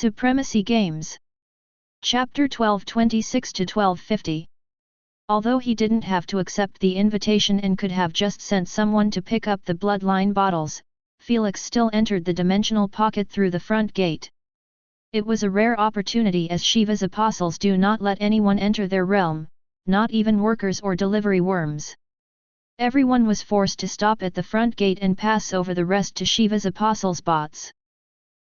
Supremacy Games. Chapter 1226-1250. Although he didn't have to accept the invitation and could have just sent someone to pick up the bloodline bottles, Felix still entered the dimensional pocket through the front gate. It was a rare opportunity, as Shiva's apostles do not let anyone enter their realm, not even workers or delivery worms. Everyone was forced to stop at the front gate and pass over the rest to Shiva's apostles' bots.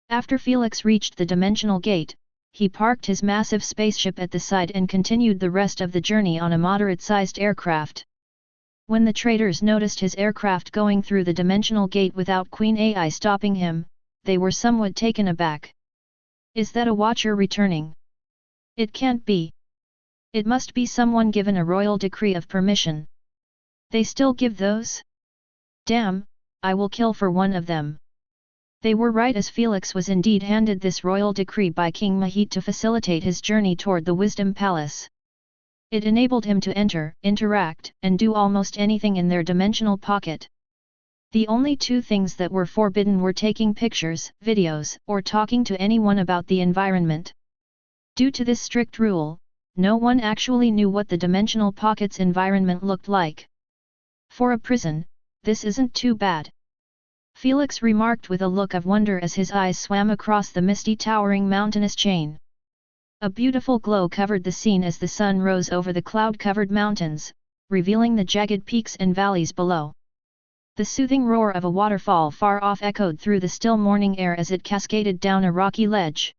After Felix reached the dimensional gate, he parked his massive spaceship at the side and continued the rest of the journey on a moderate-sized aircraft. When the traders noticed his aircraft going through the dimensional gate without Queen AI stopping him, they were somewhat taken aback. Is that a watcher returning? It can't be. It must be someone given a royal decree of permission. They still give those? Damn, I will kill for one of them. They were right, as Felix was indeed handed this royal decree by King Mahit to facilitate his journey toward the Wisdom Palace. It enabled him to enter, interact, and do almost anything in their dimensional pocket. The only two things that were forbidden were taking pictures, videos, or talking to anyone about the environment. Due to this strict rule, no one actually knew what the dimensional pocket's environment looked like. For a prison, this isn't too bad. Felix remarked with a look of wonder as his eyes swam across the misty towering mountainous chain. A beautiful glow covered the scene as the sun rose over the cloud-covered mountains, revealing the jagged peaks and valleys below. The soothing roar of a waterfall far off echoed through the still morning air as it cascaded down a rocky ledge.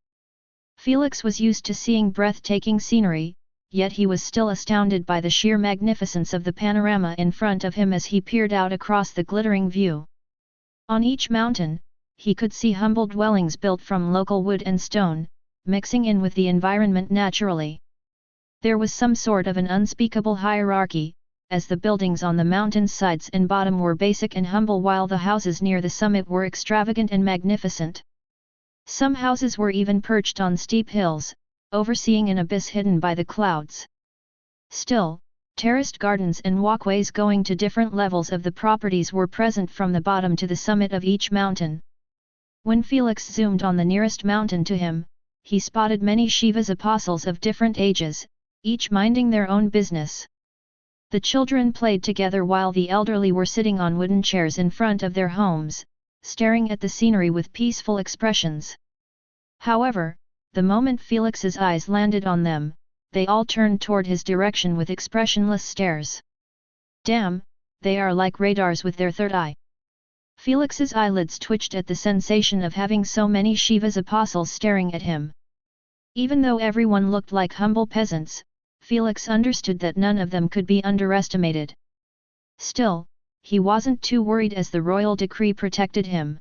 Felix was used to seeing breathtaking scenery, yet he was still astounded by the sheer magnificence of the panorama in front of him as he peered out across the glittering view. On each mountain, he could see humble dwellings built from local wood and stone, mixing in with the environment naturally. There was some sort of an unspeakable hierarchy, as the buildings on the mountain's sides and bottom were basic and humble while the houses near the summit were extravagant and magnificent. Some houses were even perched on steep hills, overseeing an abyss hidden by the clouds. Still, terraced gardens and walkways going to different levels of the properties were present from the bottom to the summit of each mountain. When Felix zoomed on the nearest mountain to him, he spotted many Shiva's apostles of different ages, each minding their own business. The children played together while the elderly were sitting on wooden chairs in front of their homes, staring at the scenery with peaceful expressions. However, the moment Felix's eyes landed on them, they all turned toward his direction with expressionless stares. Damn, they are like radars with their third eye. Felix's eyelids twitched at the sensation of having so many Shiva's apostles staring at him. Even though everyone looked like humble peasants, Felix understood that none of them could be underestimated. Still, he wasn't too worried as the royal decree protected him.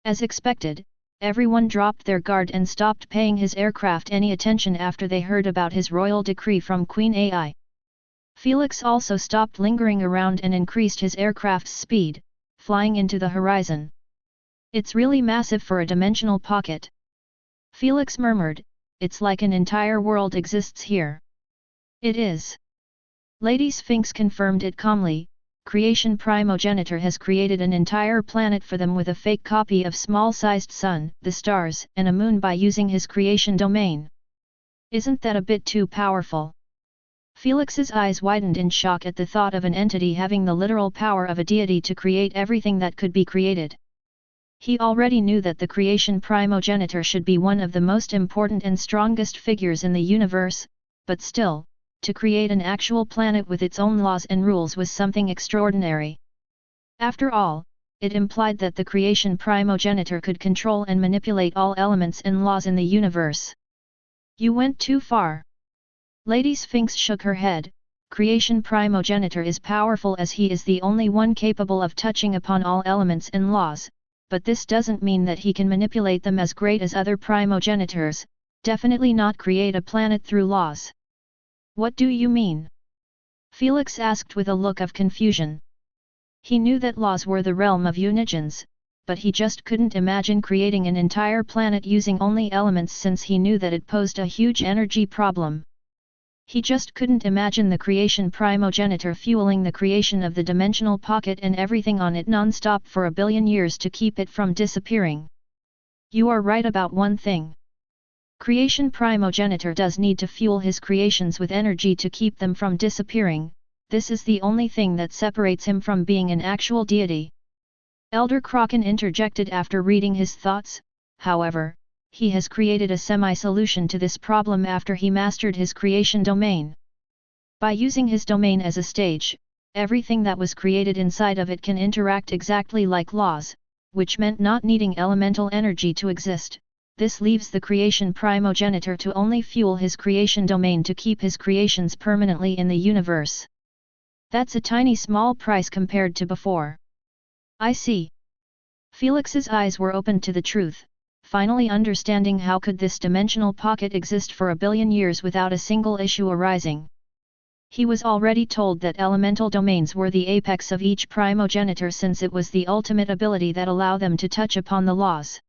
As expected, everyone dropped their guard and stopped paying his aircraft any attention after they heard about his royal decree from Queen AI. Felix also stopped lingering around and increased his aircraft's speed, flying into the horizon. It's really massive for a dimensional pocket. Felix murmured, it's like an entire world exists here. It is. Lady Sphinx confirmed it calmly. Creation Primogenitor has created an entire planet for them with a fake copy of small-sized sun, the stars, and a moon by using his creation domain. Isn't that a bit too powerful? Felix's eyes widened in shock at the thought of an entity having the literal power of a deity to create everything that could be created. He already knew that the Creation Primogenitor should be one of the most important and strongest figures in the universe, but still, to create an actual planet with its own laws and rules was something extraordinary. After all, it implied that the Creation Primogenitor could control and manipulate all elements and laws in the universe. You went too far. Lady Sphinx shook her head. Creation Primogenitor is powerful as he is the only one capable of touching upon all elements and laws, but this doesn't mean that he can manipulate them as great as other primogenitors, definitely not create a planet through laws. What do you mean? Felix asked with a look of confusion. He knew that laws were the realm of Unigens, but he just couldn't imagine creating an entire planet using only elements since he knew that it posed a huge energy problem. He just couldn't imagine the Creation Primogenitor fueling the creation of the dimensional pocket and everything on it non-stop for 1 billion years to keep it from disappearing. You are right about one thing. Creation primogenitor does need to fuel his creations with energy to keep them from disappearing. This is the only thing that separates him from being an actual deity. Elder Kraken interjected after reading his thoughts. However, he has created a semi-solution to this problem after he mastered his creation domain. By using his domain as a stage, everything that was created inside of it can interact exactly like laws, which meant not needing elemental energy to exist. This leaves the creation primogenitor to only fuel his creation domain to keep his creations permanently in the universe. That's a tiny small price compared to before. I see. Felix's eyes were opened to the truth, finally understanding how could this dimensional pocket exist for 1 billion years without a single issue arising. He was already told that elemental domains were the apex of each primogenitor since it was the ultimate ability that allowed them to touch upon the laws.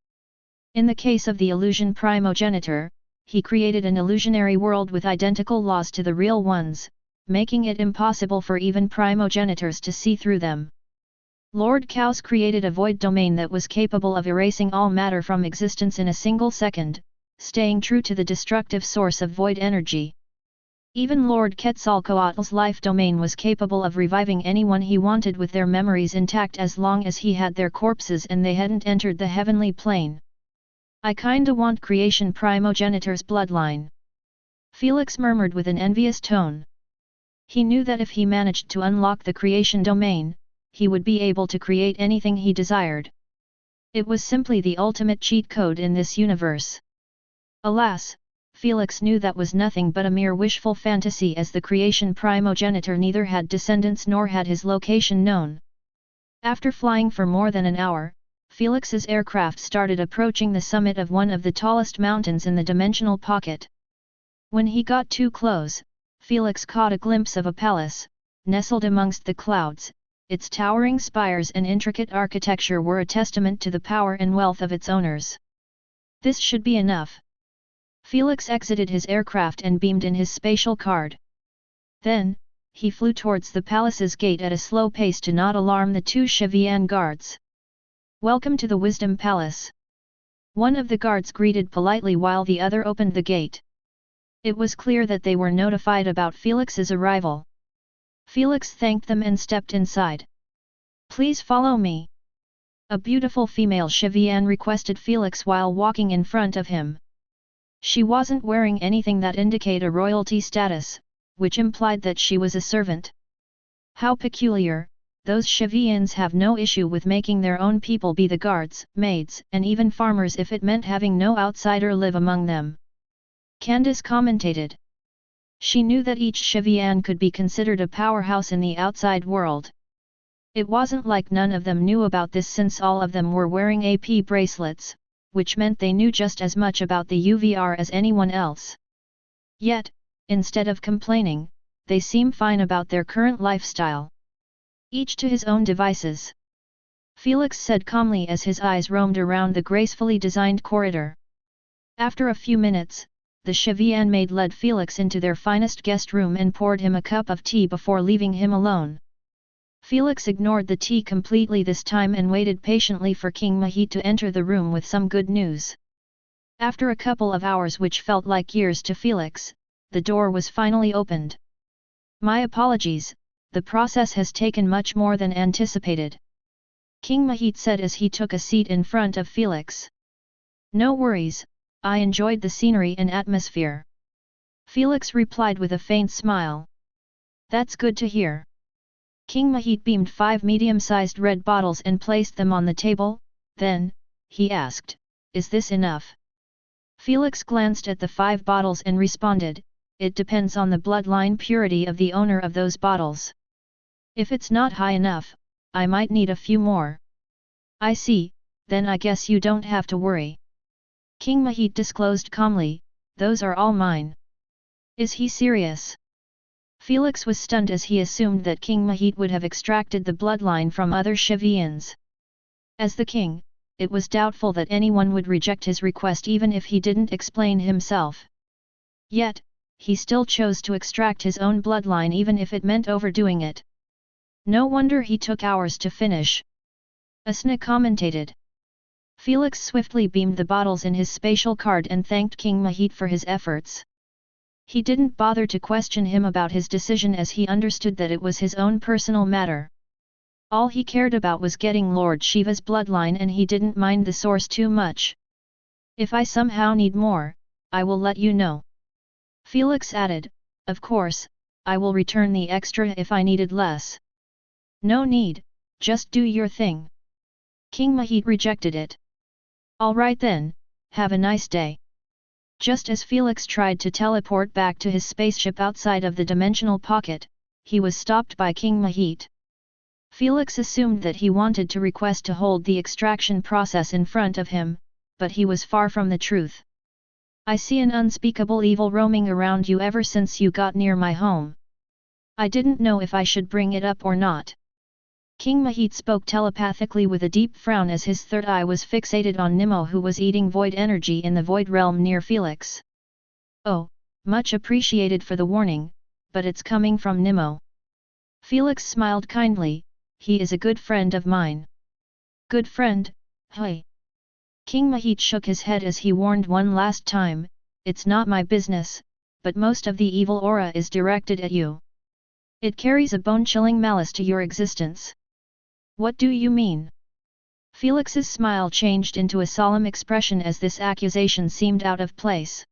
In the case of the illusion primogenitor, he created an illusionary world with identical laws to the real ones, making it impossible for even primogenitors to see through them. Lord Kaos created a void domain that was capable of erasing all matter from existence in a single second, staying true to the destructive source of void energy. Even Lord Quetzalcoatl's life domain was capable of reviving anyone he wanted with their memories intact as long as he had their corpses and they hadn't entered the heavenly plane. I kinda want creation primogenitor's bloodline. Felix murmured with an envious tone. He knew that if he managed to unlock the creation domain, he would be able to create anything he desired. It was simply the ultimate cheat code in this universe. Alas, Felix knew that was nothing but a mere wishful fantasy as the creation primogenitor neither had descendants nor had his location known. After flying for more than an hour, Felix's aircraft started approaching the summit of one of the tallest mountains in the dimensional pocket. When he got too close, Felix caught a glimpse of a palace, nestled amongst the clouds. Its towering spires and intricate architecture were a testament to the power and wealth of its owners. This should be enough. Felix exited his aircraft and beamed in his spatial card. Then, he flew towards the palace's gate at a slow pace to not alarm the 2 Chevian guards. "Welcome to the Wisdom Palace." One of the guards greeted politely while the other opened the gate. It was clear that they were notified about Felix's arrival. Felix thanked them and stepped inside. "Please follow me." A beautiful female Chevian requested Felix while walking in front of him. She wasn't wearing anything that indicated a royalty status, which implied that she was a servant. How peculiar! Those Chevians have no issue with making their own people be the guards, maids, and even farmers if it meant having no outsider live among them. Candace commentated. She knew that each Chevian could be considered a powerhouse in the outside world. It wasn't like none of them knew about this since all of them were wearing AP bracelets, which meant they knew just as much about the UVR as anyone else. Yet, instead of complaining, they seem fine about their current lifestyle. Each to his own devices. Felix said calmly as his eyes roamed around the gracefully designed corridor. After a few minutes, the Chevian maid led Felix into their finest guest room and poured him a cup of tea before leaving him alone. Felix ignored the tea completely this time and waited patiently for King Mahit to enter the room with some good news. After a couple of hours which felt like years to Felix, the door was finally opened. "My apologies, the process has taken much more than anticipated," King Mahit said as he took a seat in front of Felix. "No worries, I enjoyed the scenery and atmosphere," Felix replied with a faint smile. "That's good to hear." King Mahit beamed 5 medium-sized red bottles and placed them on the table. Then, he asked, "Is this enough?" Felix glanced at the 5 bottles and responded, "It depends on the bloodline purity of the owner of those bottles. If it's not high enough, I might need a few more." "I see, then I guess you don't have to worry," King Mahit disclosed calmly, "those are all mine." "Is he serious?" Felix was stunned as he assumed that King Mahit would have extracted the bloodline from other Chevians. As the king, it was doubtful that anyone would reject his request even if he didn't explain himself. Yet, he still chose to extract his own bloodline even if it meant overdoing it. "No wonder he took hours to finish," Asna commentated. Felix swiftly beamed the bottles in his spatial card and thanked King Mahit for his efforts. He didn't bother to question him about his decision as he understood that it was his own personal matter. All he cared about was getting Lord Shiva's bloodline, and he didn't mind the source too much. If I somehow need more, I will let you know. Felix added, of course, I will return the extra if I needed less. No need, just do your thing. King Mahit rejected it. Alright then, have a nice day. Just as Felix tried to teleport back to his spaceship outside of the dimensional pocket, he was stopped by King Mahit. Felix assumed that he wanted to request to hold the extraction process in front of him, but he was far from the truth. I see an unspeakable evil roaming around you ever since you got near my home. I didn't know if I should bring it up or not. King Mahit spoke telepathically with a deep frown as his third eye was fixated on Nimmo, who was eating void energy in the void realm near Felix. Oh, much appreciated for the warning, but it's coming from Nimmo. Felix smiled kindly, he is a good friend of mine. Good friend, hey. King Mahit shook his head as he warned one last time, it's not my business, but most of the evil aura is directed at you. It carries a bone-chilling malice to your existence. What do you mean? Felix's smile changed into a solemn expression as this accusation seemed out of place.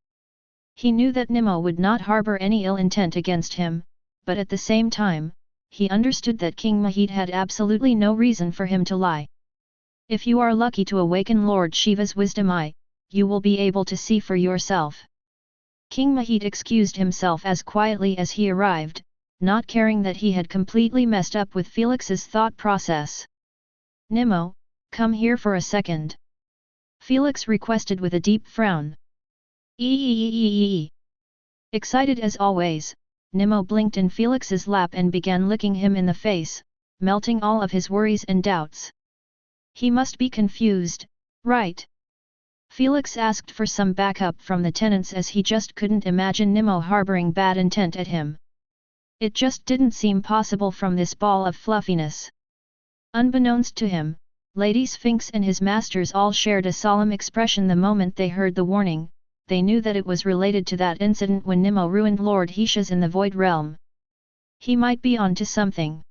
He knew that Nimmo would not harbor any ill intent against him, but at the same time, he understood that King Mahit had absolutely no reason for him to lie. If you are lucky to awaken Lord Shiva's wisdom eye, you will be able to see for yourself. King Mahit excused himself as quietly as he arrived, not caring that he had completely messed up with Felix's thought process. Nimmo, come here for a second. Felix requested with a deep frown. Eeeeeeee. Excited as always, Nimmo blinked in Felix's lap and began licking him in the face, melting all of his worries and doubts. He must be confused, right? Felix asked for some backup from the tenants as he just couldn't imagine Nimmo harboring bad intent at him. It just didn't seem possible from this ball of fluffiness. Unbeknownst to him, Lady Sphinx and his masters all shared a solemn expression the moment they heard the warning. They knew that it was related to that incident when Nimmo ruined Lord Hish's in the Void Realm. He might be on to something.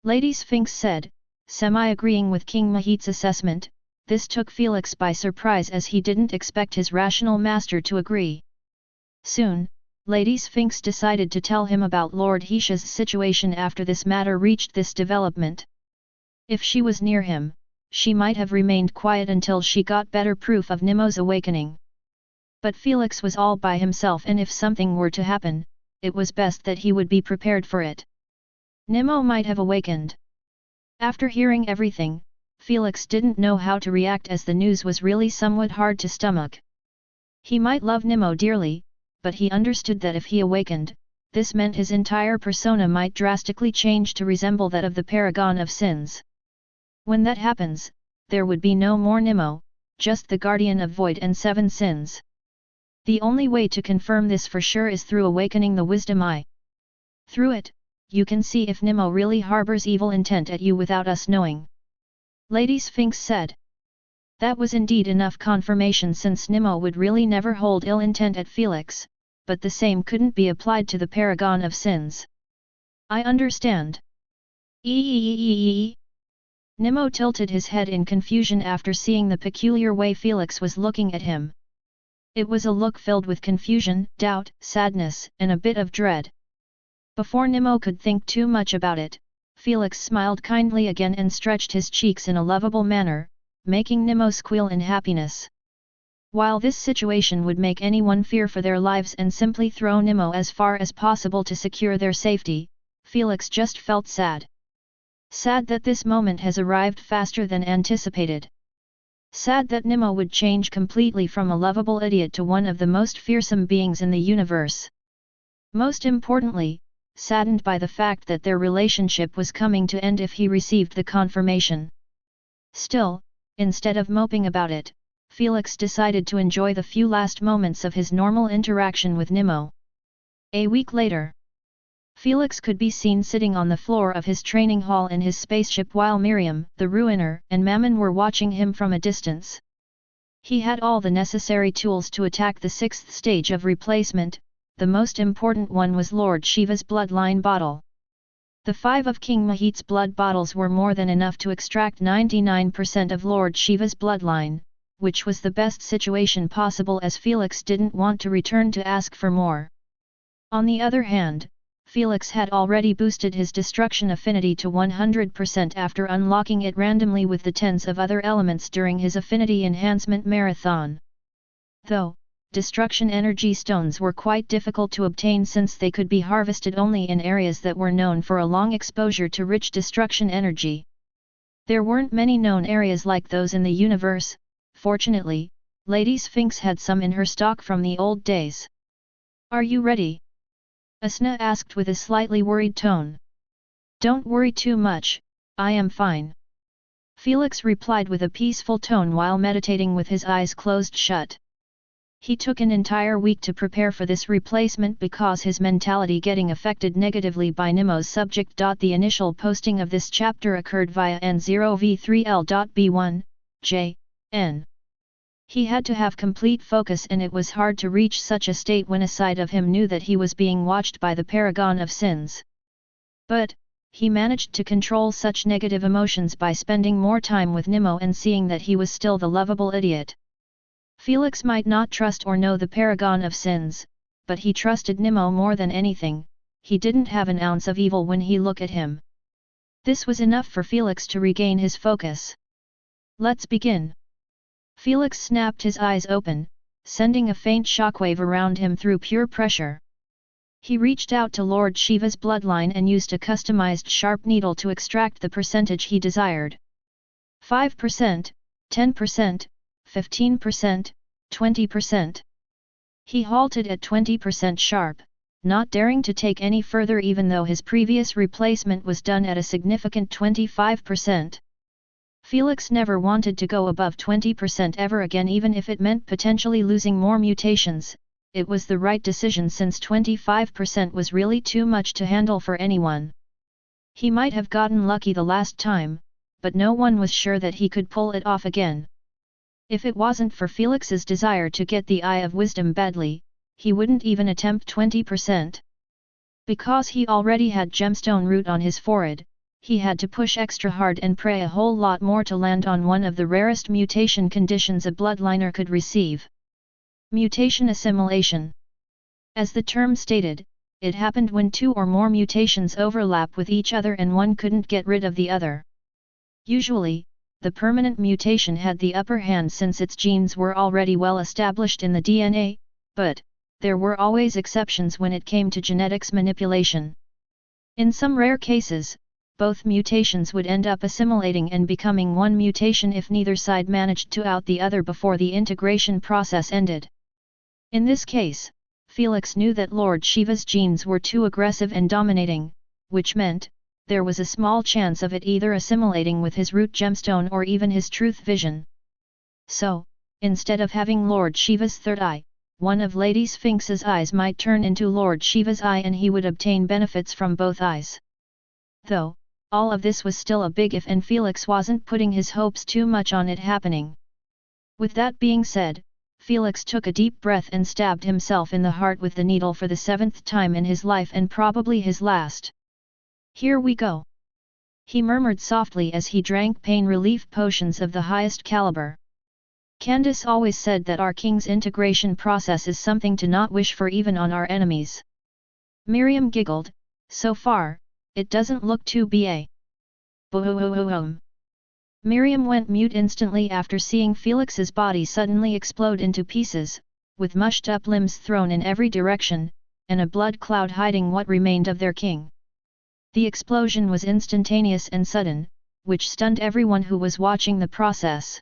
Lady Sphinx said, semi-agreeing with King Mahit's assessment. This took Felix by surprise as he didn't expect his rational master to agree. Soon, Lady Sphinx decided to tell him about Lord Hish's situation after this matter reached this development. If she was near him, she might have remained quiet until she got better proof of Nimmo's awakening. But Felix was all by himself, and if something were to happen, it was best that he would be prepared for it. Nimmo might have awakened. After hearing everything, Felix didn't know how to react as the news was really somewhat hard to stomach. He might love Nimmo dearly, but he understood that if he awakened, this meant his entire persona might drastically change to resemble that of the paragon of sins. When that happens, there would be no more Nimmo, just the guardian of void and 7 sins. The only way to confirm this for sure is through awakening the wisdom eye. Through it, you can see if Nimmo really harbors evil intent at you without us knowing. Lady Sphinx said. That was indeed enough confirmation, since Nimmo would really never hold ill intent at Felix, but the same couldn't be applied to the paragon of sins. I understand. Eeeeeee. Nimmo tilted his head in confusion after seeing the peculiar way Felix was looking at him. It was a look filled with confusion, doubt, sadness, and a bit of dread. Before Nimmo could think too much about it, Felix smiled kindly again and stretched his cheeks in a lovable manner, making Nimmo squeal in happiness. While this situation would make anyone fear for their lives and simply throw Nimmo as far as possible to secure their safety, Felix just felt sad. Sad that this moment has arrived faster than anticipated. Sad that Nimmo would change completely from a lovable idiot to one of the most fearsome beings in the universe. Most importantly, saddened by the fact that their relationship was coming to end if he received the confirmation. Still, instead of moping about it, Felix decided to enjoy the few last moments of his normal interaction with Nimmo. A week later. Felix could be seen sitting on the floor of his training hall in his spaceship while Miriam, the Ruiner, and Mammon were watching him from a distance. He had all the necessary tools to attack the 6th stage of replacement. The most important one was Lord Shiva's bloodline bottle. The 5 of King Mahit's blood bottles were more than enough to extract 99% of Lord Shiva's bloodline, which was the best situation possible as Felix didn't want to return to ask for more. On the other hand, Felix had already boosted his destruction affinity to 100% after unlocking it randomly with the tens of other elements during his affinity enhancement marathon. Though, destruction energy stones were quite difficult to obtain since they could be harvested only in areas that were known for a long exposure to rich destruction energy. There weren't many known areas like those in the universe. Fortunately, Lady Sphinx had some in her stock from the old days. "Are you ready?" Asna asked with a slightly worried tone. "Don't worry too much, I am fine." Felix replied with a peaceful tone while meditating with his eyes closed shut. He took an entire week to prepare for this replacement because his mentality getting affected negatively by Nemo's subject. The initial posting of this chapter occurred via N0v3L.B1, J.N. He had to have complete focus and it was hard to reach such a state when a side of him knew that he was being watched by the paragon of sins. But, he managed to control such negative emotions by spending more time with Nemo and seeing that he was still the lovable idiot. Felix might not trust or know the paragon of sins, but he trusted Nemo more than anything. He didn't have an ounce of evil when he looked at him. This was enough for Felix to regain his focus. "Let's begin." Felix snapped his eyes open, sending a faint shockwave around him through pure pressure. He reached out to Lord Shiva's bloodline and used a customized sharp needle to extract the percentage he desired. 5%, 10%, 15%, 20%. He halted at 20% sharp, not daring to take any further even though his previous replacement was done at a significant 25%. Felix never wanted to go above 20% ever again even if it meant potentially losing more mutations. It was the right decision since 25% was really too much to handle for anyone. He might have gotten lucky the last time, but no one was sure that he could pull it off again. If it wasn't for Felix's desire to get the Eye of Wisdom badly, he wouldn't even attempt 20%. Because he already had gemstone root on his forehead, he had to push extra hard and pray a whole lot more to land on one of the rarest mutation conditions a bloodliner could receive. Mutation assimilation. As the term stated, it happened when 2 or more mutations overlap with each other and one couldn't get rid of the other. Usually, the permanent mutation had the upper hand since its genes were already well established in the DNA, but there were always exceptions when it came to genetics manipulation. In some rare cases, both mutations would end up assimilating and becoming one mutation if neither side managed to out the other before the integration process ended. In this case, Felix knew that Lord Shiva's genes were too aggressive and dominating, which meant, there was a small chance of it either assimilating with his root gemstone or even his truth vision. So, instead of having Lord Shiva's third eye, one of Lady Sphinx's eyes might turn into Lord Shiva's eye and he would obtain benefits from both eyes. Though, all of this was still a big if and Felix wasn't putting his hopes too much on it happening. With that being said, Felix took a deep breath and stabbed himself in the heart with the needle for the 7th time in his life and probably his last. "Here we go," he murmured softly as he drank pain relief potions of the highest caliber. Candace always said that our king's integration process is something to not wish for even on our enemies. Miriam giggled, "So far, it doesn't look too bad." Boom. Miriam went mute instantly after seeing Felix's body suddenly explode into pieces, with mushed up limbs thrown in every direction, and a blood cloud hiding what remained of their king. The explosion was instantaneous and sudden, which stunned everyone who was watching the process.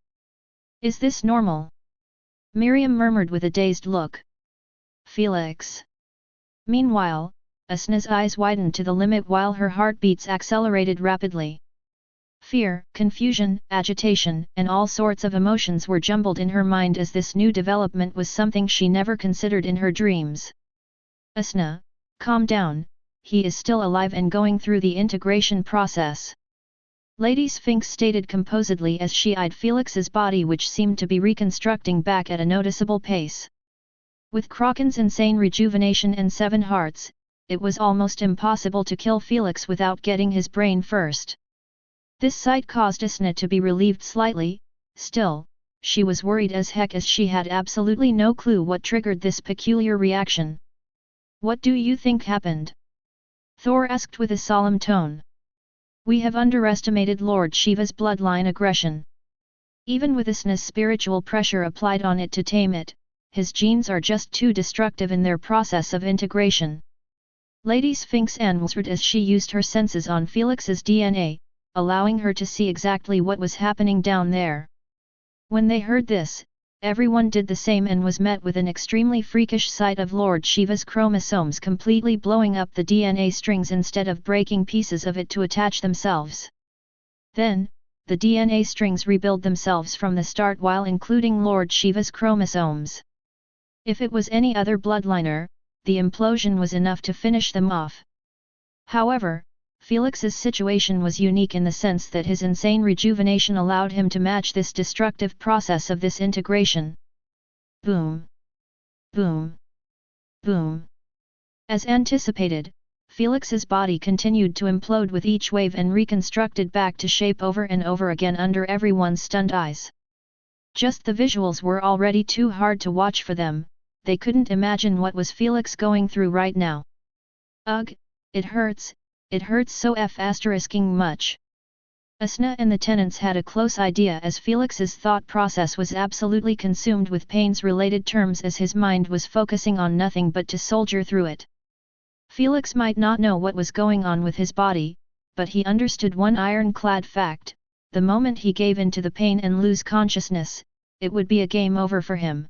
"Is this normal?" Miriam murmured with a dazed look. "Felix." Meanwhile, Asna's eyes widened to the limit while her heartbeats accelerated rapidly. Fear, confusion, agitation, and all sorts of emotions were jumbled in her mind as this new development was something she never considered in her dreams. "Asna, calm down, he is still alive and going through the integration process. Lady Sphinx stated composedly as she eyed Felix's body, which seemed to be reconstructing back at a noticeable pace. With Kraken's insane rejuvenation and 7 hearts, it was almost impossible to kill Felix without getting his brain first. This sight caused Asna to be relieved slightly. Still, she was worried as heck as she had absolutely no clue what triggered this peculiar reaction. "What do you think happened?" Thor asked with a solemn tone. "We have underestimated Lord Shiva's bloodline aggression. Even with Asna's spiritual pressure applied on it to tame it, his genes are just too destructive in their process of integration." Lady Sphinx answered as she used her senses on Felix's DNA, allowing her to see exactly what was happening down there. When they heard this, everyone did the same and was met with an extremely freakish sight of Lord Shiva's chromosomes completely blowing up the DNA strings instead of breaking pieces of it to attach themselves. Then, the DNA strings rebuild themselves from the start while including Lord Shiva's chromosomes. If it was any other bloodliner, the implosion was enough to finish them off. However, Felix's situation was unique in the sense that his insane rejuvenation allowed him to match this destructive process of this integration. Boom! Boom! Boom! As anticipated, Felix's body continued to implode with each wave and reconstructed back to shape over and over again under everyone's stunned eyes. Just the visuals were already too hard to watch for them. They couldn't imagine what was Felix going through right now. "Ugh, it hurts so much." Asna and the tenants had a close idea as Felix's thought process was absolutely consumed with pains-related terms as his mind was focusing on nothing but to soldier through it. Felix might not know what was going on with his body, but he understood one ironclad fact: the moment he gave in to the pain and lose consciousness, it would be a game over for him.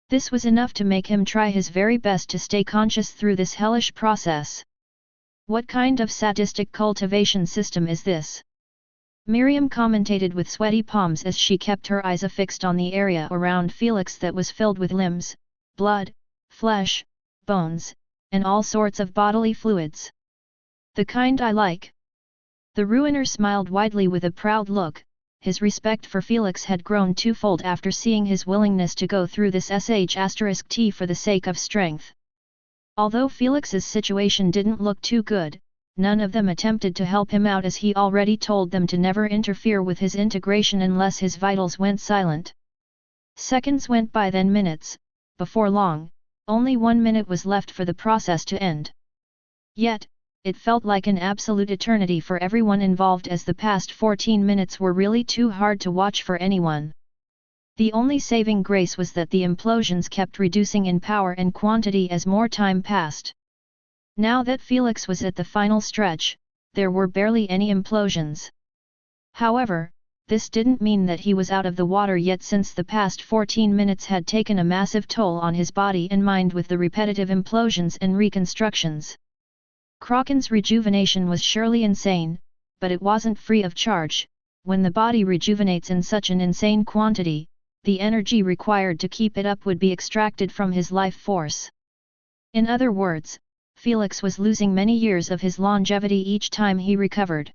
This was enough to make him try his very best to stay conscious through this hellish process. "What kind of sadistic cultivation system is this?" Miriam commentated with sweaty palms as she kept her eyes affixed on the area around Felix that was filled with limbs, blood, flesh, bones, and all sorts of bodily fluids. "The kind I like." The ruiner smiled widely with a proud look. His respect for Felix had grown twofold after seeing his willingness to go through this sh*t for the sake of strength. Although Felix's situation didn't look too good, none of them attempted to help him out as he already told them to never interfere with his integration unless his vitals went silent. Seconds went by, then minutes. Before long, only 1 minute was left for the process to end. Yet, it felt like an absolute eternity for everyone involved as the past 14 minutes were really too hard to watch for anyone. The only saving grace was that the implosions kept reducing in power and quantity as more time passed. Now that Felix was at the final stretch, there were barely any implosions. However, this didn't mean that he was out of the water yet, since the past 14 minutes had taken a massive toll on his body and mind with the repetitive implosions and reconstructions. Kraken's rejuvenation was surely insane, but it wasn't free of charge. When the body rejuvenates in such an insane quantity, the energy required to keep it up would be extracted from his life force. In other words, Felix was losing many years of his longevity each time he recovered.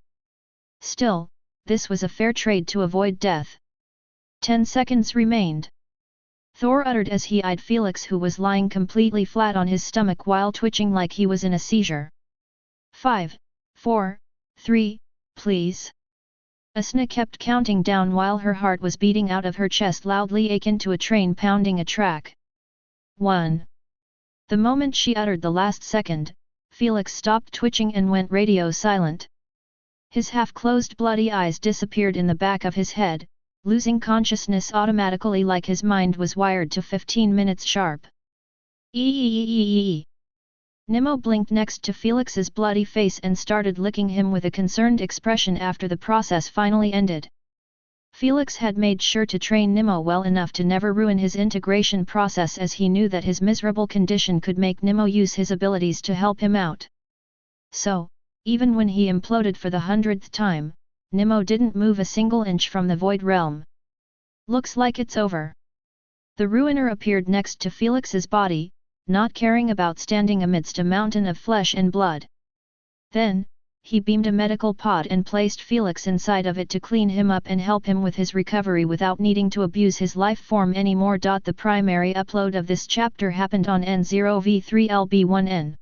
Still, this was a fair trade to avoid death. 10 seconds remained. Thor uttered as he eyed Felix, who was lying completely flat on his stomach while twitching like he was in a seizure. 5, 4, 3, please. Asna kept counting down while her heart was beating out of her chest loudly akin to a train pounding a track. 1. The moment she uttered the last second, Felix stopped twitching and went radio silent. His half-closed bloody eyes disappeared in the back of his head, losing consciousness automatically like his mind was wired to 15 minutes sharp. Eeeeeeee. Nimmo blinked next to Felix's bloody face and started licking him with a concerned expression after the process finally ended. Felix had made sure to train Nimmo well enough to never ruin his integration process, as he knew that his miserable condition could make Nimmo use his abilities to help him out. So, even when he imploded for the 100th time, Nimmo didn't move a single inch from the void realm. Looks like it's over. The ruiner appeared next to Felix's body, not caring about standing amidst a mountain of flesh and blood. Then, he beamed a medical pod and placed Felix inside of it to clean him up and help him with his recovery without needing to abuse his life form anymore. The primary upload of this chapter happened on N0V3LB1N.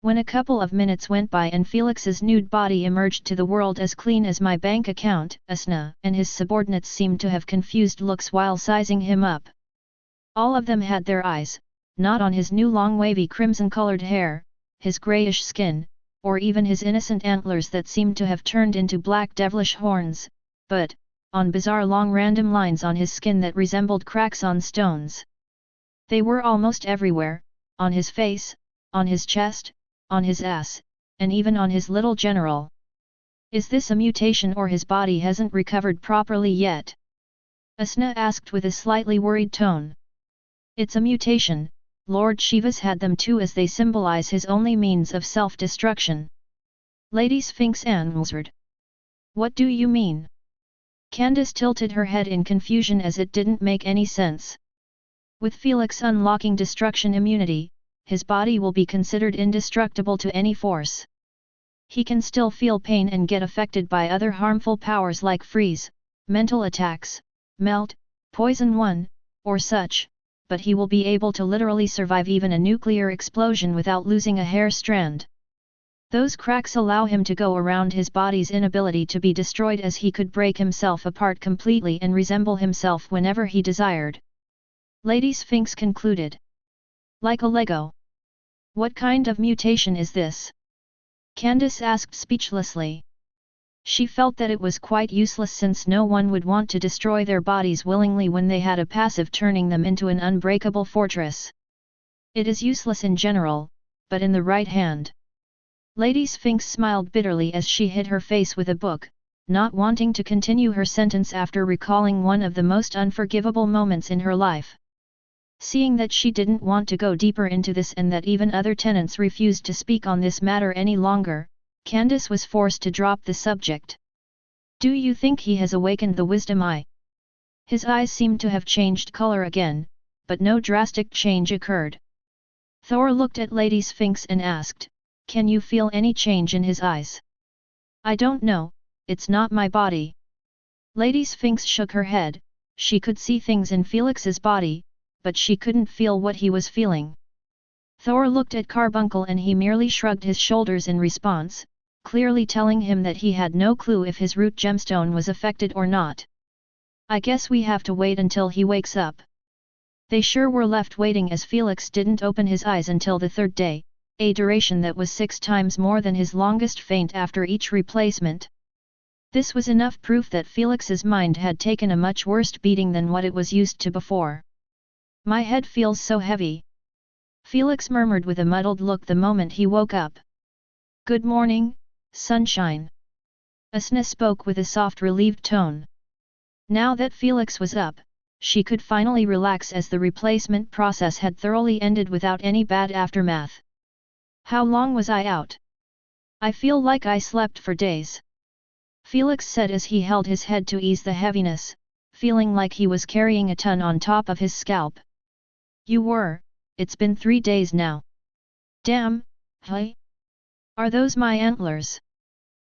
When a couple of minutes went by and Felix's nude body emerged to the world as clean as my bank account, Asna and his subordinates seemed to have confused looks while sizing him up. All of them had their eyes, not on his new long wavy crimson-colored hair, his greyish skin, or even his innocent antlers that seemed to have turned into black devilish horns, but, on bizarre long random lines on his skin that resembled cracks on stones. They were almost everywhere, on his face, on his chest, on his ass, and even on his little general. Is this a mutation or his body hasn't recovered properly yet? Asna asked with a slightly worried tone. It's a mutation. Lord Shiva's had them too, as they symbolize his only means of self-destruction. Lady Sphinx answered. What do you mean? Candace tilted her head in confusion as it didn't make any sense. With Felix unlocking destruction immunity, his body will be considered indestructible to any force. He can still feel pain and get affected by other harmful powers like freeze, mental attacks, melt, poison one, or such, but he will be able to literally survive even a nuclear explosion without losing a hair strand. Those cracks allow him to go around his body's inability to be destroyed, as he could break himself apart completely and resemble himself whenever he desired. Lady Sphinx concluded. Like a Lego. What kind of mutation is this? Candace asked speechlessly. She felt that it was quite useless, since no one would want to destroy their bodies willingly when they had a passive turning them into an unbreakable fortress. It is useless in general, but in the right hand. Lady Sphinx smiled bitterly as she hid her face with a book, not wanting to continue her sentence after recalling one of the most unforgivable moments in her life. Seeing that she didn't want to go deeper into this and that even other tenants refused to speak on this matter any longer, Candace was forced to drop the subject. Do you think he has awakened the wisdom eye? His eyes seemed to have changed color again, but no drastic change occurred. Thor looked at Lady Sphinx and asked, Can you feel any change in his eyes? I don't know, it's not my body. Lady Sphinx shook her head. She could see things in Felix's body, but she couldn't feel what he was feeling. Thor looked at Carbuncle and he merely shrugged his shoulders in response, clearly telling him that he had no clue if his root gemstone was affected or not. I guess we have to wait until he wakes up. They sure were left waiting, as Felix didn't open his eyes until the third day, a duration that was 6 times more than his longest faint after each replacement. This was enough proof that Felix's mind had taken a much worse beating than what it was used to before. My head feels so heavy. Felix murmured with a muddled look the moment he woke up. Good morning, sunshine. Asna spoke with a soft, relieved tone. Now that Felix was up, she could finally relax, as the replacement process had thoroughly ended without any bad aftermath. How long was I out? I feel like I slept for days. Felix said as he held his head to ease the heaviness, feeling like he was carrying a ton on top of his scalp. You were, it's been 3 days now. Damn, hey? Are those my antlers?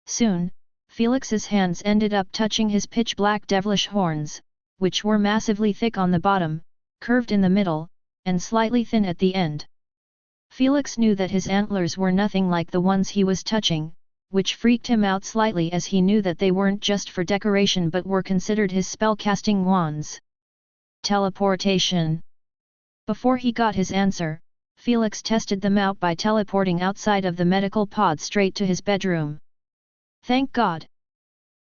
Soon, Felix's hands ended up touching his pitch-black devilish horns, which were massively thick on the bottom, curved in the middle, and slightly thin at the end. Felix knew that his antlers were nothing like the ones he was touching, which freaked him out slightly, as he knew that they weren't just for decoration but were considered his spell-casting wands. Teleportation. Before he got his answer, Felix tested them out by teleporting outside of the medical pod straight to his bedroom. Thank God!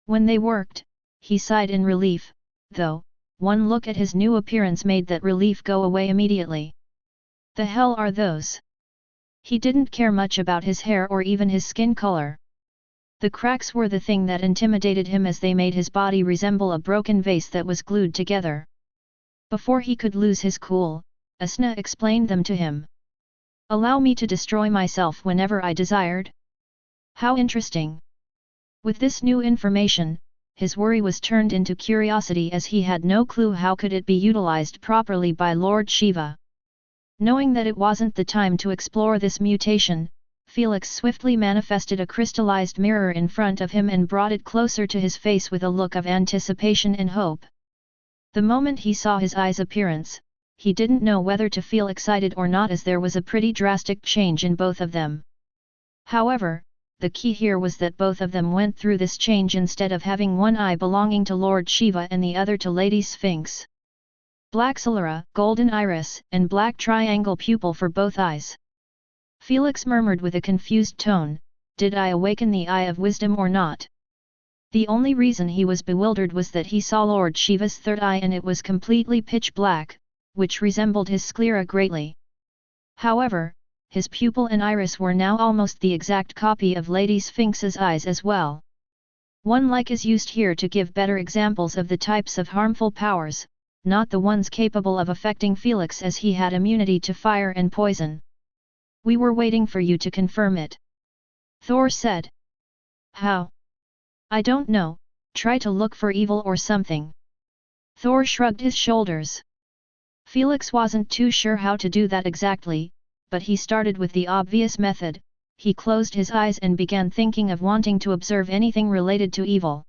When they worked, he sighed in relief, though, one look at his new appearance made that relief go away immediately. The hell are those? He didn't care much about his hair or even his skin color. The cracks were the thing that intimidated him, as they made his body resemble a broken vase that was glued together. Before he could lose his cool, Asna explained them to him. Allow me to destroy myself whenever I desired? How interesting! With this new information, his worry was turned into curiosity, as he had no clue how could it be utilized properly by Lord Shiva. Knowing that it wasn't the time to explore this mutation, Felix swiftly manifested a crystallized mirror in front of him and brought it closer to his face with a look of anticipation and hope. The moment he saw his eyes' appearance, he didn't know whether to feel excited or not, as there was a pretty drastic change in both of them. However, the key here was that both of them went through this change instead of having one eye belonging to Lord Shiva and the other to Lady Sphinx. Black sclera, golden iris, and black triangle pupil for both eyes. Felix murmured with a confused tone, "Did I awaken the eye of wisdom or not?" The only reason he was bewildered was that he saw Lord Shiva's third eye and it was completely pitch black, which resembled his sclera greatly. However, his pupil and iris were now almost the exact copy of Lady Sphinx's eyes as well. One like is used here to give better examples of the types of harmful powers, not the ones capable of affecting Felix, as he had immunity to fire and poison. "We were waiting for you to confirm it," Thor said. "How?" "I don't know, try to look for evil or something." Thor shrugged his shoulders. Felix wasn't too sure how to do that exactly, but he started with the obvious method. He closed his eyes and began thinking of wanting to observe anything related to evil.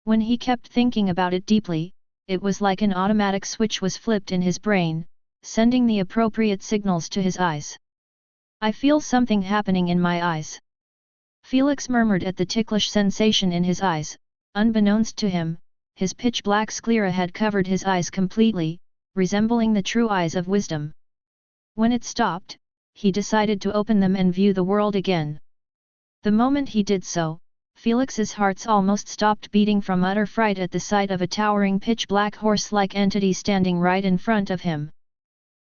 When he kept thinking about it deeply, it was like an automatic switch was flipped in his brain, sending the appropriate signals to his eyes. "I feel something happening in my eyes," Felix murmured at the ticklish sensation in his eyes. Unbeknownst to him, his pitch-black sclera had covered his eyes completely, resembling the true eyes of wisdom. When it stopped, he decided to open them and view the world again. The moment he did so, Felix's heart almost stopped beating from utter fright at the sight of a towering pitch-black horse-like entity standing right in front of him.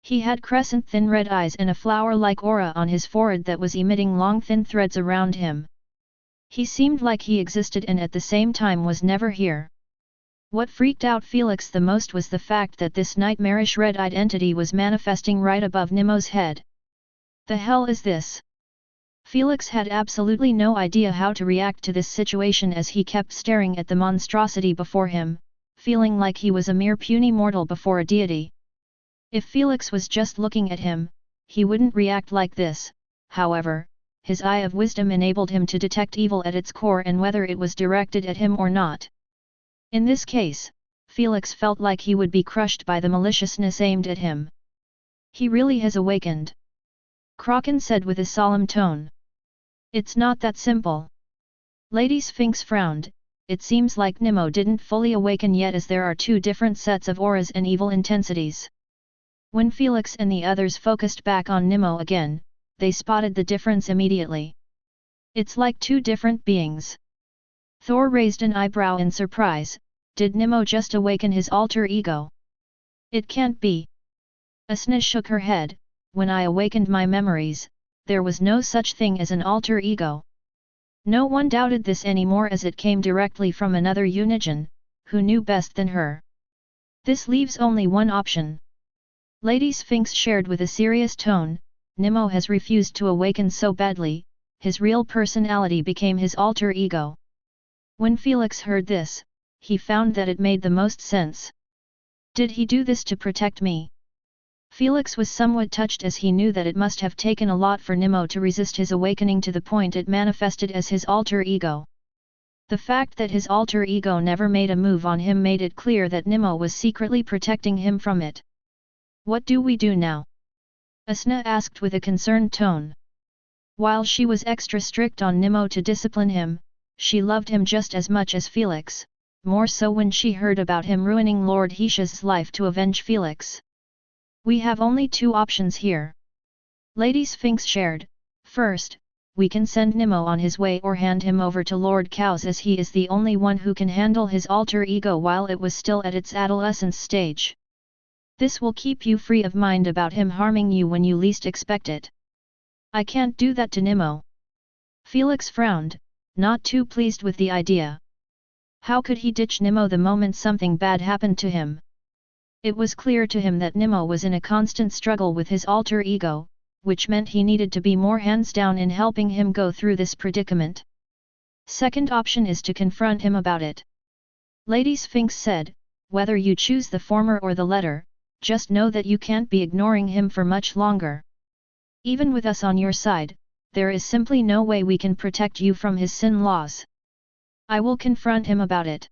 He had crescent thin red eyes and a flower-like aura on his forehead that was emitting long thin threads around him. He seemed like he existed and at the same time was never here. What freaked out Felix the most was the fact that this nightmarish red-eyed entity was manifesting right above Nemo's head. "The hell is this?" Felix had absolutely no idea how to react to this situation as he kept staring at the monstrosity before him, feeling like he was a mere puny mortal before a deity. If Felix was just looking at him, he wouldn't react like this. However, his eye of wisdom enabled him to detect evil at its core and whether it was directed at him or not. In this case, Felix felt like he would be crushed by the maliciousness aimed at him. "He really has awakened," Kraken said with a solemn tone. "It's not that simple." Lady Sphinx frowned. "It seems like Nemo didn't fully awaken yet, as there are two different sets of auras and evil intensities." When Felix and the others focused back on Nemo again, they spotted the difference immediately. "It's like two different beings." Thor raised an eyebrow in surprise. "Did Nemo just awaken his alter ego?" "It can't be." Asna shook her head. "When I awakened my memories, there was no such thing as an alter ego." No one doubted this anymore, as it came directly from another Unigen, who knew best than her. "This leaves only one option," Lady Sphinx shared with a serious tone. "Nemo has refused to awaken so badly, his real personality became his alter ego." When Felix heard this, he found that it made the most sense. "Did he do this to protect me?" Felix was somewhat touched, as he knew that it must have taken a lot for Nemo to resist his awakening to the point it manifested as his alter ego. The fact that his alter ego never made a move on him made it clear that Nemo was secretly protecting him from it. "What do we do now?" Asna asked with a concerned tone. While she was extra strict on Nemo to discipline him, she loved him just as much as Felix, more so when she heard about him ruining Lord Hesha's life to avenge Felix. "We have only two options here," Lady Sphinx shared. "First, we can send Nemo on his way or hand him over to Lord Kaos, as he is the only one who can handle his alter ego while it was still at its adolescence stage. This will keep you free of mind about him harming you when you least expect it." "I can't do that to Nemo." Felix frowned, not too pleased with the idea. How could he ditch Nemo the moment something bad happened to him? It was clear to him that Nemo was in a constant struggle with his alter ego, which meant he needed to be more hands-down in helping him go through this predicament. "Second option is to confront him about it," Lady Sphinx said. "Whether you choose the former or the latter, just know that you can't be ignoring him for much longer. Even with us on your side, there is simply no way we can protect you from his sin laws. I will confront him about it.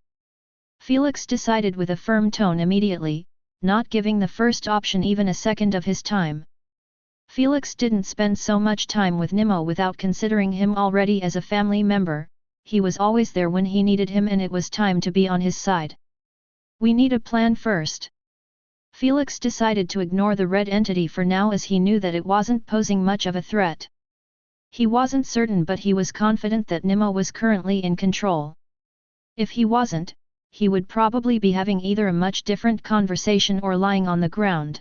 Felix decided with a firm tone immediately, not giving the first option even a second of his time. Felix didn't spend so much time with Nimmo without considering him already as a family member. He was always there when he needed him and it was time to be on his side. We need a plan first. Felix decided to ignore the red entity for now as he knew that it wasn't posing much of a threat. He wasn't certain but he was confident that Nimmo was currently in control. If he wasn't, he would probably be having either a much different conversation or lying on the ground.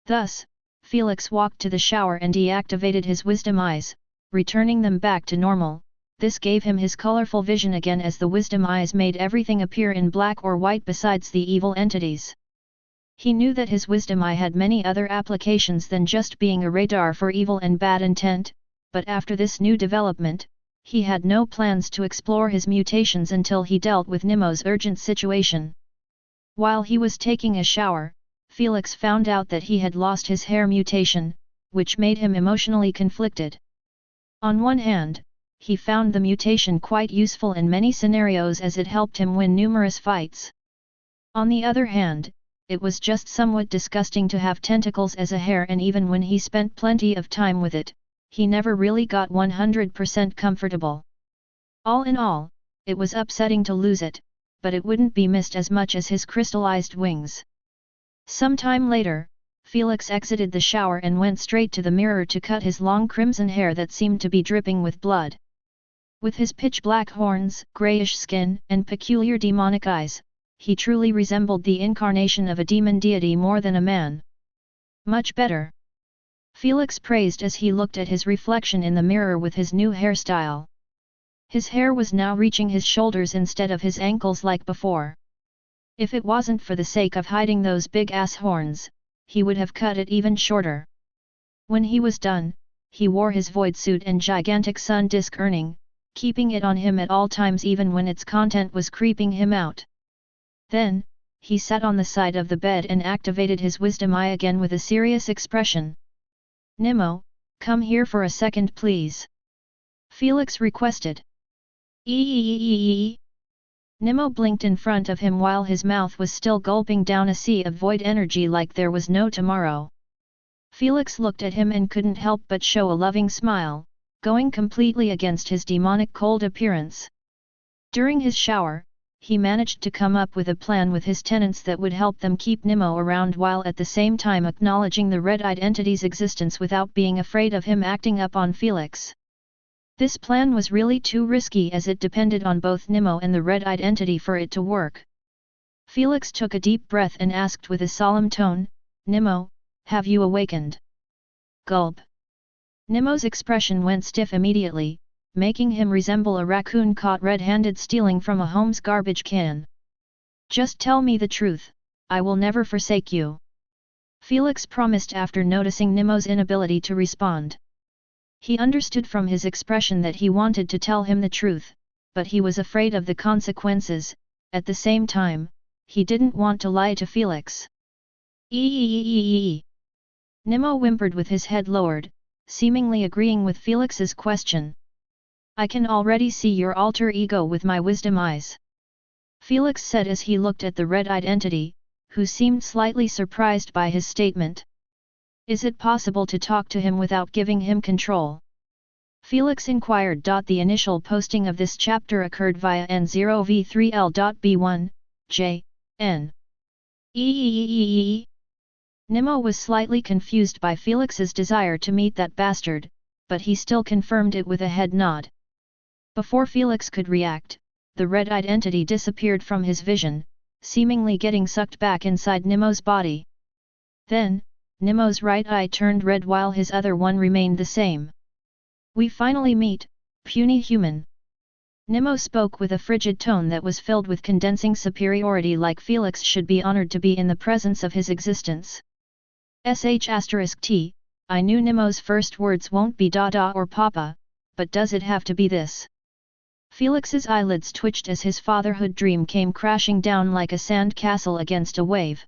Thus, Felix walked to the shower and deactivated his wisdom eyes, returning them back to normal. This gave him his colorful vision again as the wisdom eyes made everything appear in black or white besides the evil entities. He knew that his wisdom eye had many other applications than just being a radar for evil and bad intent, but after this new development, he had no plans to explore his mutations until he dealt with Nimmo's urgent situation. While he was taking a shower, Felix found out that he had lost his hair mutation, which made him emotionally conflicted. On one hand, he found the mutation quite useful in many scenarios as it helped him win numerous fights. On the other hand, it was just somewhat disgusting to have tentacles as a hair and even when he spent plenty of time with it, he never really got 100% comfortable. All in all, it was upsetting to lose it, but it wouldn't be missed as much as his crystallized wings. Some time later, Felix exited the shower and went straight to the mirror to cut his long crimson hair that seemed to be dripping with blood. With his pitch-black horns, grayish skin, and peculiar demonic eyes, he truly resembled the incarnation of a demon deity more than a man. Much better. Felix praised as he looked at his reflection in the mirror with his new hairstyle. His hair was now reaching his shoulders instead of his ankles like before. If it wasn't for the sake of hiding those big-ass horns, he would have cut it even shorter. When he was done, he wore his void suit and gigantic sun disk earring, keeping it on him at all times even when its content was creeping him out. Then, he sat on the side of the bed and activated his wisdom eye again with a serious expression. Nimmo, come here for a second please. Felix requested. Eeeeeeee. Nimmo blinked in front of him while his mouth was still gulping down a sea of void energy like there was no tomorrow. Felix looked at him and couldn't help but show a loving smile, going completely against his demonic cold appearance. During his shower, he managed to come up with a plan with his tenants that would help them keep Nimmo around while at the same time acknowledging the red-eyed entity's existence without being afraid of him acting up on Felix. This plan was really too risky as it depended on both Nimmo and the red-eyed entity for it to work. Felix took a deep breath and asked with a solemn tone, Nimmo, have you awakened? Gulp. Nimmo's expression went stiff immediately, making him resemble a raccoon caught red-handed stealing from a home's garbage can. Just tell me the truth, I will never forsake you. Felix promised after noticing Nimmo's inability to respond. He understood from his expression that he wanted to tell him the truth, but he was afraid of the consequences. At the same time, he didn't want to lie to Felix. Eeeeeeee. Nimmo whimpered with his head lowered, seemingly agreeing with Felix's question. I can already see your alter ego with my wisdom eyes. Felix said as he looked at the red-eyed entity, who seemed slightly surprised by his statement. Is it possible to talk to him without giving him control? Felix inquired. The initial posting of this chapter occurred via N0v3L.B1, J, N. Eeeeeee. Nimmo was slightly confused by Felix's desire to meet that bastard, but he still confirmed it with a head nod. Before Felix could react, the red-eyed entity disappeared from his vision, seemingly getting sucked back inside Nimmo's body. Then, Nimmo's right eye turned red while his other one remained the same. We finally meet, puny human. Nimmo spoke with a frigid tone that was filled with condensing superiority, like Felix should be honored to be in the presence of his existence. *T, I knew Nimmo's first words won't be da or papa, but does it have to be this? Felix's eyelids twitched as his fatherhood dream came crashing down like a sand castle against a wave.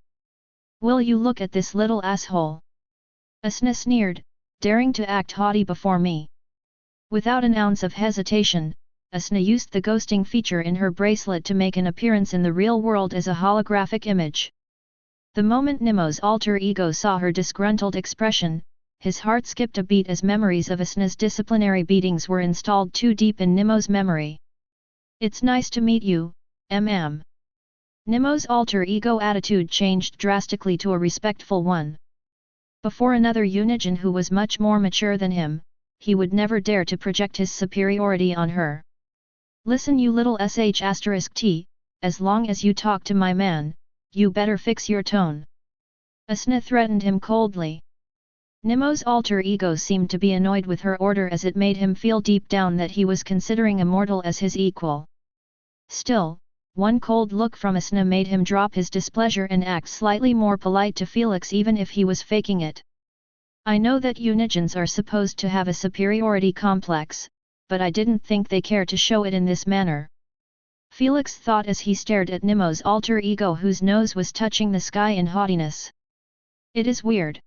Will you look at this little asshole? Asna sneered, daring to act haughty before me. Without an ounce of hesitation, Asna used the ghosting feature in her bracelet to make an appearance in the real world as a holographic image. The moment Nemo's alter ego saw her disgruntled expression, his heart skipped a beat as memories of Asna's disciplinary beatings were installed too deep in Nemo's memory. "It's nice to meet you, mm." Nemo's alter ego attitude changed drastically to a respectful one. Before another Unijin who was much more mature than him, he would never dare to project his superiority on her. "Listen you little sh*t, as long as you talk to my man, you better fix your tone." Asna threatened him coldly. Nemo's alter ego seemed to be annoyed with her order as it made him feel deep down that he was considering a mortal as his equal. Still, one cold look from Asna made him drop his displeasure and act slightly more polite to Felix even if he was faking it. "I know that Unijins are supposed to have a superiority complex, but I didn't think they care to show it in this manner." Felix thought as he stared at Nemo's alter ego whose nose was touching the sky in haughtiness. "It is weird."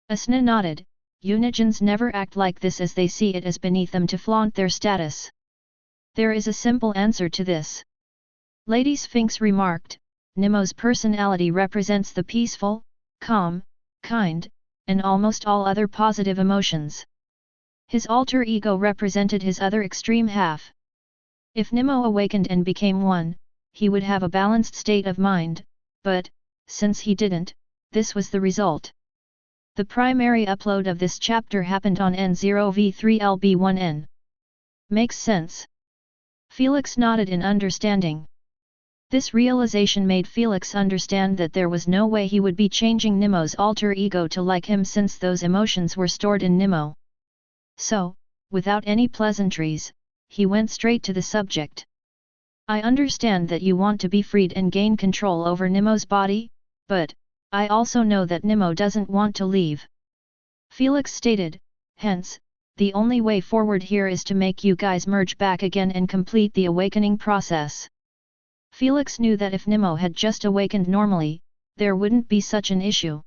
Asna nodded. Unijins never act like this as they see it as beneath them to flaunt their status. "There is a simple answer to this," Lady Sphinx remarked. "Nemo's personality represents the peaceful, calm, kind, and almost all other positive emotions. His alter ego represented his other extreme half. If Nemo awakened and became one, he would have a balanced state of mind, but, since he didn't, this was the result." The primary upload of this chapter happened on N0V3LB1N. "Makes sense." Felix nodded in understanding. This realization made Felix understand that there was no way he would be changing Nemo's alter ego to like him since those emotions were stored in Nemo. So, without any pleasantries, he went straight to the subject. "I understand that you want to be freed and gain control over Nemo's body, but I also know that Nemo doesn't want to leave," Felix stated. "Hence, the only way forward here is to make you guys merge back again and complete the awakening process." Felix knew that if Nemo had just awakened normally, there wouldn't be such an issue.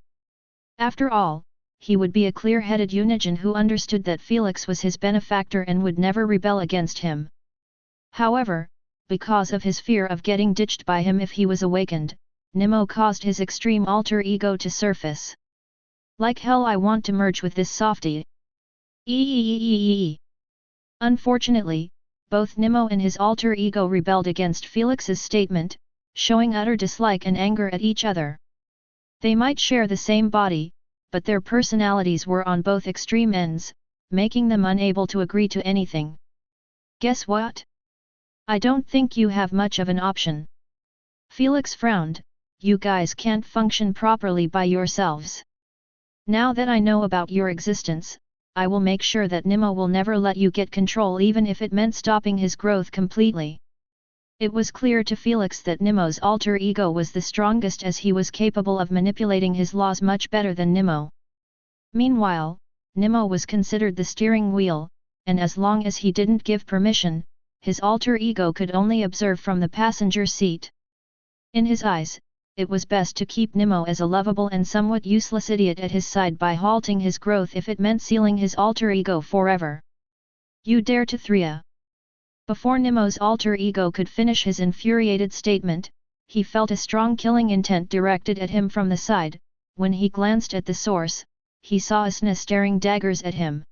After all, he would be a clear-headed Unijin who understood that Felix was his benefactor and would never rebel against him. However, because of his fear of getting ditched by him if he was awakened, Nemo caused his extreme alter ego to surface. "Like hell I want to merge with this softie. Eeeeeeee." Unfortunately, both Nemo and his alter ego rebelled against Felix's statement, showing utter dislike and anger at each other. They might share the same body, but their personalities were on both extreme ends, making them unable to agree to anything. "Guess what? I don't think you have much of an option." Felix frowned. "You guys can't function properly by yourselves. Now that I know about your existence, I will make sure that Nemo will never let you get control even if it meant stopping his growth completely." It was clear to Felix that Nemo's alter ego was the strongest as he was capable of manipulating his laws much better than Nemo. Meanwhile, Nemo was considered the steering wheel, and as long as he didn't give permission, his alter ego could only observe from the passenger seat. In his eyes, it was best to keep Nemo as a lovable and somewhat useless idiot at his side by halting his growth if it meant sealing his alter ego forever. "You dare to threa." Before Nemo's alter ego could finish his infuriated statement, he felt a strong killing intent directed at him from the side. When he glanced at the source, he saw Asna staring daggers at him.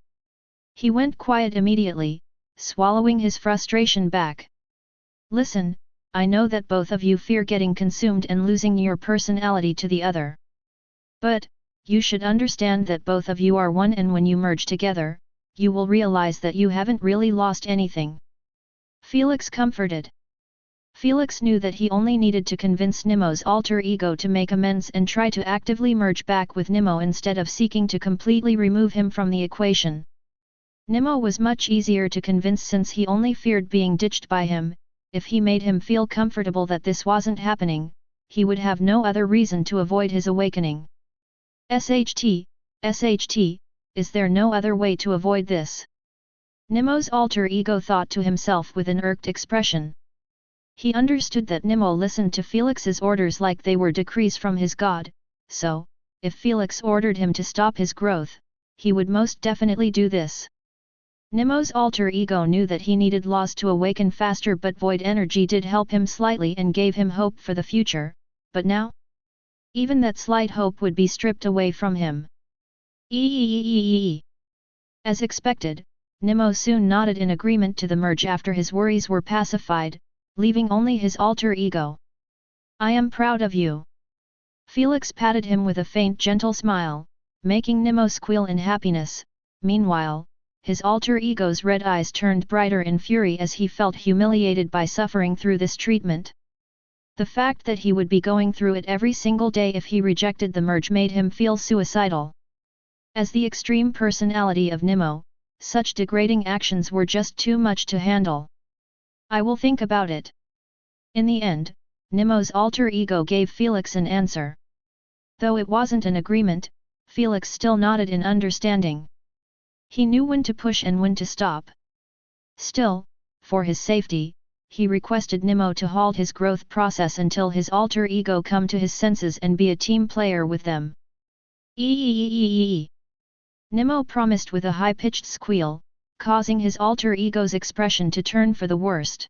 He went quiet immediately, swallowing his frustration back. "Listen, I know that both of you fear getting consumed and losing your personality to the other. But, you should understand that both of you are one, and when you merge together, you will realize that you haven't really lost anything." Felix comforted. Felix knew that he only needed to convince Nemo's alter ego to make amends and try to actively merge back with Nemo instead of seeking to completely remove him from the equation. Nemo was much easier to convince since he only feared being ditched by him. If he made him feel comfortable that this wasn't happening, he would have no other reason to avoid his awakening. SHT, is there no other way to avoid this?" Nemo's alter ego thought to himself with an irked expression. He understood that Nemo listened to Felix's orders like they were decrees from his god, so, if Felix ordered him to stop his growth, he would most definitely do this. Nemo's alter ego knew that he needed laws to awaken faster, but void energy did help him slightly and gave him hope for the future, but now? Even that slight hope would be stripped away from him. As expected, Nemo soon nodded in agreement to the merge after his worries were pacified, leaving only his alter ego. I am proud of you. Felix patted him with a faint gentle smile, making Nemo squeal in happiness. Meanwhile, his alter ego's red eyes turned brighter in fury as he felt humiliated by suffering through this treatment. The fact that he would be going through it every single day if he rejected the merge made him feel suicidal. As the extreme personality of Nemo, such degrading actions were just too much to handle. I will think about it. In the end, Nemo's alter ego gave Felix an answer. Though it wasn't an agreement, Felix still nodded in understanding. He knew when to push and when to stop. Still, for his safety, he requested Nemo to halt his growth process until his alter ego come to his senses and be a team player with them. Nemo promised with a high-pitched squeal, causing his alter ego's expression to turn for the worst.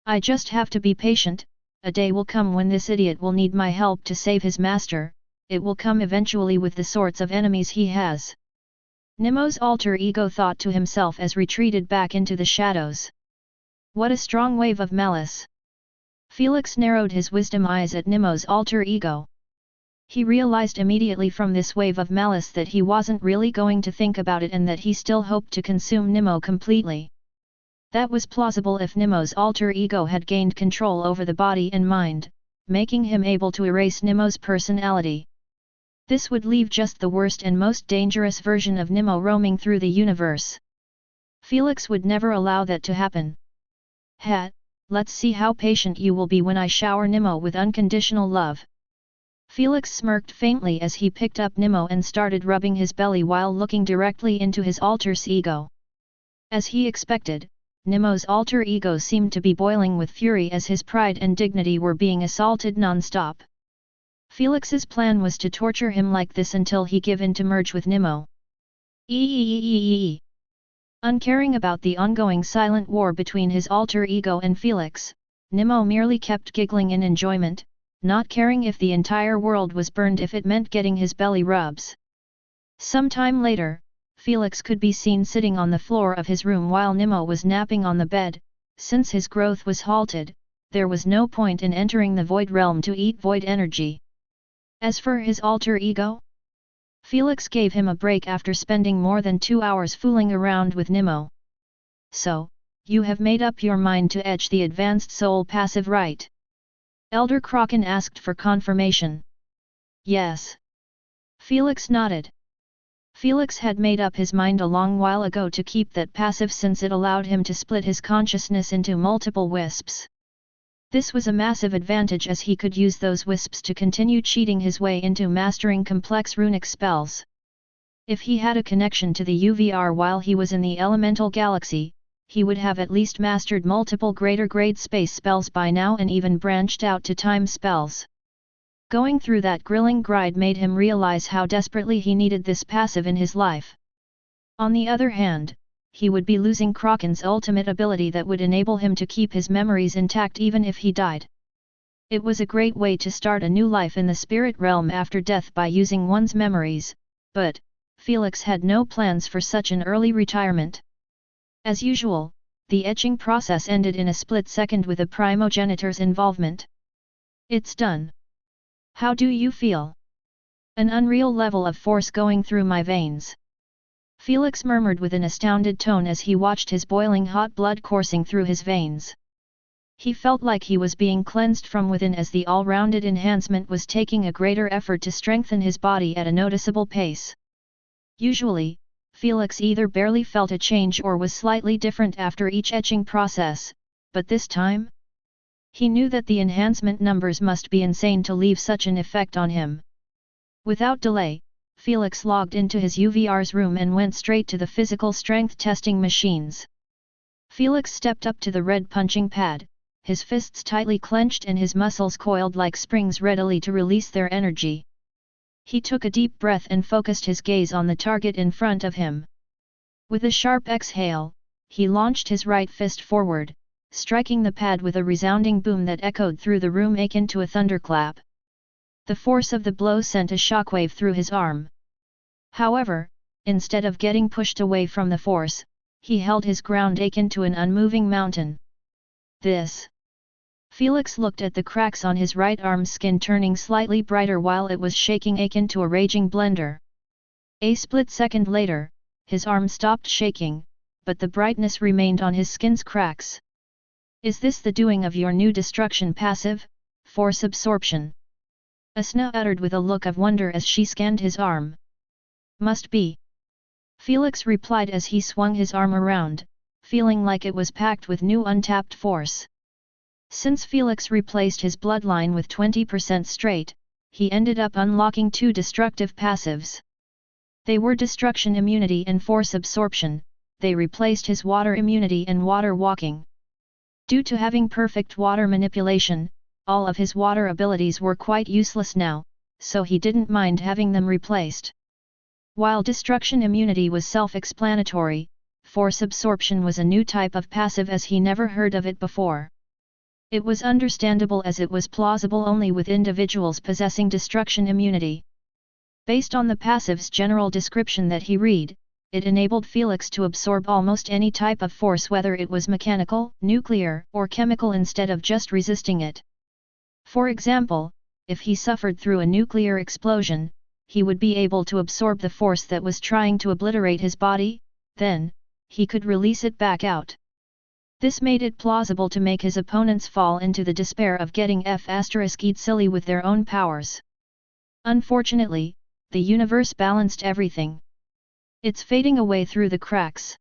I just have to be patient, a day will come when this idiot will need my help to save his master, it will come eventually with the sorts of enemies he has. Nemo's alter ego thought to himself as retreated back into the shadows. What a strong wave of malice! Felix narrowed his wisdom eyes at Nemo's alter ego. He realized immediately from this wave of malice that he wasn't really going to think about it and that he still hoped to consume Nemo completely. That was plausible if Nemo's alter ego had gained control over the body and mind, making him able to erase Nemo's personality. This would leave just the worst and most dangerous version of Nemo roaming through the universe. Felix would never allow that to happen. Let's see how patient you will be when I shower Nemo with unconditional love. Felix smirked faintly as he picked up Nemo and started rubbing his belly while looking directly into his alter's ego. As he expected, Nemo's alter ego seemed to be boiling with fury as his pride and dignity were being assaulted non-stop. Felix's plan was to torture him like this until he give in to merge with Nemo. Uncaring about the ongoing silent war between his alter ego and Felix, Nemo merely kept giggling in enjoyment, not caring if the entire world was burned if it meant getting his belly rubs. Some time later, Felix could be seen sitting on the floor of his room while Nemo was napping on the bed. Since his growth was halted, there was no point in entering the void realm to eat void energy. As for his alter ego, Felix gave him a break after spending more than 2 hours fooling around with Nemo. So, you have made up your mind to etch the advanced soul passive, right? Elder Kraken asked for confirmation. Yes. Felix nodded. Felix had made up his mind a long while ago to keep that passive since it allowed him to split his consciousness into multiple wisps. This was a massive advantage as he could use those wisps to continue cheating his way into mastering complex runic spells. If he had a connection to the UVR while he was in the elemental galaxy, he would have at least mastered multiple greater grade space spells by now and even branched out to time spells. Going through that grilling grind made him realize how desperately he needed this passive in his life. On the other hand, he would be losing Kraken's ultimate ability that would enable him to keep his memories intact even if he died. It was a great way to start a new life in the spirit realm after death by using one's memories, but Felix had no plans for such an early retirement. As usual, the etching process ended in a split second with a primogenitor's involvement. It's done. How do you feel? An unreal level of force going through my veins. Felix murmured with an astounded tone as he watched his boiling hot blood coursing through his veins. He felt like he was being cleansed from within as the all-rounded enhancement was taking a greater effort to strengthen his body at a noticeable pace. Usually, Felix either barely felt a change or was slightly different after each etching process, but this time? He knew that the enhancement numbers must be insane to leave such an effect on him. Without delay, Felix logged into his UVR's room and went straight to the physical strength testing machines. Felix stepped up to the red punching pad, his fists tightly clenched and his muscles coiled like springs readily to release their energy. He took a deep breath and focused his gaze on the target in front of him. With a sharp exhale, he launched his right fist forward, striking the pad with a resounding boom that echoed through the room akin to a thunderclap. The force of the blow sent a shockwave through his arm. However, instead of getting pushed away from the force, he held his ground akin to an unmoving mountain. This. Felix looked at the cracks on his right arm's skin turning slightly brighter while it was shaking akin to a raging blender. A split second later, his arm stopped shaking, but the brightness remained on his skin's cracks. Is this the doing of your new destruction passive, force absorption? Asna uttered with a look of wonder as she scanned his arm. Must be. Felix replied as he swung his arm around, feeling like it was packed with new untapped force. Since Felix replaced his bloodline with 20% straight, he ended up unlocking two destructive passives. They were destruction immunity and force absorption. They replaced his water immunity and water walking. Due to having perfect water manipulation, all of his water abilities were quite useless now, so he didn't mind having them replaced. While destruction immunity was self-explanatory, force absorption was a new type of passive as he never heard of it before. It was understandable as it was plausible only with individuals possessing destruction immunity. Based on the passive's general description that he read, it enabled Felix to absorb almost any type of force, whether it was mechanical, nuclear, or chemical, instead of just resisting it. For example, if he suffered through a nuclear explosion, he would be able to absorb the force that was trying to obliterate his body, then, he could release it back out. This made it plausible to make his opponents fall into the despair of getting F***ed silly with their own powers. Unfortunately, the universe balanced everything. It's fading away through the cracks.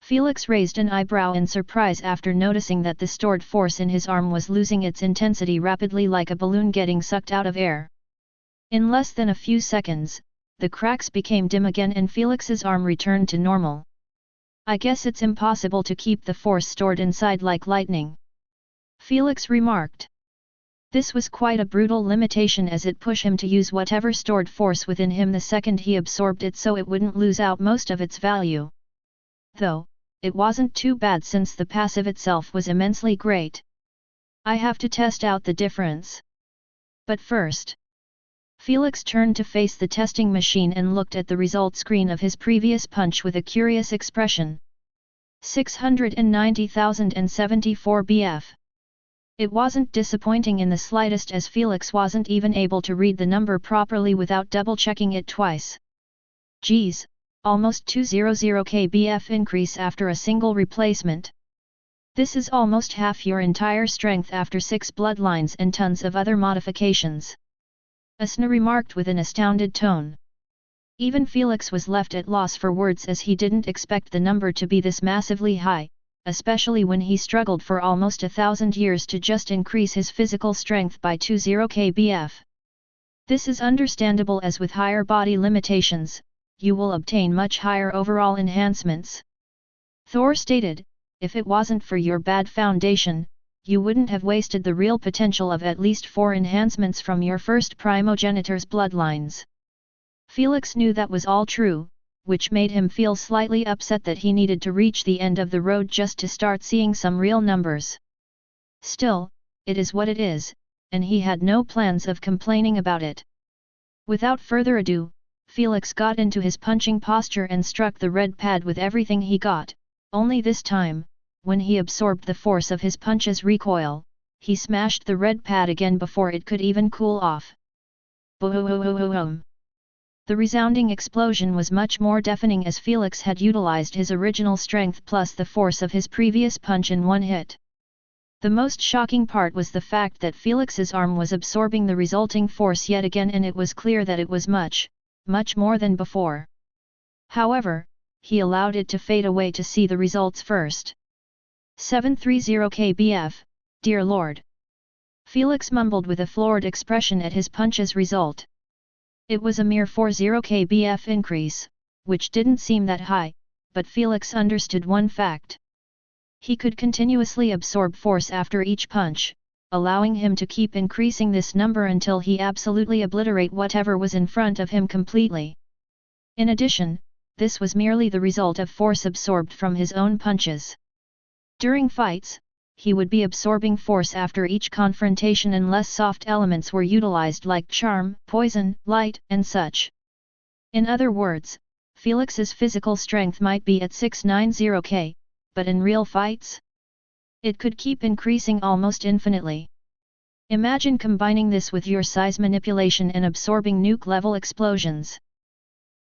Felix raised an eyebrow in surprise after noticing that the stored force in his arm was losing its intensity rapidly, like a balloon getting sucked out of air. In less than a few seconds, the cracks became dim again and Felix's arm returned to normal. I guess it's impossible to keep the force stored inside like lightning, Felix remarked. This was quite a brutal limitation as it pushed him to use whatever stored force within him the second he absorbed it so it wouldn't lose out most of its value. Though, it wasn't too bad since the passive itself was immensely great. I have to test out the difference. But first. Felix turned to face the testing machine and looked at the result screen of his previous punch with a curious expression. 690,074 BF. It wasn't disappointing in the slightest as Felix wasn't even able to read the number properly without double-checking it twice. Geez, almost 200k BF increase after a single replacement. This is almost half your entire strength after 6 bloodlines and tons of other modifications. Asna remarked with an astounded tone. Even Felix was left at loss for words as he didn't expect the number to be this massively high, especially when he struggled for almost 1,000 years to just increase his physical strength by 20k BF. This is understandable as with higher body limitations, you will obtain much higher overall enhancements. Thor stated, if it wasn't for your bad foundation, you wouldn't have wasted the real potential of at least 4 enhancements from your first primogenitor's bloodlines. Felix knew that was all true, which made him feel slightly upset that he needed to reach the end of the road just to start seeing some real numbers. Still, it is what it is, and he had no plans of complaining about it. Without further ado, Felix got into his punching posture and struck the red pad with everything he got, only this time, when he absorbed the force of his punch's recoil, he smashed the red pad again before it could even cool off. Boom! The resounding explosion was much more deafening as Felix had utilized his original strength plus the force of his previous punch in one hit. The most shocking part was the fact that Felix's arm was absorbing the resulting force yet again, and it was clear that it was much more than before. However, he allowed it to fade away to see the results first. 730k BF, dear Lord. Felix mumbled with a floored expression at his punch's result. It was a mere 40k BF increase, which didn't seem that high, but Felix understood one fact. He could continuously absorb force after each punch, allowing him to keep increasing this number until he absolutely obliterate whatever was in front of him completely. In addition, this was merely the result of force absorbed from his own punches. During fights, he would be absorbing force after each confrontation and less soft elements were utilized like charm, poison, light, and such. In other words, Felix's physical strength might be at 690k, but in real fights, it could keep increasing almost infinitely. Imagine combining this with your size manipulation and absorbing nuke-level explosions.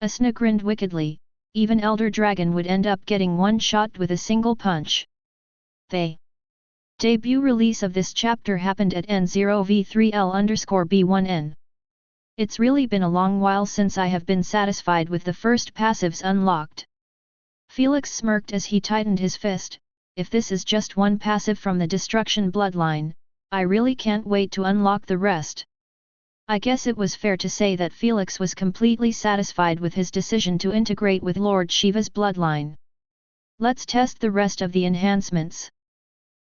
Asuna grinned wickedly. Even Elder Dragon would end up getting one-shot with a single punch. The debut release of this chapter happened at N0V3L_B1N. It's really been a long while since I have been satisfied with the first passives unlocked. Felix smirked as he tightened his fist. If this is just one passive from the Destruction bloodline, I really can't wait to unlock the rest. I guess it was fair to say that Felix was completely satisfied with his decision to integrate with Lord Shiva's bloodline. Let's test the rest of the enhancements.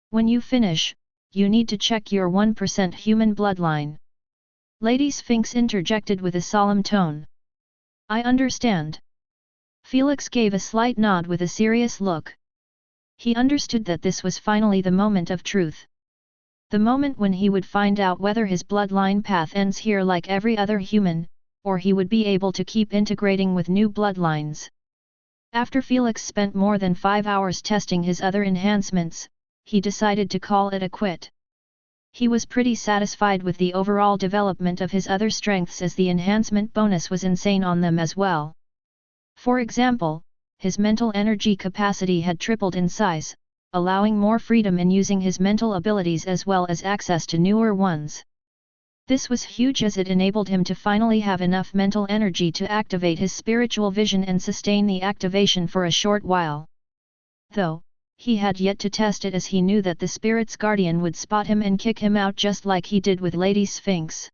When you finish, you need to check your 1% human bloodline. Lady Sphinx interjected with a solemn tone. I understand. Felix gave a slight nod with a serious look. He understood that this was finally the moment of truth. The moment when he would find out whether his bloodline path ends here like every other human, or he would be able to keep integrating with new bloodlines. After Felix spent more than 5 hours testing his other enhancements, he decided to call it a quit. He was pretty satisfied with the overall development of his other strengths as the enhancement bonus was insane on them as well. For example, his mental energy capacity had tripled in size, allowing more freedom in using his mental abilities as well as access to newer ones. This was huge as it enabled him to finally have enough mental energy to activate his spiritual vision and sustain the activation for a short while. Though, he had yet to test it as he knew that the spirit's guardian would spot him and kick him out just like he did with Lady Sphinx.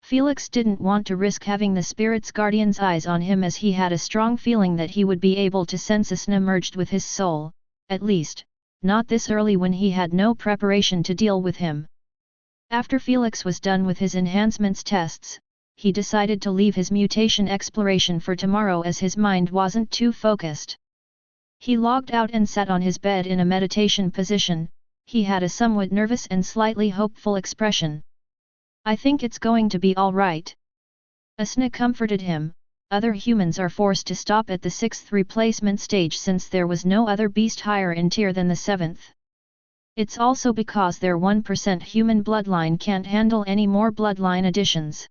Felix didn't want to risk having the spirit's guardian's eyes on him as he had a strong feeling that he would be able to sense Asuna merged with his soul, at least, not this early when he had no preparation to deal with him. After Felix was done with his enhancements tests, he decided to leave his mutation exploration for tomorrow as his mind wasn't too focused. He logged out and sat on his bed in a meditation position. He had a somewhat nervous and slightly hopeful expression. I think it's going to be all right. Asuna comforted him. Other humans are forced to stop at the 6th replacement stage since there was no other beast higher in tier than the 7th. It's also because their 1% human bloodline can't handle any more bloodline additions.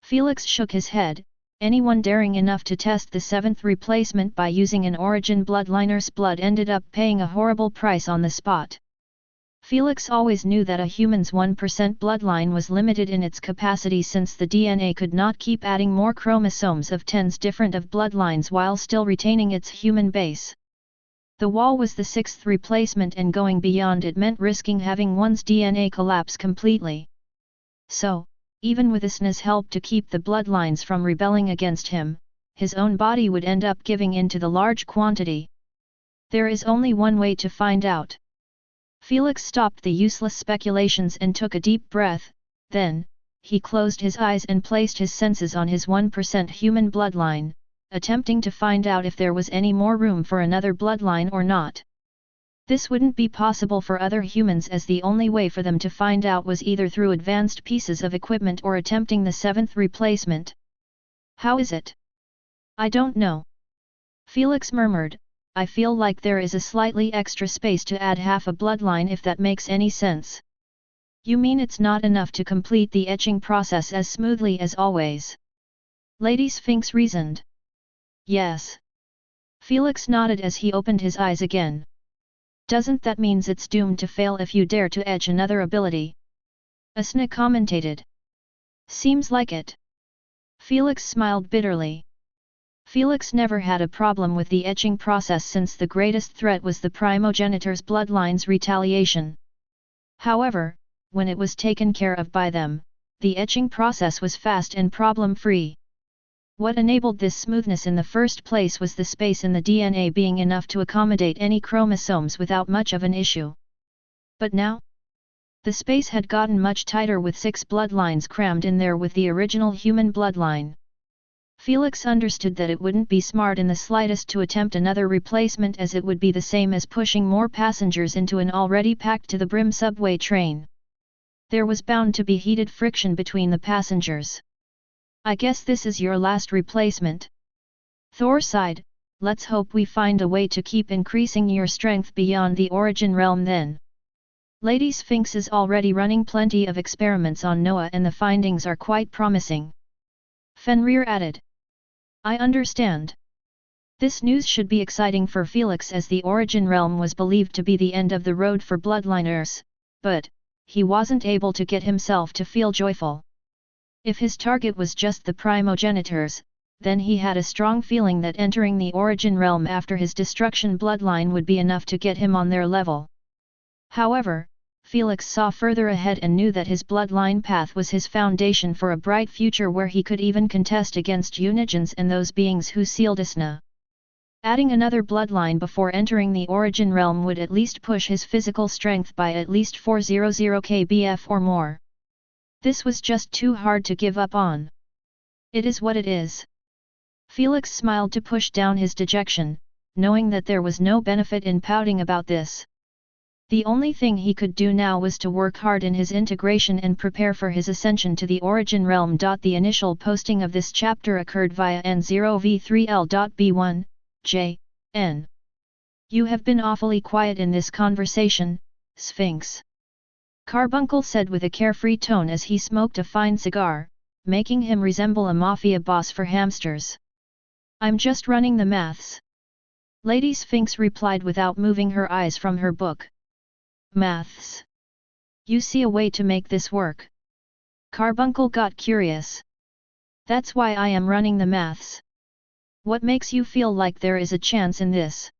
Felix shook his head. Anyone daring enough to test the 7th replacement by using an origin bloodliner's blood ended up paying a horrible price on the spot. Felix always knew that a human's 1% bloodline was limited in its capacity since the DNA could not keep adding more chromosomes of 10s different of bloodlines while still retaining its human base. The wall was the 6th replacement and going beyond it meant risking having one's DNA collapse completely. So, even with Asuna's help to keep the bloodlines from rebelling against him, his own body would end up giving in to the large quantity. There is only one way to find out. Felix stopped the useless speculations and took a deep breath, then, he closed his eyes and placed his senses on his 1% human bloodline, attempting to find out if there was any more room for another bloodline or not. This wouldn't be possible for other humans as the only way for them to find out was either through advanced pieces of equipment or attempting the 7th replacement. How is it? I don't know. Felix murmured, I feel like there is a slightly extra space to add half a bloodline if that makes any sense. You mean it's not enough to complete the etching process as smoothly as always? Lady Sphinx reasoned. Yes. Felix nodded as he opened his eyes again. Doesn't that mean it's doomed to fail if you dare to etch another ability? Asuna commentated. Seems like it. Felix smiled bitterly. Felix never had a problem with the etching process since the greatest threat was the primogenitor's bloodline's retaliation. However, when it was taken care of by them, the etching process was fast and problem-free. What enabled this smoothness in the first place was the space in the DNA being enough to accommodate any chromosomes without much of an issue. But now? The space had gotten much tighter with 6 bloodlines crammed in there with the original human bloodline. Felix understood that it wouldn't be smart in the slightest to attempt another replacement, as it would be the same as pushing more passengers into an already packed to the brim subway train. There was bound to be heated friction between the passengers. "I guess this is your last replacement." Thor sighed. "Let's hope we find a way to keep increasing your strength beyond the origin realm then. Lady Sphinx is already running plenty of experiments on Noah and the findings are quite promising." Fenrir added. "I understand. This news should be exciting for Felix, as the origin realm was believed to be the end of the road for bloodliners, but he wasn't able to get himself to feel joyful. If his target was just the primogenitors, then he had a strong feeling that entering the origin realm after his destruction bloodline would be enough to get him on their level. However, Felix saw further ahead and knew that his bloodline path was his foundation for a bright future where he could even contest against Unigens and those beings who sealed Isna. Adding another bloodline before entering the origin realm would at least push his physical strength by at least 400 kbf or more. This was just too hard to give up on. It is what it is. Felix smiled to push down his dejection, knowing that there was no benefit in pouting about this. The only thing he could do now was to work hard in his integration and prepare for his ascension to the origin realm. The initial posting of this chapter occurred via N0v3L.B1, J.N. You have been awfully quiet in this conversation, Sphinx. Carbuncle said with a carefree tone as he smoked a fine cigar, making him resemble a mafia boss for hamsters. I'm just running the maths. Lady Sphinx replied without moving her eyes from her book. Maths? You see a way to make this work? Carbuncle got curious. That's why I am running the maths. What makes you feel like there is a chance in this?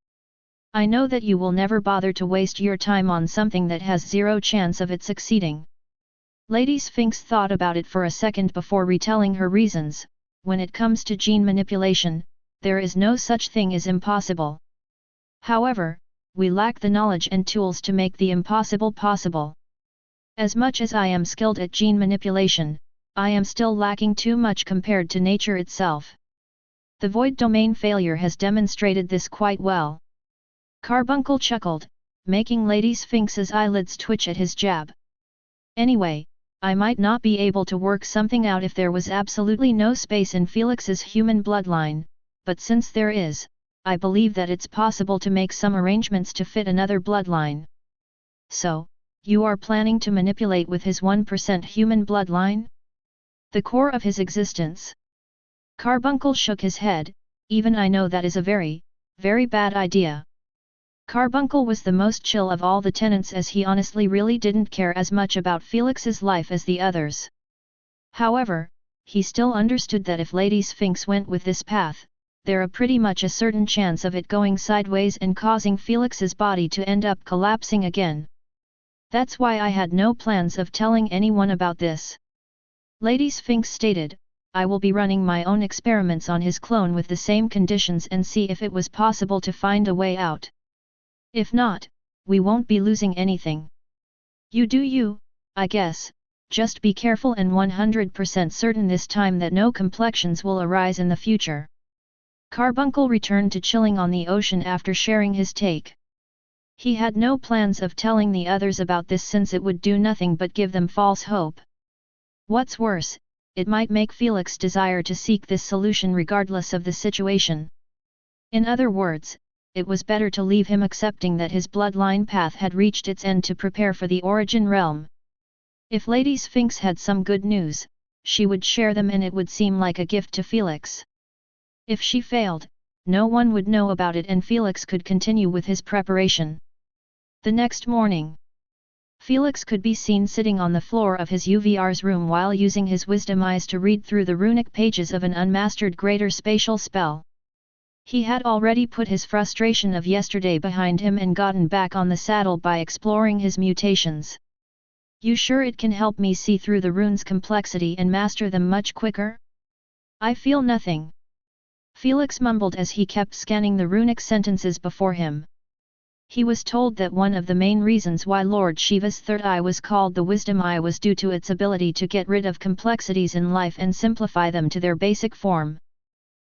I know that you will never bother to waste your time on something that has zero chance of it succeeding. Lady Sphinx thought about it for a second before retelling her reasons. When it comes to gene manipulation, there is no such thing as impossible. However, we lack the knowledge and tools to make the impossible possible. As much as I am skilled at gene manipulation, I am still lacking too much compared to nature itself. The void domain failure has demonstrated this quite well. Carbuncle chuckled, making Lady Sphinx's eyelids twitch at his jab. Anyway, I might not be able to work something out if there was absolutely no space in Felix's human bloodline, but since there is, I believe that it's possible to make some arrangements to fit another bloodline. So, you are planning to manipulate with his 1% human bloodline? The core of his existence? Carbuncle shook his head. Even I know that is a very, very bad idea. Carbuncle was the most chill of all the tenants, as he honestly really didn't care as much about Felix's life as the others. However, he still understood that if Lady Sphinx went with this path, there a pretty much a certain chance of it going sideways and causing Felix's body to end up collapsing again. That's why I had no plans of telling anyone about this. Lady Sphinx stated, I will be running my own experiments on his clone with the same conditions and see if it was possible to find a way out. If not, we won't be losing anything. You do you, I guess, just be careful and 100% certain this time that no complexions will arise in the future. Carbuncle returned to chilling on the ocean after sharing his take. He had no plans of telling the others about this since it would do nothing but give them false hope. What's worse, it might make Felix desire to seek this solution regardless of the situation. In other words, it was better to leave him accepting that his bloodline path had reached its end to prepare for the origin realm. If Lady Sphinx had some good news, she would share them and it would seem like a gift to Felix. If she failed, no one would know about it and Felix could continue with his preparation. The next morning, Felix could be seen sitting on the floor of his UVR's room while using his wisdom eyes to read through the runic pages of an unmastered greater spatial spell. He had already put his frustration of yesterday behind him and gotten back on the saddle by exploring his mutations. You sure it can help me see through the runes' complexity and master them much quicker? I feel nothing. Felix mumbled as he kept scanning the runic sentences before him. He was told that one of the main reasons why Lord Shiva's third eye was called the wisdom eye was due to its ability to get rid of complexities in life and simplify them to their basic form.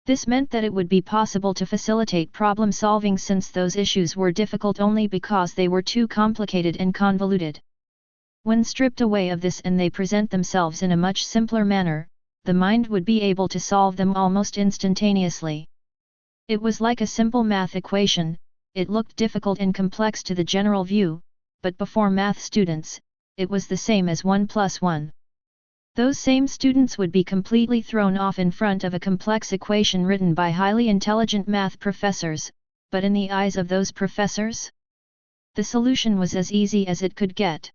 This meant that it would be possible to facilitate problem solving since those issues were difficult only because they were too complicated and convoluted. When stripped away of this and they present themselves in a much simpler manner, the mind would be able to solve them almost instantaneously. It was like a simple math equation. It looked difficult and complex to the general view, but before math students, it was the same as 1 plus 1. Those same students would be completely thrown off in front of a complex equation written by highly intelligent math professors, but in the eyes of those professors, the solution was as easy as it could get.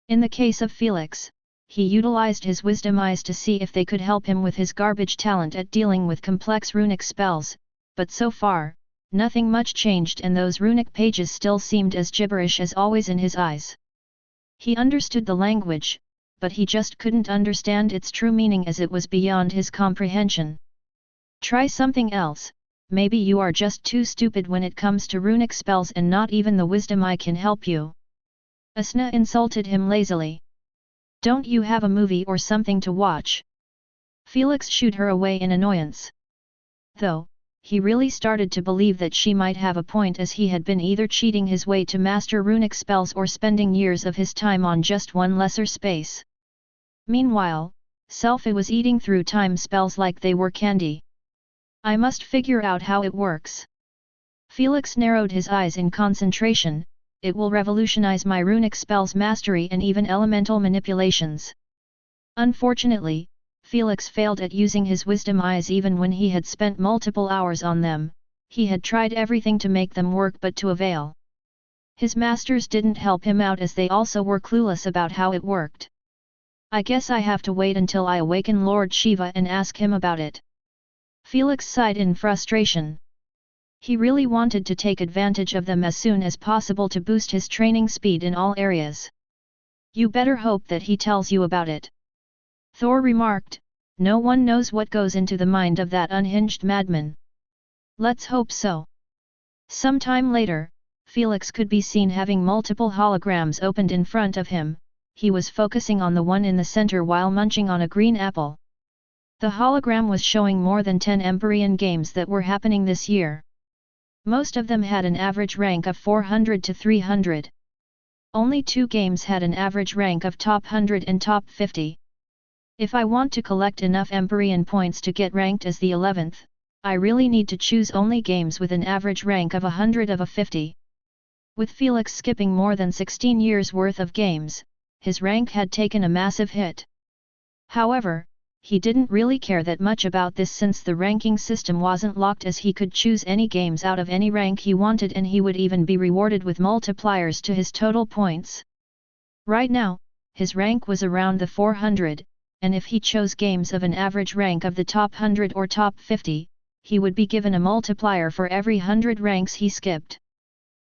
In the case of Felix, he utilized his wisdom eyes to see if they could help him with his garbage talent at dealing with complex runic spells, but so far, nothing much changed and those runic pages still seemed as gibberish as always in his eyes. He understood the language, but he just couldn't understand its true meaning as it was beyond his comprehension. Try something else, maybe you are just too stupid when it comes to runic spells and not even the wisdom eye can help you. Asna insulted him lazily. Don't you have a movie or something to watch? Felix shooed her away in annoyance. Though, he really started to believe that she might have a point as he had been either cheating his way to master runic spells or spending years of his time on just one lesser space. Meanwhile, Selfie was eating through time spells like they were candy. I must figure out how it works. Felix narrowed his eyes in concentration. It will revolutionize my runic spells mastery and even elemental manipulations. Unfortunately, Felix failed at using his wisdom eyes even when he had spent multiple hours on them. He had tried everything to make them work but to avail. His masters didn't help him out as they also were clueless about how it worked. I guess I have to wait until I awaken Lord Shiva and ask him about it. Felix sighed in frustration. He really wanted to take advantage of them as soon as possible to boost his training speed in all areas. You better hope that he tells you about it. Thor remarked, no one knows what goes into the mind of that unhinged madman. Let's hope so. Some time later, Felix could be seen having multiple holograms opened in front of him. He was focusing on the one in the center while munching on a green apple. The hologram was showing more than 10 Empyrean games that were happening this year. Most of them had an average rank of 400 to 300. Only 2 games had an average rank of top 100 and top 50. If I want to collect enough Empyrean points to get ranked as the 11th, I really need to choose only games with an average rank of 100 of a 50. With Felix skipping more than 16 years worth of games, his rank had taken a massive hit. However, he didn't really care that much about this since the ranking system wasn't locked as he could choose any games out of any rank he wanted and he would even be rewarded with multipliers to his total points. Right now, his rank was around the 400, and if he chose games of an average rank of the top 100 or top 50, he would be given a multiplier for every 100 ranks he skipped.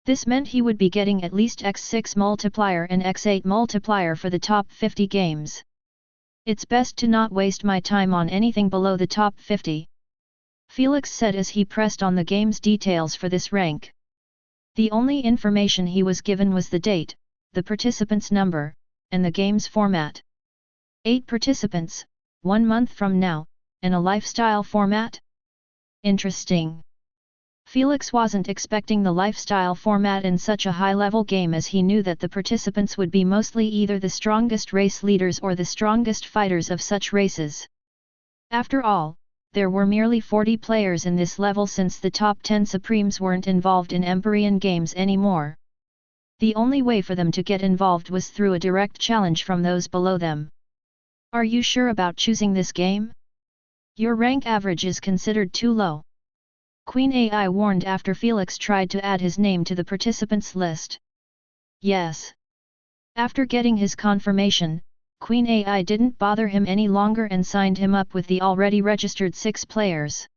This meant he would be getting at least x6 multiplier and x8 multiplier for the top 50 games. It's best to not waste my time on anything below the top 50. Felix said as he pressed on the game's details for this rank. The only information he was given was the date, the participants' number, and the game's format. 8 participants, 1 month from now, and a lifestyle format? Interesting. Felix wasn't expecting the lifestyle format in such a high-level game as he knew that the participants would be mostly either the strongest race leaders or the strongest fighters of such races. After all, there were merely 40 players in this level since the top 10 Supremes weren't involved in Empyrean games anymore. The only way for them to get involved was through a direct challenge from those below them. Are you sure about choosing this game? Your rank average is considered too low. Queen AI warned after Felix tried to add his name to the participants list. Yes. After getting his confirmation, Queen AI didn't bother him any longer and signed him up with the already registered 6 players.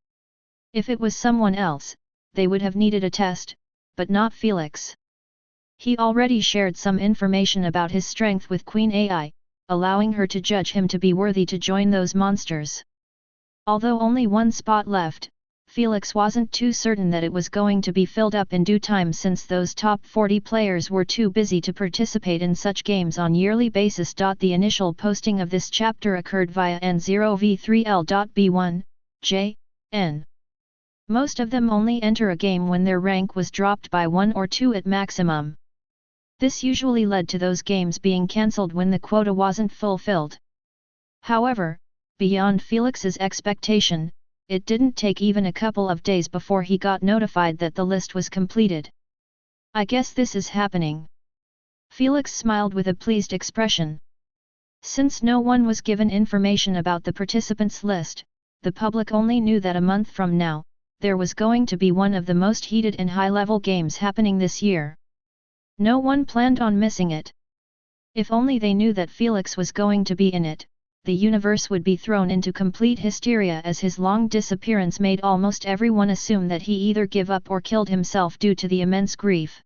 If it was someone else, they would have needed a test, but not Felix. He already shared some information about his strength with Queen AI, allowing her to judge him to be worthy to join those monsters. Although only 1 spot left, Felix wasn't too certain that it was going to be filled up in due time since those top 40 players were too busy to participate in such games on yearly basis. The initial posting of this chapter occurred via N0v3l.b1, J, Most of them only enter a game when their rank was dropped by 1 or 2 at maximum. This usually led to those games being cancelled when the quota wasn't fulfilled. However, beyond Felix's expectation, it didn't take even a couple of days before he got notified that the list was completed. I guess this is happening. Felix smiled with a pleased expression. Since no one was given information about the participants list, the public only knew that a month from now, there was going to be one of the most heated and high-level games happening this year. No one planned on missing it. If only they knew that Felix was going to be in it, the universe would be thrown into complete hysteria, as his long disappearance made almost everyone assume that he either gave up or killed himself due to the immense grief.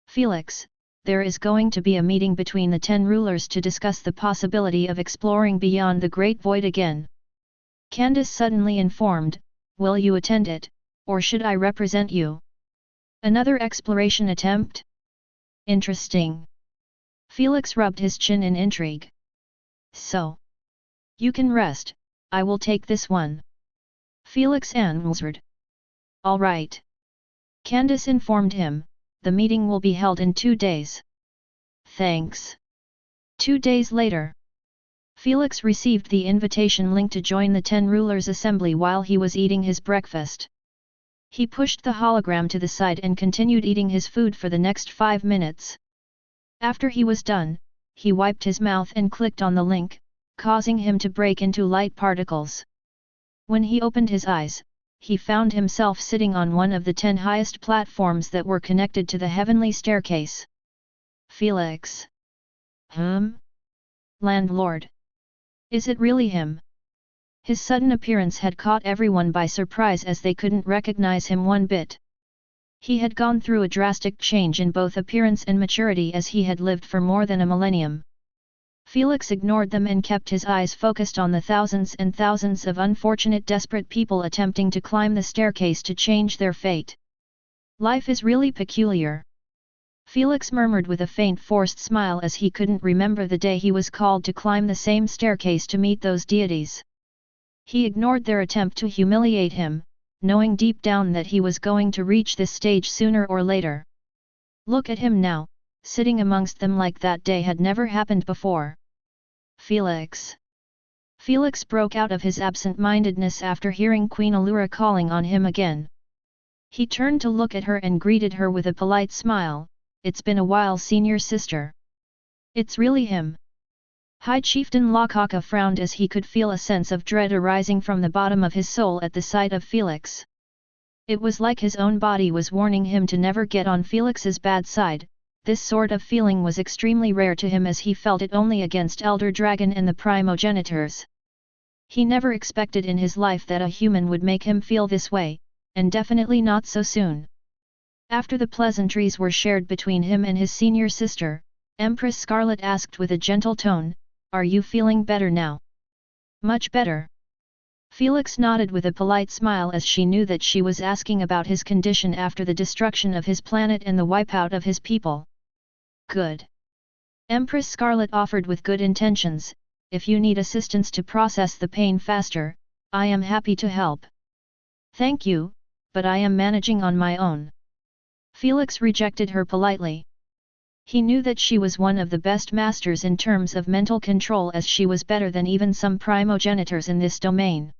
Felix, there is going to be a meeting between the 10 rulers to discuss the possibility of exploring beyond the Great Void again. Candace suddenly informed, will you attend it, or should I represent you? Another exploration attempt? Interesting. Felix rubbed his chin in intrigue. So. You can rest, I will take this one. Felix answered. All right. Candace informed him, the meeting will be held in 2 days. Thanks. 2 days later. Felix received the invitation link to join the 10 rulers assembly while he was eating his breakfast. He pushed the hologram to the side and continued eating his food for the next 5 minutes. After he was done, he wiped his mouth and clicked on the link, causing him to break into light particles. When he opened his eyes, he found himself sitting on one of the 10 highest platforms that were connected to the heavenly staircase. Felix. Landlord. Is it really him? His sudden appearance had caught everyone by surprise, as they couldn't recognize him one bit. He had gone through a drastic change in both appearance and maturity, as he had lived for more than a millennium. Felix ignored them and kept his eyes focused on the thousands and thousands of unfortunate, desperate people attempting to climb the staircase to change their fate. Life is really peculiar. Felix murmured with a faint forced smile, as he couldn't remember the day he was called to climb the same staircase to meet those deities. He ignored their attempt to humiliate him, knowing deep down that he was going to reach this stage sooner or later. Look at him now, sitting amongst them like that day had never happened before. Felix. Felix broke out of his absent-mindedness after hearing Queen Allura calling on him again. He turned to look at her and greeted her with a polite smile. It's been a while, senior sister. It's really him. High Chieftain Lakaka frowned, as he could feel a sense of dread arising from the bottom of his soul at the sight of Felix. It was like his own body was warning him to never get on Felix's bad side. This sort of feeling was extremely rare to him, as he felt it only against Elder Dragon and the primogenitors. He never expected in his life that a human would make him feel this way, and definitely not so soon. After the pleasantries were shared between him and his senior sister, Empress Scarlet asked with a gentle tone, "Are you feeling better now?" "Much better." Felix nodded with a polite smile, as she knew that she was asking about his condition after the destruction of his planet and the wipeout of his people. "Good." Empress Scarlet offered with good intentions, "If you need assistance to process the pain faster, I am happy to help." "Thank you, but I am managing on my own." Felix rejected her politely. He knew that she was one of the best masters in terms of mental control, as she was better than even some primogenitors in this domain.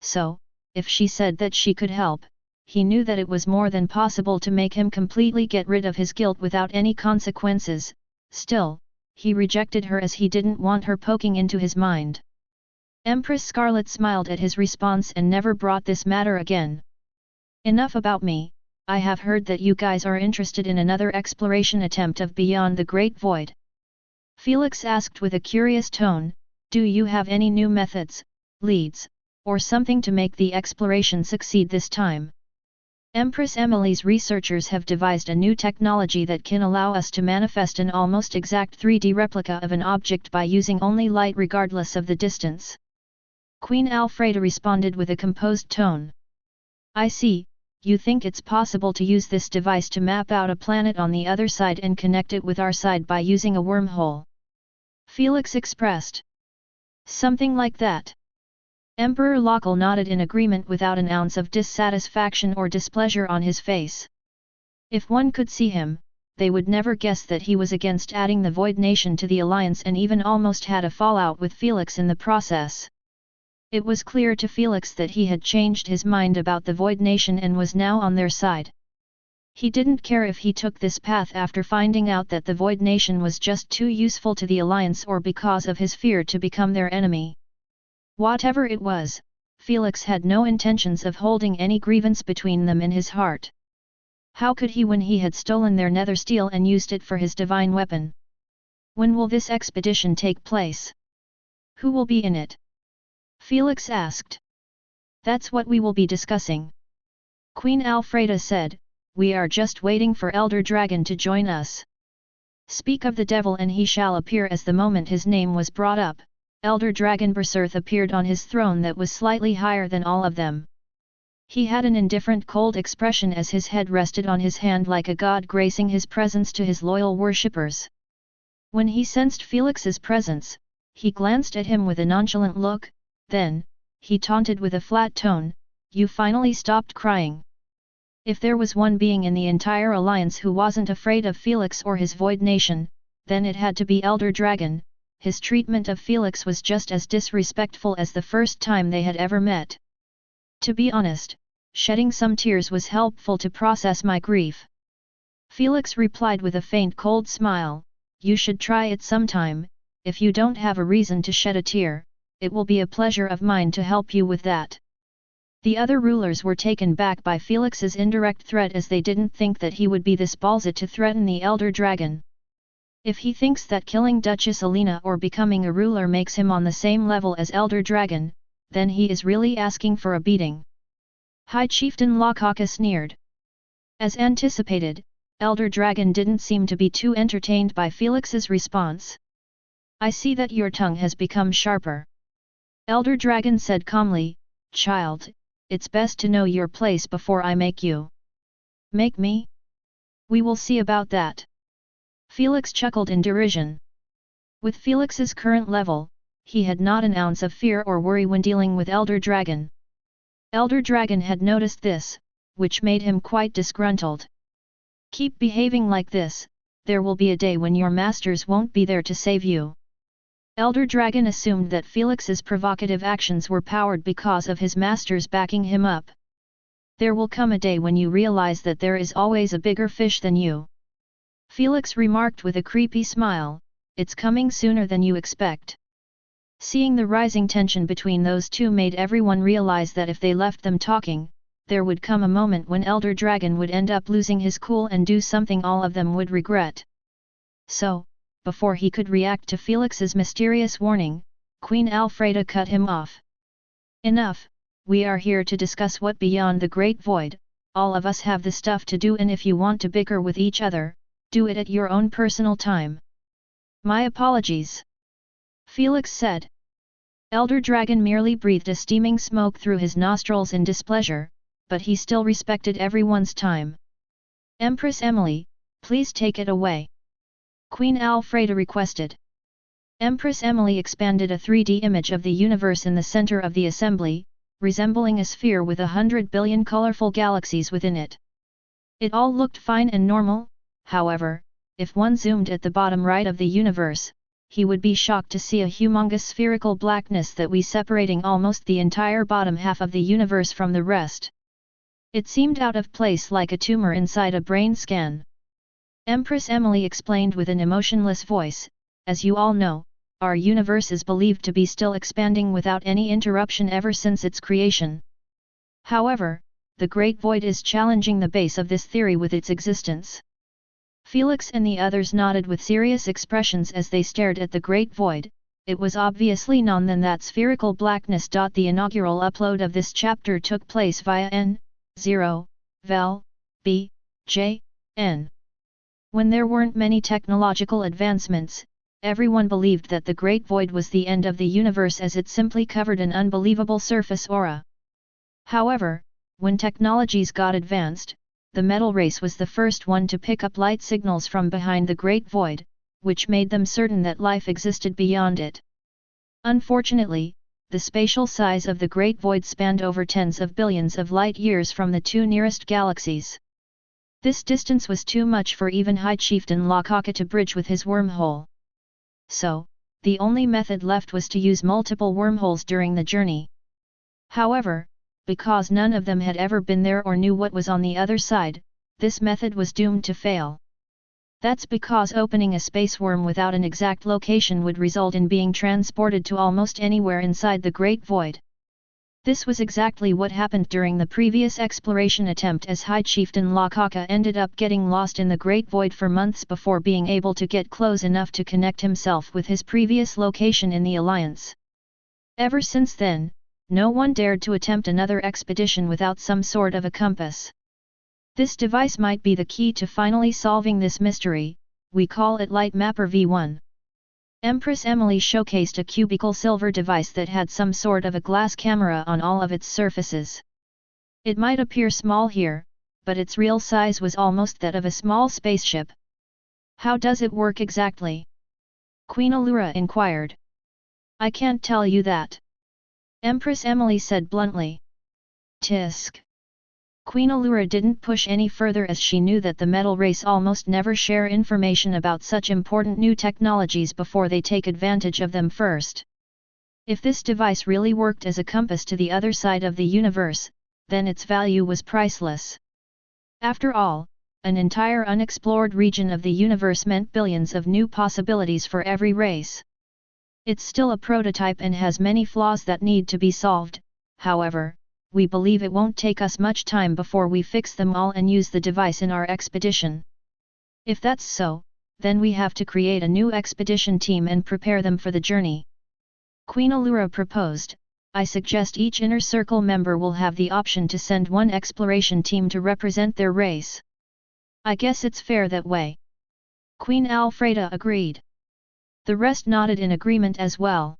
So, if she said that she could help, he knew that it was more than possible to make him completely get rid of his guilt without any consequences. Still, he rejected her, as he didn't want her poking into his mind. Empress Scarlet smiled at his response and never brought this matter again. "Enough about me. I have heard that you guys are interested in another exploration attempt of Beyond the Great Void." Felix asked with a curious tone, "Do you have any new methods, leads, or something to make the exploration succeed this time?" "Empress Emily's researchers have devised a new technology that can allow us to manifest an almost exact 3D replica of an object by using only light regardless of the distance." Queen Alfreda responded with a composed tone. "I see. You think it's possible to use this device to map out a planet on the other side and connect it with our side by using a wormhole?" Felix expressed. "Something like that." Emperor Local nodded in agreement without an ounce of dissatisfaction or displeasure on his face. If one could see him, they would never guess that he was against adding the Void Nation to the alliance and even almost had a fallout with Felix in the process. It was clear to Felix that he had changed his mind about the Void Nation and was now on their side. He didn't care if he took this path after finding out that the Void Nation was just too useful to the alliance or because of his fear to become their enemy. Whatever it was, Felix had no intentions of holding any grievance between them in his heart. How could he when he had stolen their nether steel and used it for his divine weapon? When will this expedition take place? Who will be in it? Felix asked. That's what we will be discussing. Queen Alfreda said, we are just waiting for Elder Dragon to join us. Speak of the devil and he shall appear. As the moment his name was brought up, Elder Dragon Berserth appeared on his throne that was slightly higher than all of them. He had an indifferent cold expression as his head rested on his hand like a god gracing his presence to his loyal worshippers. When he sensed Felix's presence, he glanced at him with a nonchalant look, then, he taunted with a flat tone, you finally stopped crying. If there was one being in the entire alliance who wasn't afraid of Felix or his Void Nation, then it had to be Elder Dragon. His treatment of Felix was just as disrespectful as the first time they had ever met. To be honest, shedding some tears was helpful to process my grief. Felix replied with a faint cold smile, you should try it sometime. If you don't have a reason to shed a tear, it will be a pleasure of mine to help you with that. The other rulers were taken back by Felix's indirect threat as they didn't think that he would be this ballsy to threaten the Elder Dragon. If he thinks that killing Duchess Alina or becoming a ruler makes him on the same level as Elder Dragon, then he is really asking for a beating. High Chieftain Lakaka sneered. As anticipated, Elder Dragon didn't seem to be too entertained by Felix's response. I see that your tongue has become sharper. Elder Dragon said calmly, child, it's best to know your place before I make you. Make me? We will see about that. Felix chuckled in derision. With Felix's current level, he had not an ounce of fear or worry when dealing with Elder Dragon. Elder Dragon had noticed this, which made him quite disgruntled. Keep behaving like this, there will be a day when your masters won't be there to save you. Elder Dragon assumed that Felix's provocative actions were powered because of his masters backing him up. There will come a day when you realize that there is always a bigger fish than you. Felix remarked with a creepy smile, it's coming sooner than you expect. Seeing the rising tension between those two made everyone realize that if they left them talking, there would come a moment when Elder Dragon would end up losing his cool and do something all of them would regret. So, before he could react to Felix's mysterious warning, Queen Alfreda cut him off. Enough, we are here to discuss what beyond the Great Void, all of us have the stuff to do, and if you want to bicker with each other, do it at your own personal time. My apologies. Felix said. Elder Dragon merely breathed a steaming smoke through his nostrils in displeasure, but he still respected everyone's time. Empress Emily, please take it away. Queen Alfreda requested. Empress Emily expanded a 3D image of the universe in the center of the assembly, resembling a sphere with 100 billion colorful galaxies within it. It all looked fine and normal, however, if one zoomed at the bottom right of the universe, he would be shocked to see a humongous spherical blackness that was separating almost the entire bottom half of the universe from the rest. It seemed out of place like a tumor inside a brain scan. Empress Emily explained with an emotionless voice, as you all know, our universe is believed to be still expanding without any interruption ever since its creation. However, the Great Void is challenging the base of this theory with its existence. Felix and the others nodded with serious expressions as they stared at the Great Void. It was obviously none than that spherical blackness. The inaugural upload of this chapter took place via N0, Val, B, J, N. When there weren't many technological advancements, everyone believed that the Great Void was the end of the universe as it simply covered an unbelievable surface aura. However, when technologies got advanced, the metal race was the first one to pick up light signals from behind the Great Void, which made them certain that life existed beyond it. Unfortunately, the spatial size of the Great Void spanned over tens of billions of light-years from the two nearest galaxies. This distance was too much for even High Chieftain Lakaka to bridge with his wormhole. So, the only method left was to use multiple wormholes during the journey. However, because none of them had ever been there or knew what was on the other side, this method was doomed to fail. That's because opening a space worm without an exact location would result in being transported to almost anywhere inside the Great Void. This was exactly what happened during the previous exploration attempt, as High Chieftain Lakaka ended up getting lost in the Great Void for months before being able to get close enough to connect himself with his previous location in the Alliance. Ever since then, no one dared to attempt another expedition without some sort of a compass. This device might be the key to finally solving this mystery. We call it Light Mapper V1. Empress Emily showcased a cubical silver device that had some sort of a glass camera on all of its surfaces. It might appear small here, but its real size was almost that of a small spaceship. How does it work exactly? Queen Allura inquired. I can't tell you that. Empress Emily said bluntly. Tisk. Queen Allura didn't push any further, as she knew that the metal race almost never share information about such important new technologies before they take advantage of them first. If this device really worked as a compass to the other side of the universe, then its value was priceless. After all, an entire unexplored region of the universe meant billions of new possibilities for every race. It's still a prototype and has many flaws that need to be solved. However, we believe it won't take us much time before we fix them all and use the device in our expedition. If that's so, then we have to create a new expedition team and prepare them for the journey. Queen Allura proposed. I suggest each inner circle member will have the option to send one exploration team to represent their race. I guess it's fair that way. Queen Alfreda agreed. The rest nodded in agreement as well.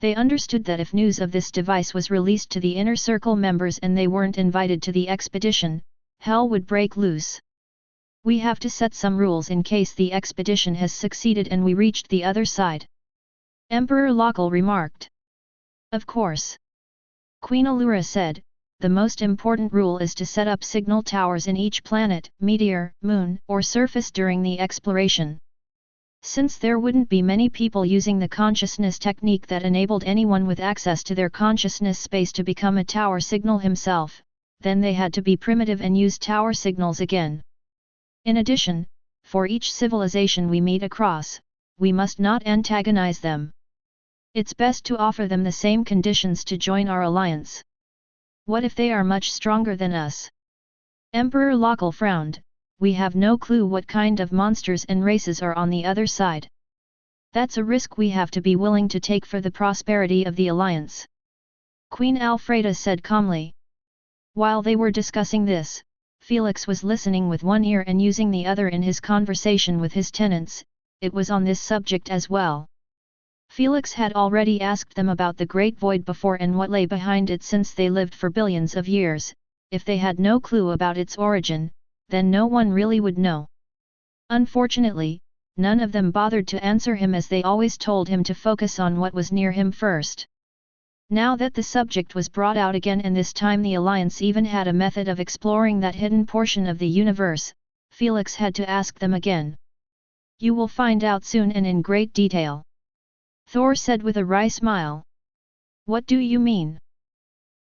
They understood that if news of this device was released to the inner circle members and they weren't invited to the expedition, hell would break loose. We have to set some rules in case the expedition has succeeded and we reached the other side. Emperor Local remarked. Of course. Queen Allura said, the most important rule is to set up signal towers in each planet, meteor, moon, or surface during the exploration. Since there wouldn't be many people using the consciousness technique that enabled anyone with access to their consciousness space to become a tower signal himself, then they had to be primitive and use tower signals again. In addition, for each civilization we meet across, we must not antagonize them. It's best to offer them the same conditions to join our alliance. What if they are much stronger than us? Emperor Local frowned. We have no clue what kind of monsters and races are on the other side. That's a risk we have to be willing to take for the prosperity of the alliance. Queen Alfreda said calmly. While they were discussing this, Felix was listening with one ear and using the other in his conversation with his tenants. It was on this subject as well. Felix had already asked them about the Great Void before and what lay behind it, since they lived for billions of years. If they had no clue about its origin, then no one really would know. Unfortunately, none of them bothered to answer him, as they always told him to focus on what was near him first. Now that the subject was brought out again, and this time the Alliance even had a method of exploring that hidden portion of the universe, Felix had to ask them again. You will find out soon and in great detail. Thor said with a wry smile. What do you mean?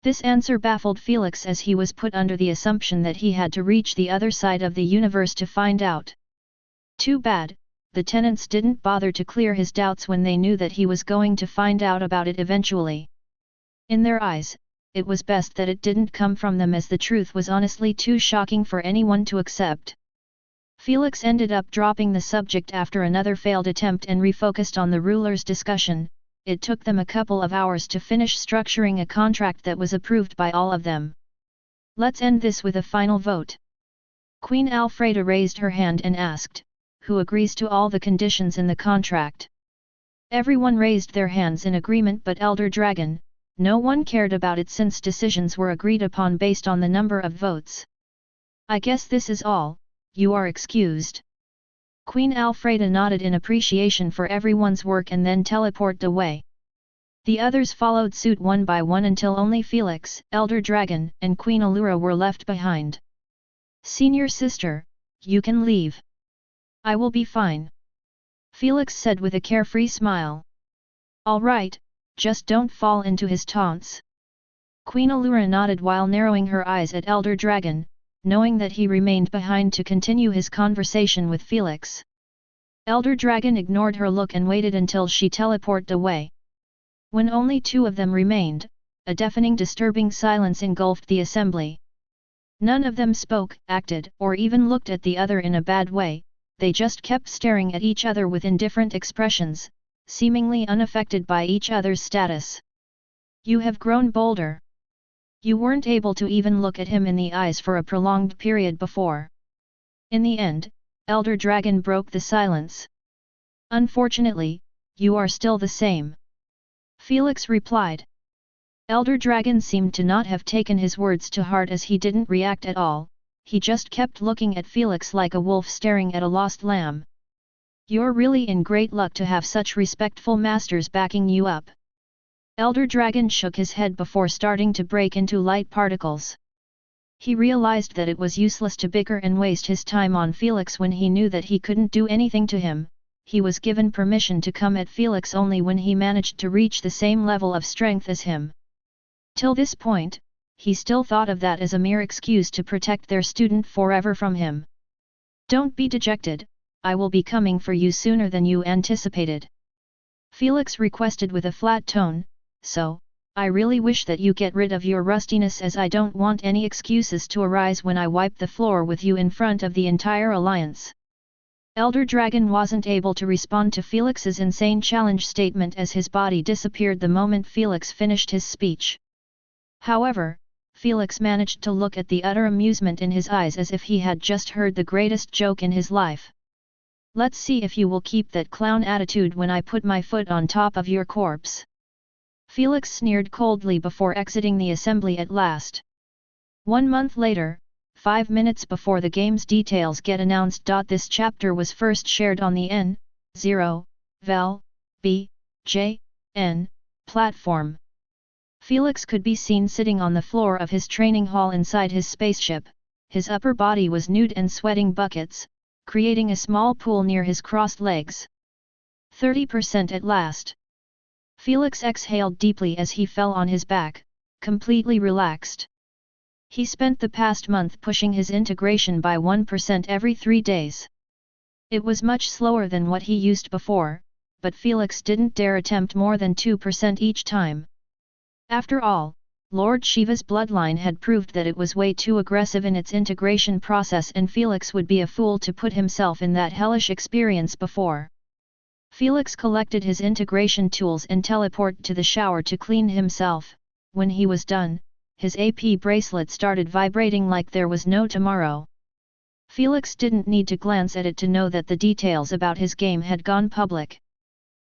This answer baffled Felix, as he was put under the assumption that he had to reach the other side of the universe to find out. Too bad, the tenants didn't bother to clear his doubts when they knew that he was going to find out about it eventually. In their eyes, it was best that it didn't come from them, as the truth was honestly too shocking for anyone to accept. Felix ended up dropping the subject after another failed attempt and refocused on the ruler's discussion. It took them a couple of hours to finish structuring a contract that was approved by all of them. Let's end this with a final vote. Queen Alfreda raised her hand and asked, who agrees to all the conditions in the contract? Everyone raised their hands in agreement but Elder Dragon, no one cared about it since decisions were agreed upon based on the number of votes. I guess this is all, you are excused. Queen Alfreda nodded in appreciation for everyone's work and then teleported away. The others followed suit one by one until only Felix, Elder Dragon, and Queen Allura were left behind. Senior sister, you can leave. I will be fine. Felix said with a carefree smile. All right, just don't fall into his taunts. Queen Allura nodded while narrowing her eyes at Elder Dragon, knowing that he remained behind to continue his conversation with Felix. Elder Dragon ignored her look and waited until she teleported away. When only two of them remained, a deafening disturbing silence engulfed the assembly. None of them spoke, acted, or even looked at the other in a bad way, they just kept staring at each other with indifferent expressions, seemingly unaffected by each other's status. You have grown bolder. You weren't able to even look at him in the eyes for a prolonged period before. In the end, Elder Dragon broke the silence. Unfortunately, you are still the same. Felix replied. Elder Dragon seemed to not have taken his words to heart as he didn't react at all, he just kept looking at Felix like a wolf staring at a lost lamb. You're really in great luck to have such respectful masters backing you up. Elder Dragon shook his head before starting to break into light particles. He realized that it was useless to bicker and waste his time on Felix when he knew that he couldn't do anything to him. He was given permission to come at Felix only when he managed to reach the same level of strength as him. Till this point, he still thought of that as a mere excuse to protect their student forever from him. Don't be dejected, I will be coming for you sooner than you anticipated. Felix requested with a flat tone, so, I really wish that you get rid of your rustiness as I don't want any excuses to arise when I wipe the floor with you in front of the entire alliance. Elder Dragon wasn't able to respond to Felix's insane challenge statement as his body disappeared the moment Felix finished his speech. However, Felix managed to look at the utter amusement in his eyes as if he had just heard the greatest joke in his life. Let's see if you will keep that clown attitude when I put my foot on top of your corpse. Felix sneered coldly before exiting the assembly at last. 1 month later, 5 minutes before the game's details get announced. This chapter was first shared on the N0, Vel, B, J, N platform. Felix could be seen sitting on the floor of his training hall inside his spaceship. His upper body was nude and sweating buckets, creating a small pool near his crossed legs. 30% at last. Felix exhaled deeply as he fell on his back, completely relaxed. He spent the past month pushing his integration by 1% every 3 days. It was much slower than what he used before, but Felix didn't dare attempt more than 2% each time. After all, Lord Shiva's bloodline had proved that it was way too aggressive in its integration process, and Felix would be a fool to put himself in that hellish experience before. Felix collected his integration tools and teleported to the shower to clean himself. When he was done, his AP bracelet started vibrating like there was no tomorrow. Felix didn't need to glance at it to know that the details about his game had gone public.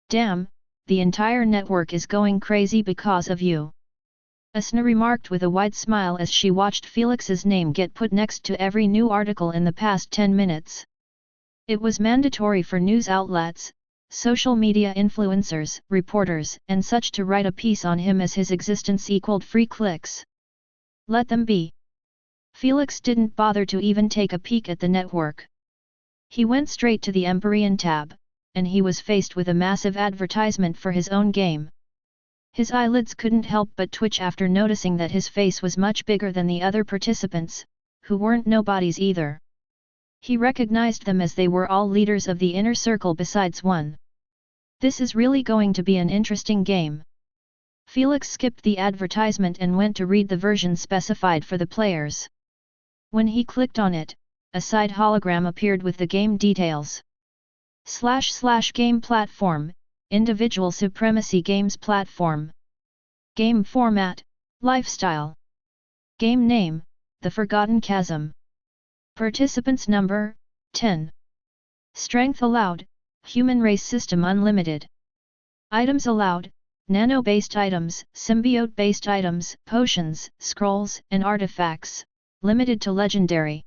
Damn, the entire network is going crazy because of you. Asna remarked with a wide smile as she watched Felix's name get put next to every new article in the past 10 minutes. It was mandatory for news outlets, social media influencers, reporters, and such to write a piece on him as his existence equaled free clicks. Let them be. Felix didn't bother to even take a peek at the network. He went straight to the Empyrean tab, and he was faced with a massive advertisement for his own game. His eyelids couldn't help but twitch after noticing that his face was much bigger than the other participants, who weren't nobodies either. He recognized them as they were all leaders of the inner circle besides one. This is really going to be an interesting game. Felix skipped the advertisement and went to read the version specified for the players. When he clicked on it, a side hologram appeared with the game details. / game platform, individual supremacy games platform. Game format, lifestyle. Game name, The Forgotten Chasm. Participants number, 10. Strength allowed, human race system unlimited. Items allowed, nano-based items, symbiote-based items, potions, scrolls, and artifacts, limited to legendary.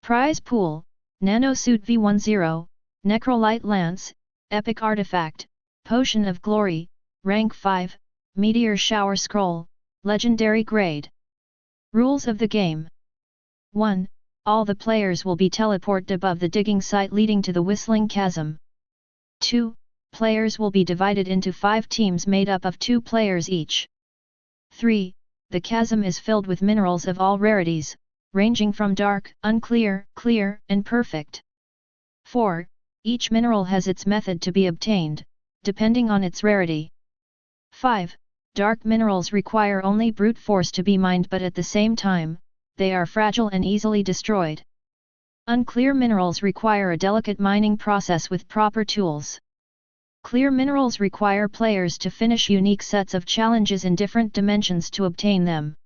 Prize pool, nanosuit V10, necrolite lance, epic artifact, potion of glory, Rank 5, Meteor Shower Scroll, Legendary Grade. Rules of the game. 1. All the players will be teleported above the digging site leading to the Whistling Chasm. 2. Players will be divided into 5 teams made up of 2 players each. 3. The chasm is filled with minerals of all rarities, ranging from dark, unclear, clear, and perfect. 4. Each mineral has its method to be obtained, depending on its rarity. 5. Dark minerals require only brute force to be mined, but at the same time, they are fragile and easily destroyed. Unclear minerals require a delicate mining process with proper tools. Clear minerals require players to finish unique sets of challenges in different dimensions to obtain them.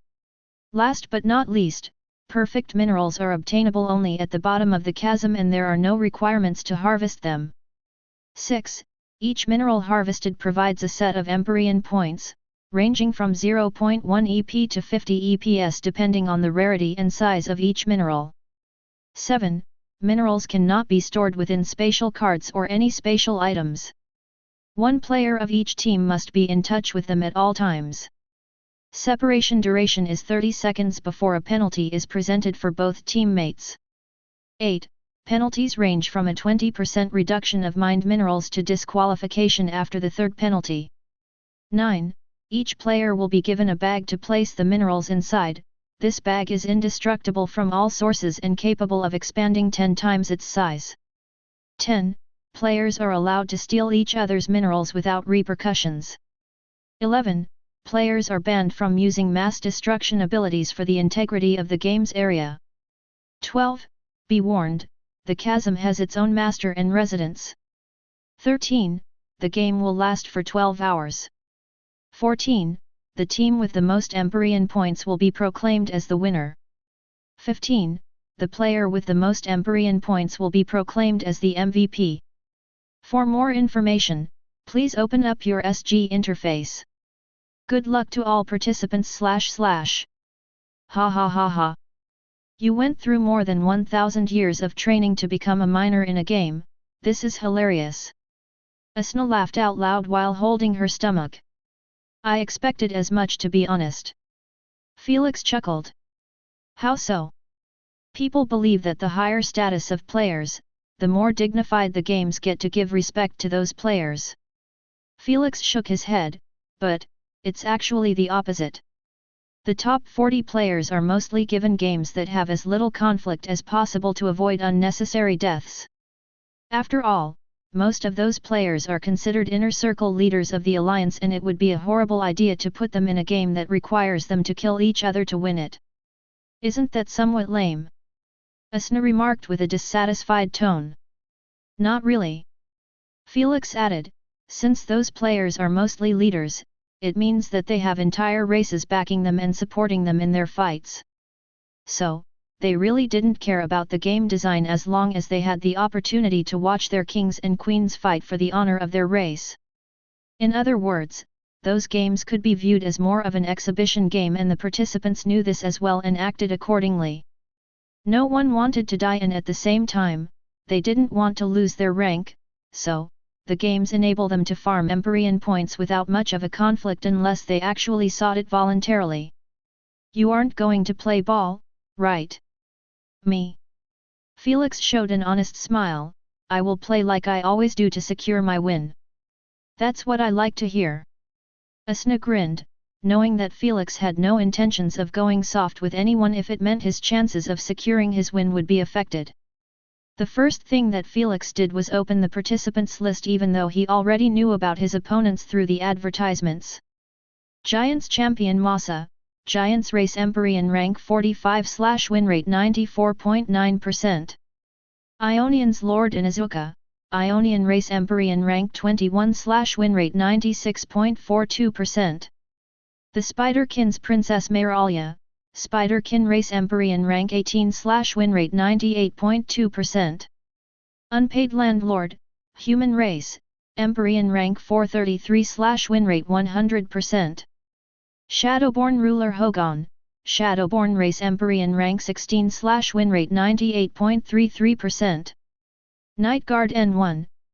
Last but not least, perfect minerals are obtainable only at the bottom of the chasm and there are no requirements to harvest them. 6. Each mineral harvested provides a set of Empyrean points, ranging from 0.1 EP to 50 EPS depending on the rarity and size of each mineral. 7. Minerals cannot be stored within spatial cards or any spatial items. 1 player of each team must be in touch with them at all times. Separation duration is 30 seconds before a penalty is presented for both teammates. 8. Penalties range from a 20% reduction of mined minerals to disqualification after the 3rd penalty. 9. Each player will be given a bag to place the minerals inside. This bag is indestructible from all sources and capable of expanding 10 times its size. 10. Players are allowed to steal each other's minerals without repercussions. 11. Players are banned from using mass destruction abilities for the integrity of the game's area. 12. Be warned, the chasm has its own master and residents. 13. The game will last for 12 hours. 14. The team with the most Empyrean points will be proclaimed as the winner. 15. The player with the most Empyrean points will be proclaimed as the MVP. For more information, please open up your SG interface. Good luck to all participants // Ha ha ha ha. You went through more than 1,000 years of training to become a miner in a game, this is hilarious. Asna laughed out loud while holding her stomach. I expected as much, to be honest. Felix chuckled. How so? People believe that the higher status of players, the more dignified the games get to give respect to those players. Felix shook his head, but it's actually the opposite. The top 40 players are mostly given games that have as little conflict as possible to avoid unnecessary deaths. After all, most of those players are considered inner circle leaders of the alliance and it would be a horrible idea to put them in a game that requires them to kill each other to win it. Isn't that somewhat lame? Asna remarked with a dissatisfied tone. Not really. Felix added, since those players are mostly leaders, it means that they have entire races backing them and supporting them in their fights. So, they really didn't care about the game design as long as they had the opportunity to watch their kings and queens fight for the honor of their race. In other words, those games could be viewed as more of an exhibition game and the participants knew this as well and acted accordingly. No one wanted to die and at the same time, they didn't want to lose their rank, so, the games enable them to farm Empyrean points without much of a conflict unless they actually sought it voluntarily. You aren't going to play ball, right? Me? Felix showed an honest smile. I will play like I always do to secure my win. That's what I like to hear. Asna grinned, knowing that Felix had no intentions of going soft with anyone if it meant his chances of securing his win would be affected. The first thing that Felix did was open the participants list even though he already knew about his opponents through the advertisements. Giants Champion Masa, Giants Race Empyrean Rank 45 / Win Rate 94.9%. Ionians Lord Inazuka, Ionian Race Empyrean Rank 21 / Win Rate 96.42%. The Spiderkin's Princess Meralia, Spiderkin Race Empyrean Rank 18 / Win Rate 98.2%. Unpaid Landlord, Human Race, Empyrean Rank 433 / Win Rate 100%. Shadowborn Ruler Hogon, Shadowborn Race Empyrean Rank 16 / Win Rate 98.33%. Night Guard N1,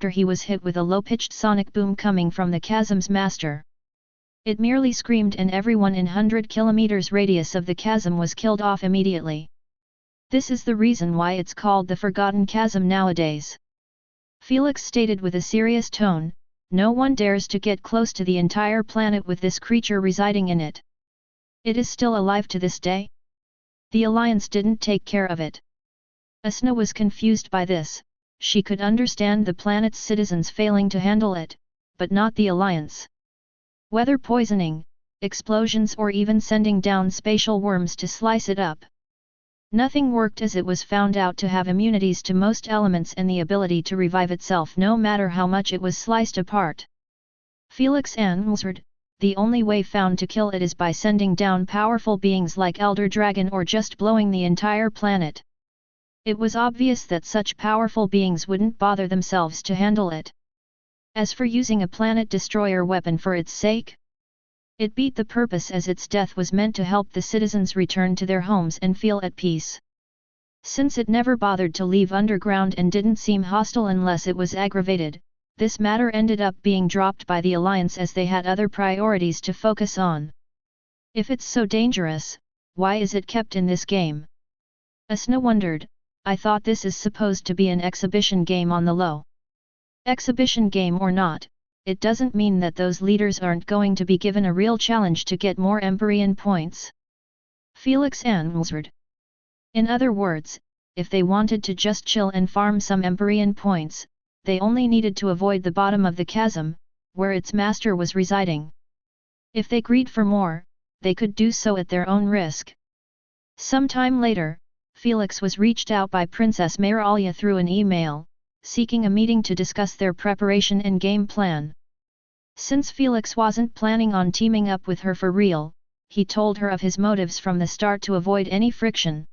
after he was hit with a low-pitched sonic boom coming from the chasm's master. It merely screamed and everyone in 100 kilometers radius of the chasm was killed off immediately. This is the reason why it's called the Forgotten Chasm nowadays. Felix stated with a serious tone, no one dares to get close to the entire planet with this creature residing in it. It is still alive to this day? The Alliance didn't take care of it. Asna was confused by this. She could understand the planet's citizens failing to handle it, but not the Alliance. Whether poisoning, explosions or even sending down spatial worms to slice it up. Nothing worked as it was found out to have immunities to most elements and the ability to revive itself no matter how much it was sliced apart. Felix answered, the only way found to kill it is by sending down powerful beings like Elder Dragon or just blowing the entire planet. It was obvious that such powerful beings wouldn't bother themselves to handle it. As for using a planet destroyer weapon for its sake, it beat the purpose, as its death was meant to help the citizens return to their homes and feel at peace. Since it never bothered to leave underground and didn't seem hostile unless it was aggravated, this matter ended up being dropped by the Alliance as they had other priorities to focus on. If it's so dangerous, why is it kept in this game? Asna wondered, I thought this is supposed to be an exhibition game on the low. Exhibition game or not, it doesn't mean that those leaders aren't going to be given a real challenge to get more Empyrean points. Felix answered. In other words, if they wanted to just chill and farm some Empyrean points, they only needed to avoid the bottom of the chasm, where its master was residing. If they greed for more, they could do so at their own risk. Some time later, Felix was reached out by Princess Meralia through an email, seeking a meeting to discuss their preparation and game plan. Since Felix wasn't planning on teaming up with her for real, he told her of his motives from the start to avoid any friction.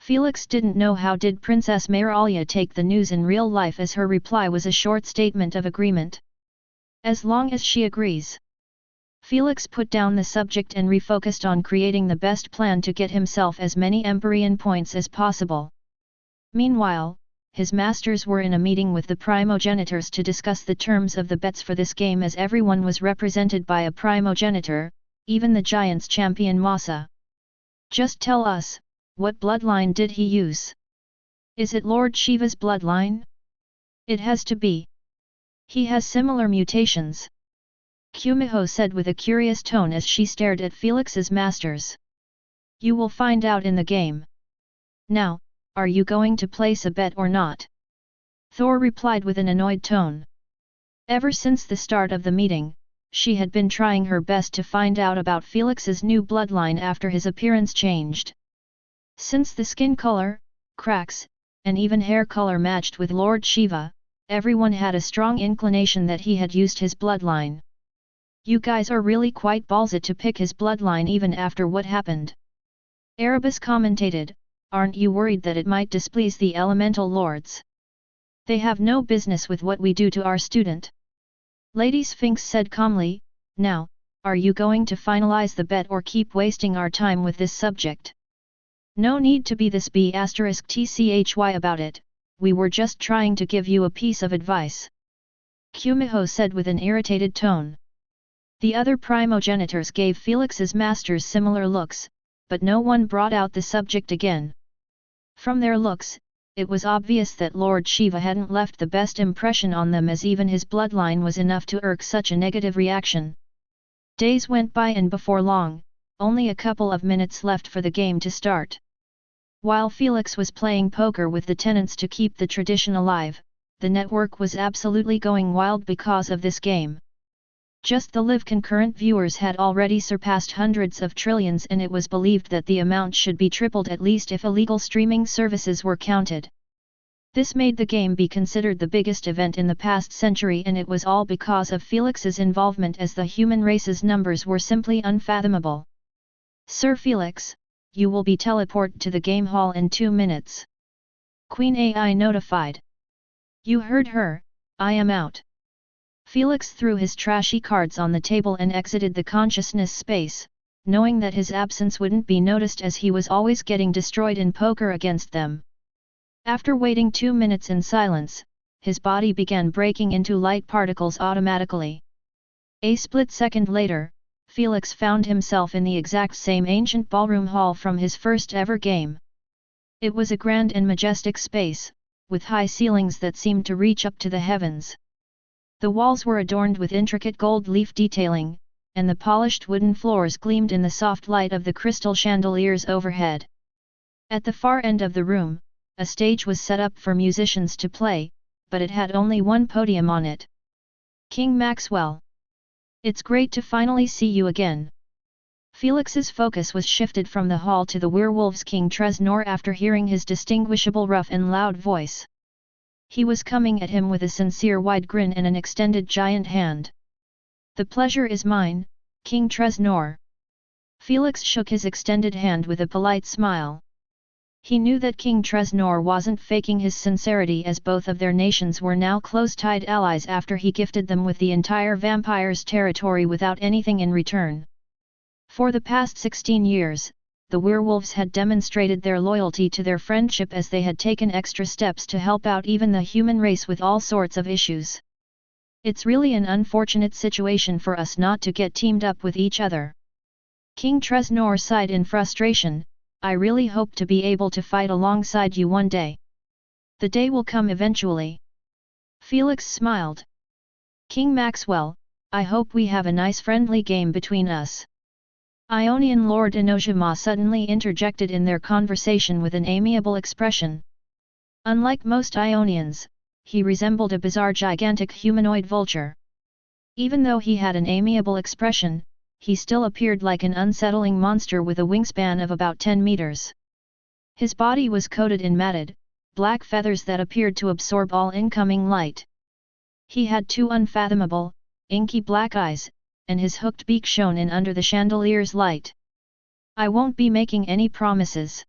Felix didn't know how did Princess Meralia take the news in real life, as her reply was a short statement of agreement. As long as she agrees. Felix put down the subject and refocused on creating the best plan to get himself as many Empyrean points as possible. Meanwhile, his masters were in a meeting with the primogenitors to discuss the terms of the bets for this game, as everyone was represented by a primogenitor, even the giant's champion Masa. Just tell us, what bloodline did he use? Is it Lord Shiva's bloodline? It has to be. He has similar mutations. Kumiho said with a curious tone as she stared at Felix's masters. You will find out in the game. Now, are you going to place a bet or not? Thor replied with an annoyed tone. Ever since the start of the meeting, she had been trying her best to find out about Felix's new bloodline after his appearance changed. Since the skin color, cracks, and even hair color matched with Lord Shiva, everyone had a strong inclination that he had used his bloodline. You guys are really quite ballsy to pick his bloodline even after what happened. Erebus commentated, aren't you worried that it might displease the elemental lords? They have no business with what we do to our student. Lady Sphinx said calmly, now, are you going to finalize the bet or keep wasting our time with this subject? No need to be this B*TCHY about it, we were just trying to give you a piece of advice. Kumiho said with an irritated tone. The other primogenitors gave Felix's masters similar looks, but no one brought out the subject again. From their looks, it was obvious that Lord Shiva hadn't left the best impression on them, as even his bloodline was enough to irk such a negative reaction. Days went by, and before long, only a couple of minutes left for the game to start. While Felix was playing poker with the tenants to keep the tradition alive, the network was absolutely going wild because of this game. Just the live concurrent viewers had already surpassed hundreds of trillions, and it was believed that the amount should be tripled at least if illegal streaming services were counted. This made the game be considered the biggest event in the past century, and it was all because of Felix's involvement, as the human race's numbers were simply unfathomable. Sir Felix, you will be teleported to the game hall in 2 minutes. Queen AI notified. You heard her, I am out. Felix threw his trashy cards on the table and exited the consciousness space, knowing that his absence wouldn't be noticed as he was always getting destroyed in poker against them. After waiting 2 minutes in silence, his body began breaking into light particles automatically. A split second later, Felix found himself in the exact same ancient ballroom hall from his first ever game. It was a grand and majestic space, with high ceilings that seemed to reach up to the heavens. The walls were adorned with intricate gold leaf detailing, and the polished wooden floors gleamed in the soft light of the crystal chandeliers overhead. At the far end of the room, a stage was set up for musicians to play, but it had only one podium on it. King Maxwell. It's great to finally see you again. Felix's focus was shifted from the hall to the werewolves' King Tresnor after hearing his distinguishable rough and loud voice. He was coming at him with a sincere wide grin and an extended giant hand. The pleasure is mine, King Tresnor. Felix shook his extended hand with a polite smile. He knew that King Tresnor wasn't faking his sincerity, as both of their nations were now close-tied allies after he gifted them with the entire vampire's territory without anything in return. For the past 16 years, the werewolves had demonstrated their loyalty to their friendship as they had taken extra steps to help out even the human race with all sorts of issues. It's really an unfortunate situation for us not to get teamed up with each other. King Tresnor sighed in frustration. I really hope to be able to fight alongside you one day. The day will come eventually. Felix smiled. King Maxwell, I hope we have a nice friendly game between us. Ionian Lord Inojima suddenly interjected in their conversation with an amiable expression. Unlike most Ionians, he resembled a bizarre gigantic humanoid vulture. Even though he had an amiable expression, he still appeared like an unsettling monster with a wingspan of about 10 meters. His body was coated in matted, black feathers that appeared to absorb all incoming light. He had two unfathomable, inky black eyes, and his hooked beak shone in under the chandelier's light. I won't be making any promises.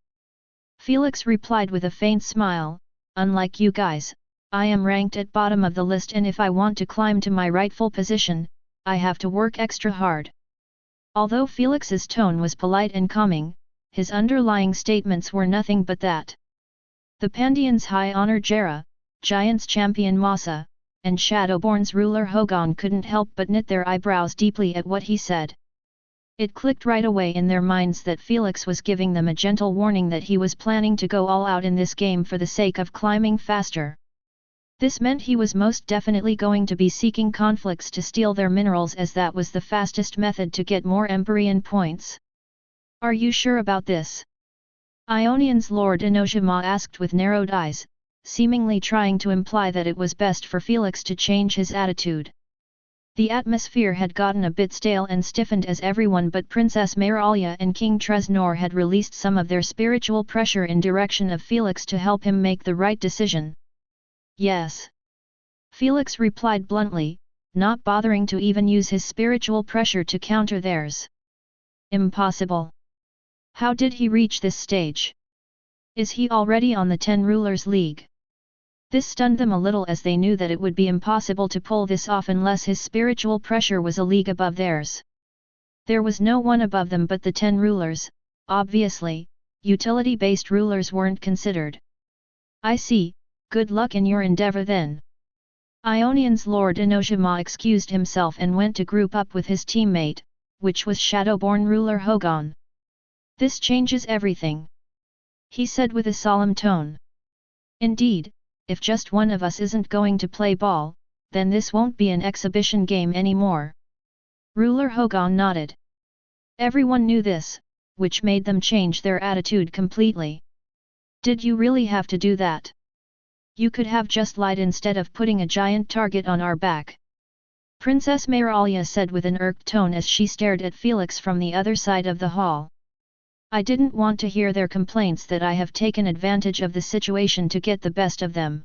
Felix replied with a faint smile, unlike you guys, I am ranked at bottom of the list, and if I want to climb to my rightful position, I have to work extra hard. Although Felix's tone was polite and calming, his underlying statements were nothing but that. The Pandians' High Honor Jera, Giants Champion Masa, and Shadowborn's ruler Hogan couldn't help but knit their eyebrows deeply at what he said. It clicked right away in their minds that Felix was giving them a gentle warning that he was planning to go all out in this game for the sake of climbing faster. This meant he was most definitely going to be seeking conflicts to steal their minerals, as that was the fastest method to get more Empyrean points. Are you sure about this? Ionian's Lord Inojima asked with narrowed eyes, seemingly trying to imply that it was best for Felix to change his attitude. The atmosphere had gotten a bit stale and stiffened as everyone but Princess Meralia and King Tresnor had released some of their spiritual pressure in direction of Felix to help him make the right decision. Yes. Felix replied bluntly, not bothering to even use his spiritual pressure to counter theirs. Impossible. How did he reach this stage? Is he already on the 10 Rulers League? This stunned them a little, as they knew that it would be impossible to pull this off unless his spiritual pressure was a league above theirs. There was no one above them but the 10 rulers, obviously, utility-based rulers weren't considered. I see. Good luck in your endeavor then. Ionian's Lord Inojima excused himself and went to group up with his teammate, which was Shadowborn ruler Hogan. This changes everything, he said with a solemn tone. Indeed, if just one of us isn't going to play ball, then this won't be an exhibition game anymore. Ruler Hogan nodded. Everyone knew this, which made them change their attitude completely. Did you really have to do that? You could have just lied instead of putting a giant target on our back. Princess Meralia said with an irked tone as she stared at Felix from the other side of the hall. I didn't want to hear their complaints that I have taken advantage of the situation to get the best of them.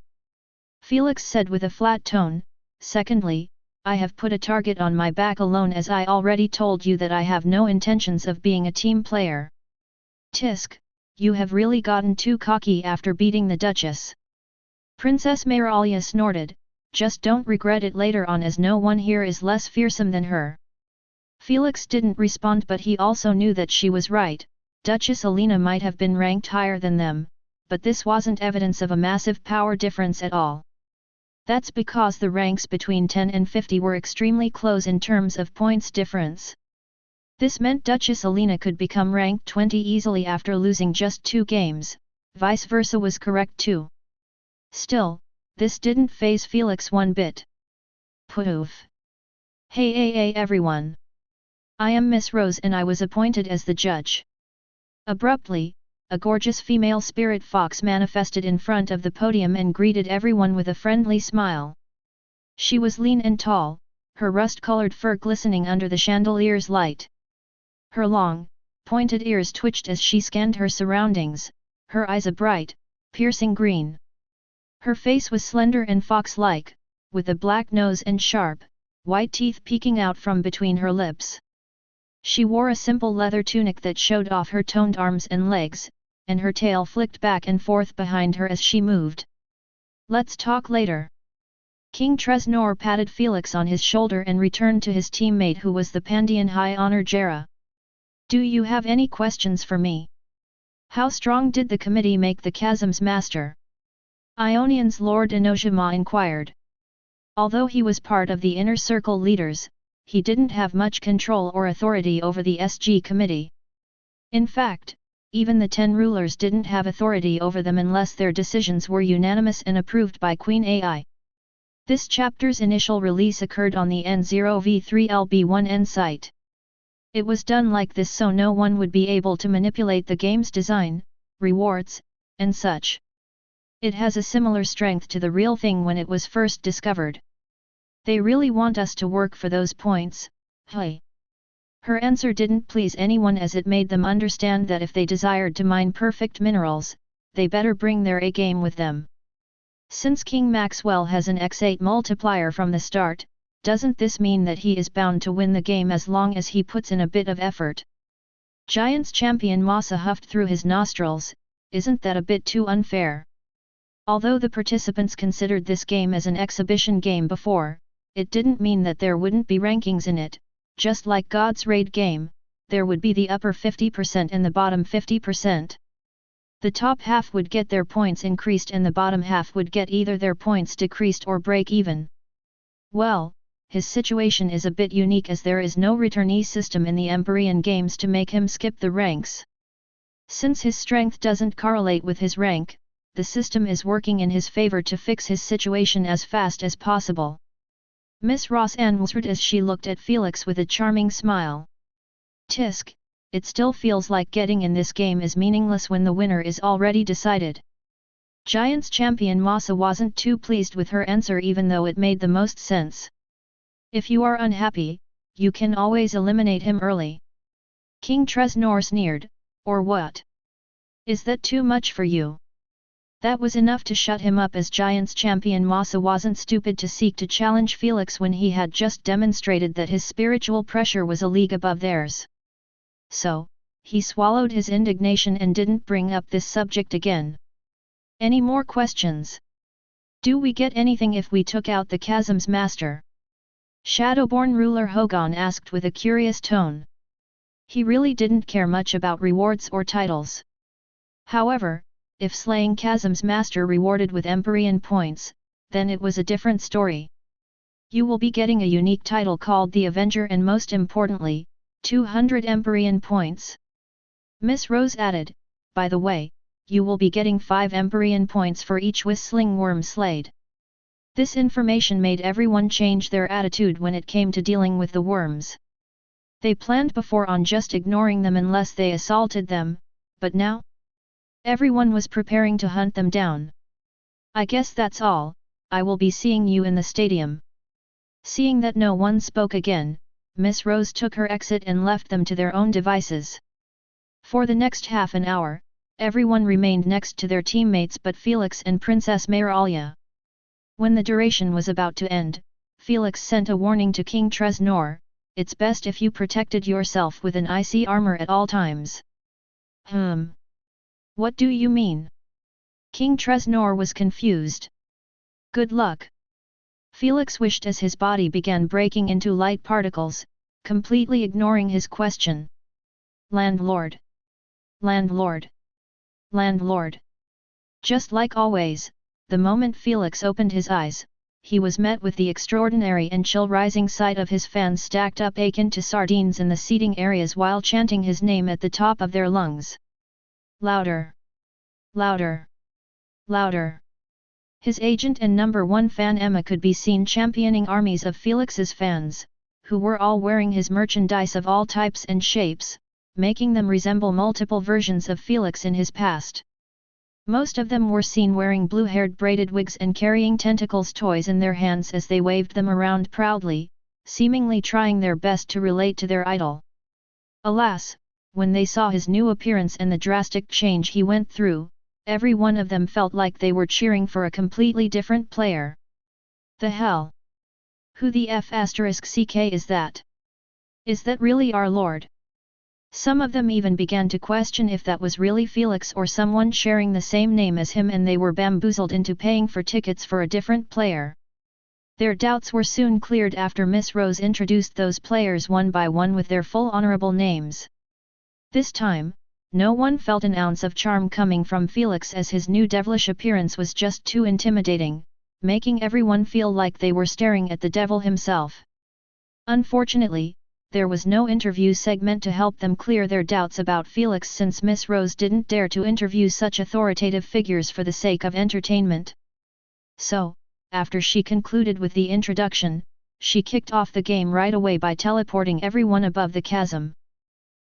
Felix said with a flat tone, secondly, I have put a target on my back alone, as I already told you that I have no intentions of being a team player. Tisk, you have really gotten too cocky after beating the Duchess. Princess Meralia snorted, just don't regret it later on, as no one here is less fearsome than her. Felix didn't respond, but he also knew that she was right. Duchess Alina might have been ranked higher than them, but this wasn't evidence of a massive power difference at all. That's because the ranks between 10 and 50 were extremely close in terms of points difference. This meant Duchess Alina could become ranked 20 easily after losing just 2 games, vice versa was correct too. Still, this didn't faze Felix one bit. Poof! Hey everyone! I am Miss Rose and I was appointed as the judge. Abruptly, a gorgeous female spirit fox manifested in front of the podium and greeted everyone with a friendly smile. She was lean and tall, her rust-colored fur glistening under the chandelier's light. Her long, pointed ears twitched as she scanned her surroundings, her eyes a bright, piercing green. Her face was slender and fox-like, with a black nose and sharp, white teeth peeking out from between her lips. She wore a simple leather tunic that showed off her toned arms and legs, and her tail flicked back and forth behind her as she moved. "Let's talk later." King Tresnor patted Felix on his shoulder and returned to his teammate who was the Pandian High Honor Jera. "Do you have any questions for me? How strong did the committee make the chasm's master?" Ionion's Lord Enojima inquired. Although he was part of the inner circle leaders, he didn't have much control or authority over the SG committee. In fact, even the 10 rulers didn't have authority over them unless their decisions were unanimous and approved by Queen Ai. This chapter's initial release occurred on the N0v3LB1N site. It was done like this so no one would be able to manipulate the game's design, rewards, and such. It has a similar strength to the real thing when it was first discovered. "They really want us to work for those points, hey?" Her answer didn't please anyone as it made them understand that if they desired to mine perfect minerals, they better bring their A game with them. Since King Maxwell has an X8 multiplier from the start, doesn't this mean that he is bound to win the game as long as he puts in a bit of effort? Giants champion Masa huffed through his nostrils. "Isn't that a bit too unfair?" Although the participants considered this game as an exhibition game before, it didn't mean that there wouldn't be rankings in it. Just like God's Raid game, there would be the upper 50% and the bottom 50%. The top half would get their points increased and the bottom half would get either their points decreased or break even. Well, his situation is a bit unique as there is no returnee system in the Empyrean games to make him skip the ranks. Since his strength doesn't correlate with his rank, the system is working in his favor to fix his situation as fast as possible. Miss Ross answered as she looked at Felix with a charming smile. "Tisk, it still feels like getting in this game is meaningless when the winner is already decided." Giants champion Masa wasn't too pleased with her answer even though it made the most sense. "If you are unhappy, you can always eliminate him early." King Tresnor sneered, "Or what? Is that too much for you?" That was enough to shut him up as Giants champion Masa wasn't stupid to seek to challenge Felix when he had just demonstrated that his spiritual pressure was a league above theirs. So, he swallowed his indignation and didn't bring up this subject again. "Any more questions? Do we get anything if we took out the chasm's master?" Shadowborn ruler Hogan asked with a curious tone. He really didn't care much about rewards or titles. However, if slaying Chasm's master rewarded with Empyrean points, then it was a different story. "You will be getting a unique title called the Avenger and most importantly, 200 Empyrean points." Miss Rose added, "By the way, you will be getting 5 Empyrean points for each whistling worm slayed." This information made everyone change their attitude when it came to dealing with the worms. They planned before on just ignoring them unless they assaulted them, but now? Everyone was preparing to hunt them down. "I guess that's all, I will be seeing you in the stadium." Seeing that no one spoke again, Miss Rose took her exit and left them to their own devices. For the next half an hour, everyone remained next to their teammates but Felix and Princess Mayralia. When the duration was about to end, Felix sent a warning to King Tresnor, "It's best if you protected yourself with an icy armor at all times." What do you mean?" King Tresnor was confused. "Good luck." Felix wished as his body began breaking into light particles, completely ignoring his question. "Landlord! Landlord! Landlord!" Just like always, the moment Felix opened his eyes, he was met with the extraordinary and chill-rising sight of his fans stacked up akin to sardines in the seating areas while chanting his name at the top of their lungs. "Louder! Louder! Louder!" His agent and #1 fan Emma could be seen championing armies of Felix's fans, who were all wearing his merchandise of all types and shapes, making them resemble multiple versions of Felix in his past. Most of them were seen wearing blue-haired braided wigs and carrying tentacles toys in their hands as they waved them around proudly, seemingly trying their best to relate to their idol. Alas, when they saw his new appearance and the drastic change he went through, every one of them felt like they were cheering for a completely different player. "The hell? Who the f***ck is that? Is that really our lord? Some of them even began to question if that was really Felix or someone sharing the same name as him, and they were bamboozled into paying for tickets for a different player. Their doubts were soon cleared after Miss Rose introduced those players one by one with their full honorable names. This time, no one felt an ounce of charm coming from Felix, as his new devilish appearance was just too intimidating, making everyone feel like they were staring at the devil himself. Unfortunately, there was no interview segment to help them clear their doubts about Felix, since Miss Rose didn't dare to interview such authoritative figures for the sake of entertainment. So, after she concluded with the introduction, she kicked off the game right away by teleporting everyone above the chasm.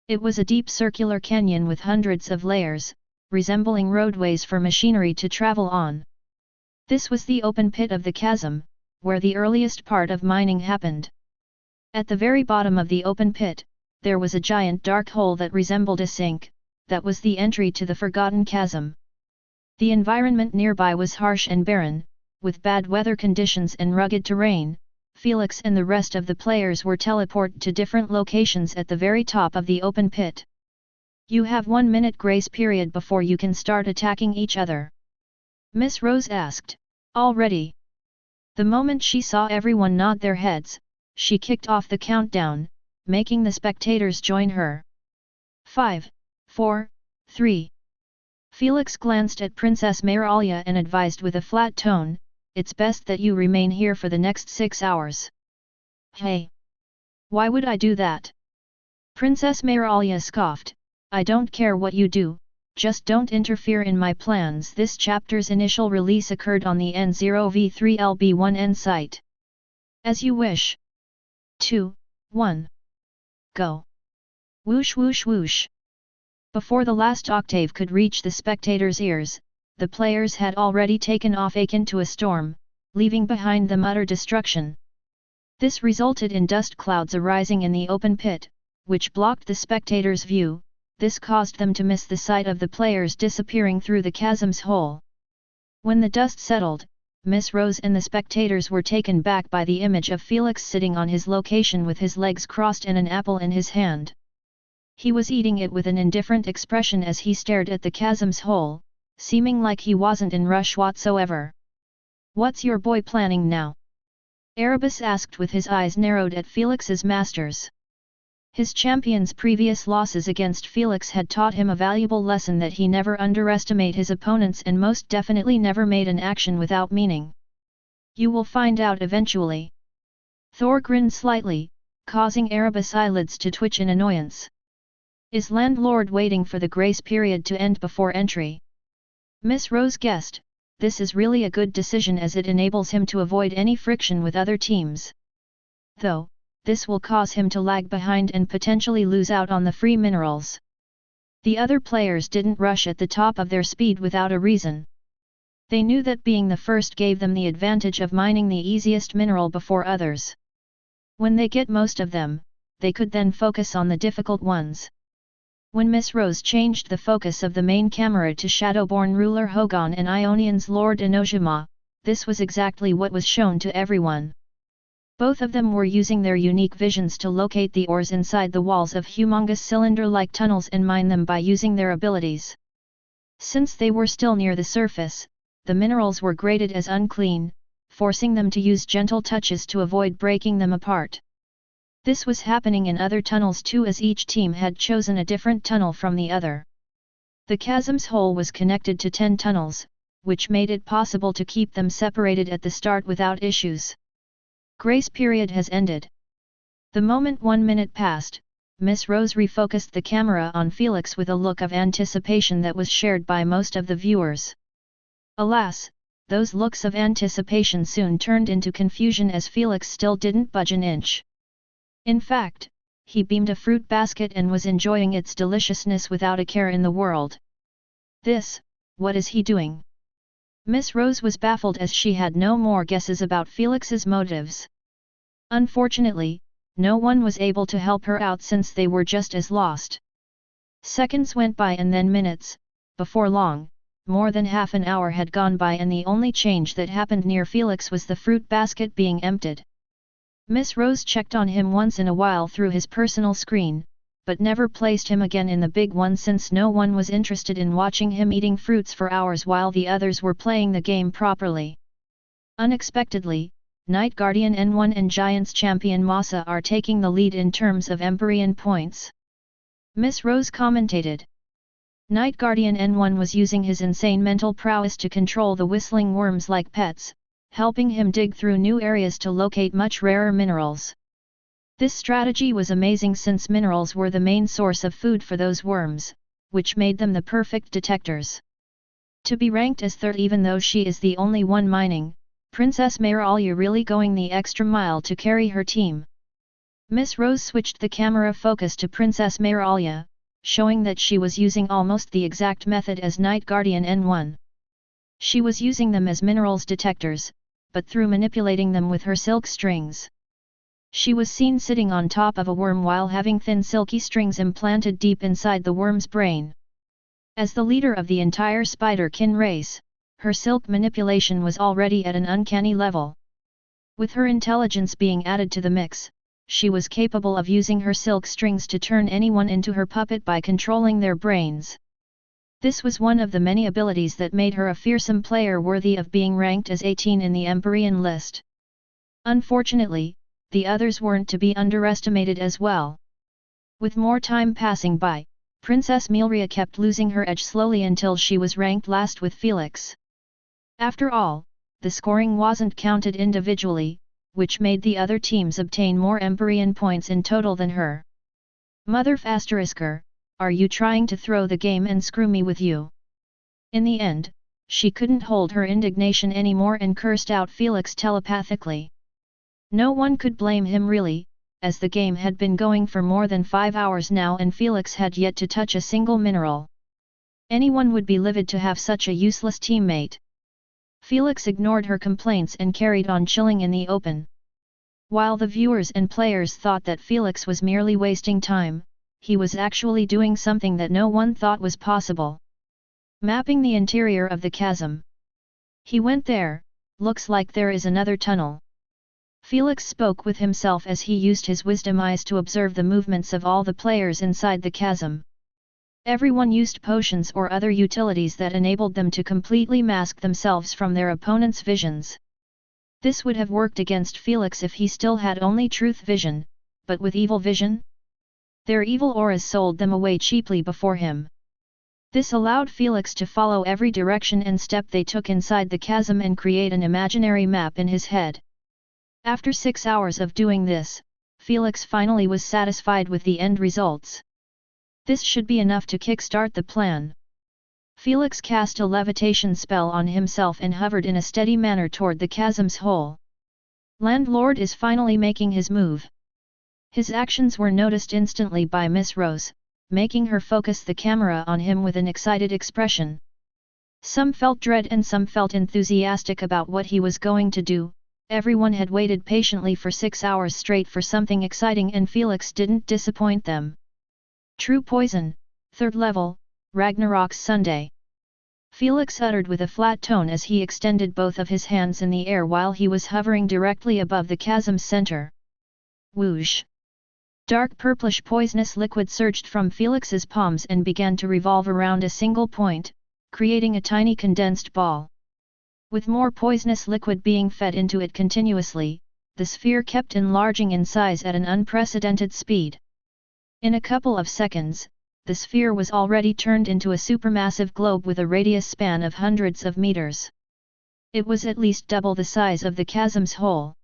It was a deep circular canyon with hundreds of layers, resembling roadways for machinery to travel on. This was the open pit of the chasm, where the earliest part of mining happened. At the very bottom of the open pit, there was a giant dark hole that resembled a sink. That was the entry to the forgotten chasm. The environment nearby was harsh and barren, with bad weather conditions and rugged terrain. Felix and the rest of the players were teleported to different locations at the very top of the open pit. You have 1 minute grace period before you can start attacking each other. Miss Rose asked. All ready? The moment she saw everyone nod their heads, she kicked off the countdown, making the spectators join her. 5, 4, 3. Felix glanced at Princess Meralia and advised with a flat tone, "It's best that you remain here for the next 6 hours." Hey! Why would I do that? Princess Meralia scoffed, "I don't care what you do, just don't interfere in my plans." This chapter's initial release occurred on the N0v3LB1N site. As you wish. 2, 1. Go! Whoosh whoosh whoosh! Before the last octave could reach the spectators' ears, the players had already taken off akin to a storm, leaving behind them utter destruction. This resulted in dust clouds arising in the open pit, which blocked the spectators' view. This caused them to miss the sight of the players disappearing through the chasm's hole. When the dust settled, Miss Rose and the spectators were taken back by the image of Felix sitting on his location with his legs crossed and an apple in his hand. He was eating it with an indifferent expression as he stared at the chasm's hole, seeming like he wasn't in rush whatsoever. "What's your boy planning now?" Erebus asked with his eyes narrowed at Felix's masters. His champion's previous losses against Felix had taught him a valuable lesson that he never underestimate his opponents and most definitely never made an action without meaning. "You will find out eventually." Thor grinned slightly, causing Erebus' eyelids to twitch in annoyance. "Is landlord waiting for the grace period to end before entry?" Miss Rose guessed. This is really a good decision as it enables him to avoid any friction with other teams. Though, this will cause him to lag behind and potentially lose out on the free minerals. The other players didn't rush at the top of their speed without a reason. They knew that being the first gave them the advantage of mining the easiest mineral before others. When they get most of them, they could then focus on the difficult ones. When Miss Rose changed the focus of the main camera to Shadowborn ruler Hogon and Ionian's Lord Enojima, this was exactly what was shown to everyone. Both of them were using their unique visions to locate the ores inside the walls of humongous cylinder-like tunnels and mine them by using their abilities. Since they were still near the surface, the minerals were graded as unclean, forcing them to use gentle touches to avoid breaking them apart. This was happening in other tunnels too, as each team had chosen a different tunnel from the other. The chasm's hole was connected to 10 tunnels, which made it possible to keep them separated at the start without issues. Grace period has ended. The moment 1 minute passed, Miss Rose refocused the camera on Felix with a look of anticipation that was shared by most of the viewers. Alas, those looks of anticipation soon turned into confusion as Felix still didn't budge an inch. In fact, he beamed a fruit basket and was enjoying its deliciousness without a care in the world. What is he doing? Miss Rose was baffled as she had no more guesses about Felix's motives. Unfortunately, no one was able to help her out since they were just as lost. Seconds went by and then minutes. Before long, more than half an hour had gone by and the only change that happened near Felix was the fruit basket being emptied. Miss Rose checked on him once in a while through his personal screen, but never placed him again in the big one since no one was interested in watching him eating fruits for hours while the others were playing the game properly. Unexpectedly, Night Guardian N1 and Giants Champion Masa are taking the lead in terms of Empyrean points. Miss Rose commentated. Night Guardian N1 was using his insane mental prowess to control the whistling worms like pets, helping him dig through new areas to locate much rarer minerals. This strategy was amazing since minerals were the main source of food for those worms, which made them the perfect detectors. To be ranked as third even though she is the only one mining, Princess Mayralia really going the extra mile to carry her team. Miss Rose switched the camera focus to Princess Mayralia, showing that she was using almost the exact method as Night Guardian N1. She was using them as minerals detectors, but through manipulating them with her silk strings. She was seen sitting on top of a worm while having thin silky strings implanted deep inside the worm's brain. As the leader of the entire spider-kin race, her silk manipulation was already at an uncanny level. With her intelligence being added to the mix, she was capable of using her silk strings to turn anyone into her puppet by controlling their brains. This was one of the many abilities that made her a fearsome player worthy of being ranked as 18 in the Empyrean list. Unfortunately, the others weren't to be underestimated as well. With more time passing by, Princess Melia kept losing her edge slowly until she was ranked last with Felix. After all, the scoring wasn't counted individually, which made the other teams obtain more Empyrean points in total than her. Mother Fasterisker, are you trying to throw the game and screw me with you? In the end, she couldn't hold her indignation anymore and cursed out Felix telepathically. No one could blame him really, as the game had been going for more than 5 hours now and Felix had yet to touch a single mineral. Anyone would be livid to have such a useless teammate. Felix ignored her complaints and carried on chilling in the open. While the viewers and players thought that Felix was merely wasting time, he was actually doing something that no one thought was possible. Mapping the interior of the chasm. He went there, looks like there is another tunnel. Felix spoke with himself as he used his wisdom eyes to observe the movements of all the players inside the chasm. Everyone used potions or other utilities that enabled them to completely mask themselves from their opponent's visions. This would have worked against Felix if he still had only truth vision, but with evil vision? Their evil auras sold them away cheaply before him. This allowed Felix to follow every direction and step they took inside the chasm and create an imaginary map in his head. After 6 hours of doing this, Felix finally was satisfied with the end results. This should be enough to kickstart the plan. Felix cast a levitation spell on himself and hovered in a steady manner toward the chasm's hole. Landlord is finally making his move. His actions were noticed instantly by Miss Rose, making her focus the camera on him with an excited expression. Some felt dread and some felt enthusiastic about what he was going to do. Everyone had waited patiently for 6 hours straight for something exciting and Felix didn't disappoint them. True Poison, 3rd level, Ragnarok's Sunday. Felix uttered with a flat tone as he extended both of his hands in the air while he was hovering directly above the chasm's center. Whoosh! Dark purplish poisonous liquid surged from Felix's palms and began to revolve around a single point, creating a tiny condensed ball. With more poisonous liquid being fed into it continuously, the sphere kept enlarging in size at an unprecedented speed. In a couple of seconds, the sphere was already turned into a supermassive globe with a radius span of hundreds of meters. It was at least double the size of the chasm's hole.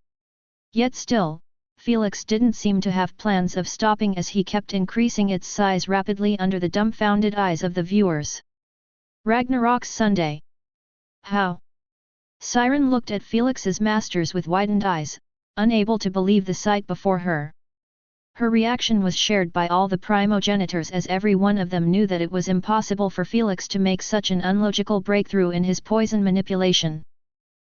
Yet still, Felix didn't seem to have plans of stopping as he kept increasing its size rapidly under the dumbfounded eyes of the viewers. Ragnarok's Sunday. How? Siren looked at Felix's masters with widened eyes, unable to believe the sight before her. Her reaction was shared by all the primogenitors as every one of them knew that it was impossible for Felix to make such an unlogical breakthrough in his poison manipulation.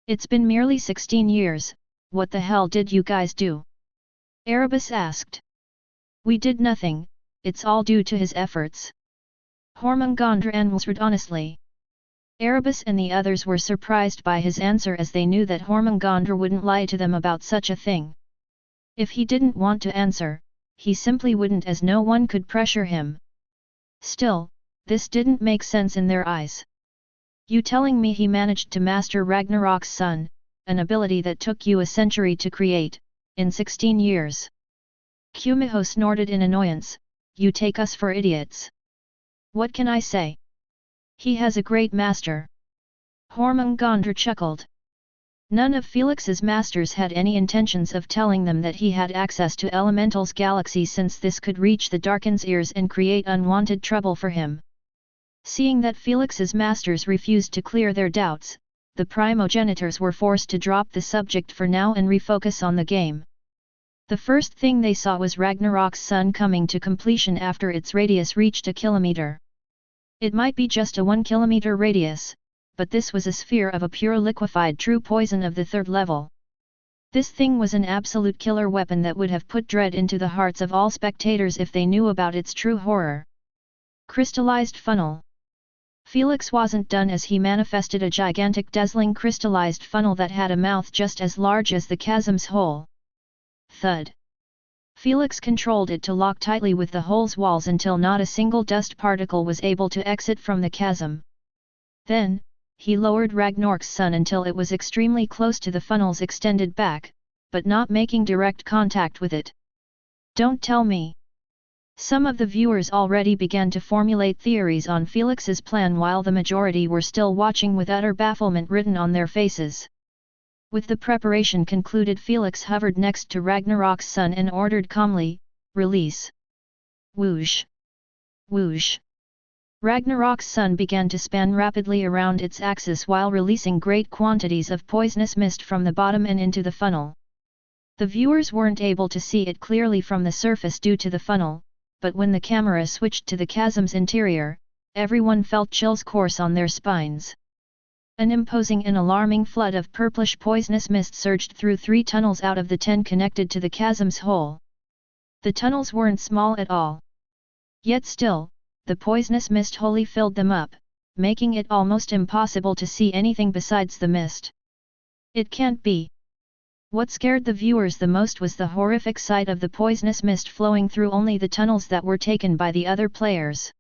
It's been merely 16 years, what the hell did you guys do? Erebus asked. We did nothing, it's all due to his efforts. Hormungandr answered honestly. Erebus and the others were surprised by his answer as they knew that Hormungandr wouldn't lie to them about such a thing. If he didn't want to answer, he simply wouldn't, as no one could pressure him. Still, this didn't make sense in their eyes. You telling me he managed to master Ragnarok's son, an ability that took you a century to create, in 16 years? Kumiho snorted in annoyance. You take us for idiots. What can I say? He has a great master. Hormungandr chuckled. None of Felix's masters had any intentions of telling them that he had access to Elemental's galaxy, since this could reach the Darkin's ears and create unwanted trouble for him. Seeing that Felix's masters refused to clear their doubts, the primogenitors were forced to drop the subject for now and refocus on the game. The first thing they saw was Ragnarok's sun coming to completion after its radius reached a kilometer. It might be just a 1 kilometer radius, but this was a sphere of a pure liquefied true poison of the 3rd level. This thing was an absolute killer weapon that would have put dread into the hearts of all spectators if they knew about its true horror. Crystallized funnel. Felix wasn't done as he manifested a gigantic dazzling crystallized funnel that had a mouth just as large as the chasm's hole. Thud. Felix controlled it to lock tightly with the hole's walls until not a single dust particle was able to exit from the chasm. Then, he lowered Ragnarok's sun until it was extremely close to the funnel's extended back, but not making direct contact with it. Don't tell me. Some of the viewers already began to formulate theories on Felix's plan, while the majority were still watching with utter bafflement written on their faces. With the preparation concluded, Felix hovered next to Ragnarok's sun and ordered calmly, "Release." Whoosh! Whoosh! Ragnarok's sun began to span rapidly around its axis while releasing great quantities of poisonous mist from the bottom and into the funnel. The viewers weren't able to see it clearly from the surface due to the funnel, but when the camera switched to the chasm's interior, everyone felt chills course on their spines. An imposing and alarming flood of purplish poisonous mist surged through 3 tunnels out of the 10 connected to the chasm's hole. The tunnels weren't small at all. Yet still, the poisonous mist wholly filled them up, making it almost impossible to see anything besides the mist. It can't be. What scared the viewers the most was the horrific sight of the poisonous mist flowing through only the tunnels that were taken by the other players.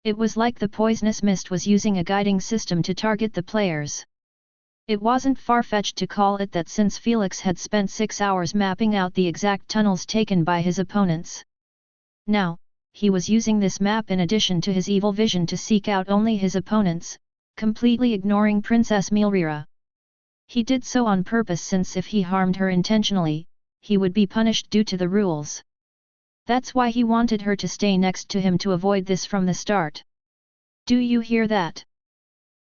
It was like the poisonous mist was using a guiding system to target the players. It wasn't far-fetched to call it that, since Felix had spent 6 hours mapping out the exact tunnels taken by his opponents. Now, he was using this map in addition to his evil vision to seek out only his opponents, completely ignoring Princess Milrira. He did so on purpose, since if he harmed her intentionally, he would be punished due to the rules. That's why he wanted her to stay next to him to avoid this from the start. Do you hear that?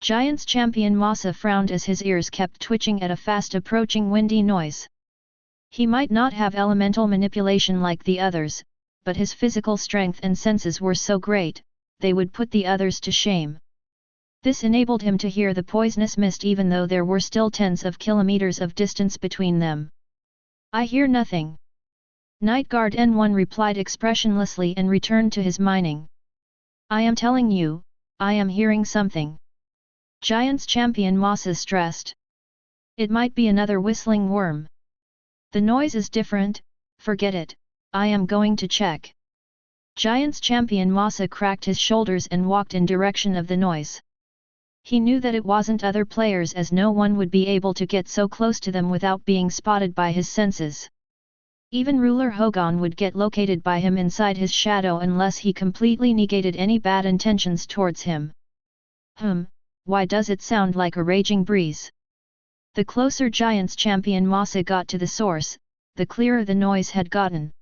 Giants champion Masa frowned as his ears kept twitching at a fast-approaching windy noise. He might not have elemental manipulation like the others, but his physical strength and senses were so great, they would put the others to shame. This enabled him to hear the poisonous mist even though there were still tens of kilometers of distance between them. I hear nothing. Nightguard N1 replied expressionlessly and returned to his mining. I am telling you, I am hearing something. Giants champion Masa stressed. It might be another whistling worm. The noise is different, forget it, I am going to check. Giants champion Masa cracked his shoulders and walked in direction of the noise. He knew that it wasn't other players, as no one would be able to get so close to them without being spotted by his senses. Even Ruler Hogan would get located by him inside his shadow unless he completely negated any bad intentions towards him. Why does it sound like a raging breeze? The closer Giants champion Masa got to the source, the clearer the noise had gotten.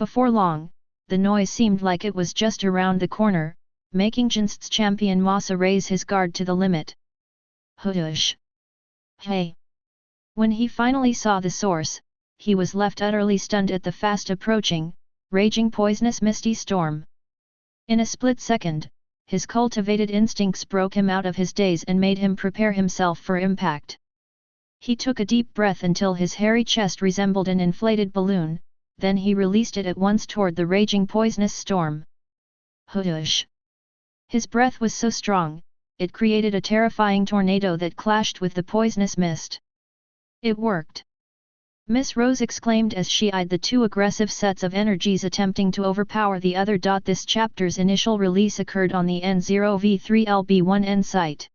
Before long, the noise seemed like it was just around the corner, making Giants champion Masa raise his guard to the limit. Hush! Hey! When he finally saw the source, he was left utterly stunned at the fast-approaching, raging poisonous misty storm. In a split second, his cultivated instincts broke him out of his daze and made him prepare himself for impact. He took a deep breath until his hairy chest resembled an inflated balloon, then he released it at once toward the raging poisonous storm. Hush! His breath was so strong, it created a terrifying tornado that clashed with the poisonous mist. It worked. Miss Rose exclaimed as she eyed the two aggressive sets of energies attempting to overpower the other. This chapter's initial release occurred on the N0V3LB1N site.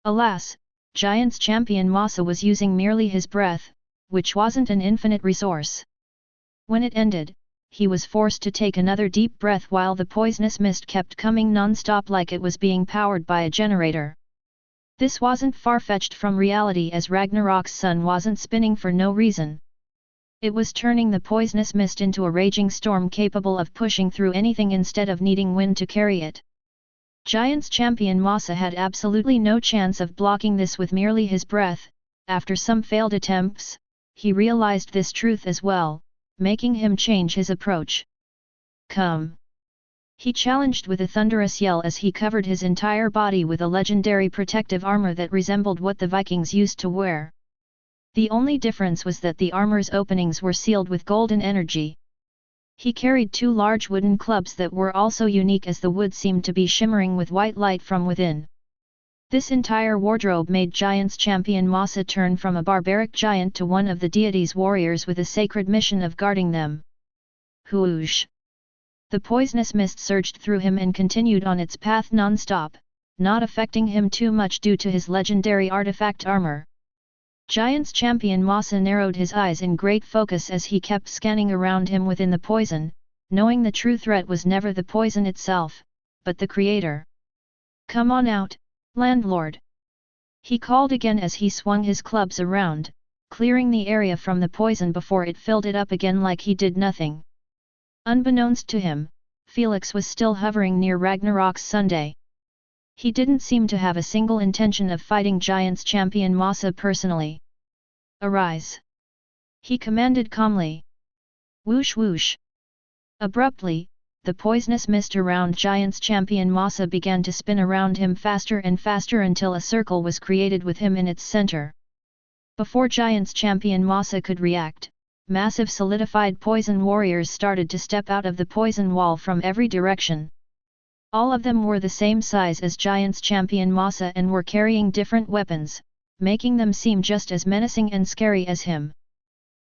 Alas, Giant's champion Masa was using merely his breath, which wasn't an infinite resource. When it ended, he was forced to take another deep breath while the poisonous mist kept coming non-stop like it was being powered by a generator. This wasn't far-fetched from reality, as Ragnarok's sun wasn't spinning for no reason. It was turning the poisonous mist into a raging storm capable of pushing through anything instead of needing wind to carry it. Giant's champion Masa had absolutely no chance of blocking this with merely his breath. After some failed attempts, he realized this truth as well, making him change his approach. "Come!" he challenged with a thunderous yell as he covered his entire body with a legendary protective armor that resembled what the Vikings used to wear. The only difference was that the armor's openings were sealed with golden energy. He carried two large wooden clubs that were also unique, as the wood seemed to be shimmering with white light from within. This entire wardrobe made Giant's champion Masa turn from a barbaric giant to one of the deity's warriors with a sacred mission of guarding them. Whoosh! The poisonous mist surged through him and continued on its path non-stop, not affecting him too much due to his legendary artifact armor. Giant's champion Masa narrowed his eyes in great focus as he kept scanning around him within the poison, knowing the true threat was never the poison itself, but the creator. "Come on out, landlord!" he called again as he swung his clubs around, clearing the area from the poison before it filled it up again like he did nothing. Unbeknownst to him, Felix was still hovering near Ragnarok's Sunday. He didn't seem to have a single intention of fighting Giant's champion Masa personally. "Arise!" he commanded calmly. Whoosh whoosh! Abruptly, the poisonous mist around Giant's champion Masa began to spin around him faster and faster until a circle was created with him in its center. Before Giant's champion Masa could react, massive solidified poison warriors started to step out of the poison wall from every direction. All of them were the same size as Giant's champion Masa and were carrying different weapons, making them seem just as menacing and scary as him.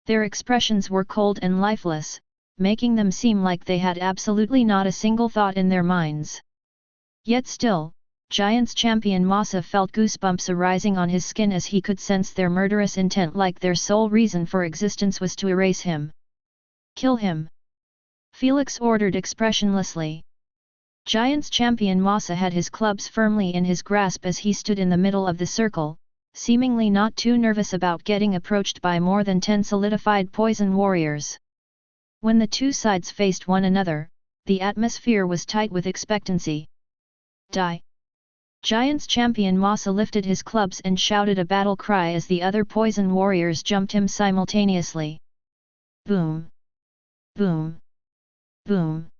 Their expressions were cold and lifeless, making them seem like they had absolutely not a single thought in their minds. Yet still, Giant's champion Masa felt goosebumps arising on his skin as he could sense their murderous intent, like their sole reason for existence was to erase him. "Kill him!" Felix ordered expressionlessly. Giant's champion Masa had his clubs firmly in his grasp as he stood in the middle of the circle, seemingly not too nervous about getting approached by more than 10 solidified poison warriors. When the two sides faced one another, the atmosphere was tight with expectancy. "Die!" Giant's champion Masa lifted his clubs and shouted a battle cry as the other poison warriors jumped him simultaneously. Boom! Boom! Boom!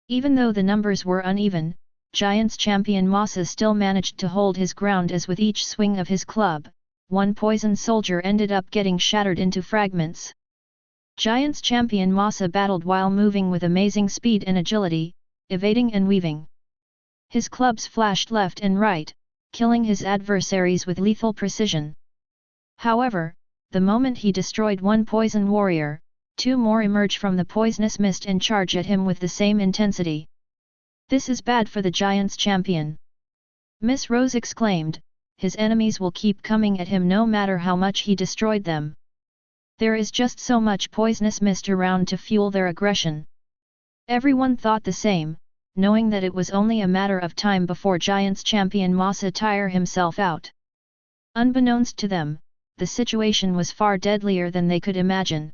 Even though the numbers were uneven, Giant's champion Masa still managed to hold his ground as with each swing of his club, one poison soldier ended up getting shattered into fragments. Giant's champion Masa battled while moving with amazing speed and agility, evading and weaving. His clubs flashed left and right, killing his adversaries with lethal precision. However, the moment he destroyed one poison warrior, two more emerge from the poisonous mist and charge at him with the same intensity. "This is bad for the Giant's champion!" Miss Rose exclaimed. "His enemies will keep coming at him no matter how much he destroyed them. There is just so much poisonous mist around to fuel their aggression." Everyone thought the same, knowing that it was only a matter of time before Giant's champion Masa tire himself out. Unbeknownst to them, the situation was far deadlier than they could imagine.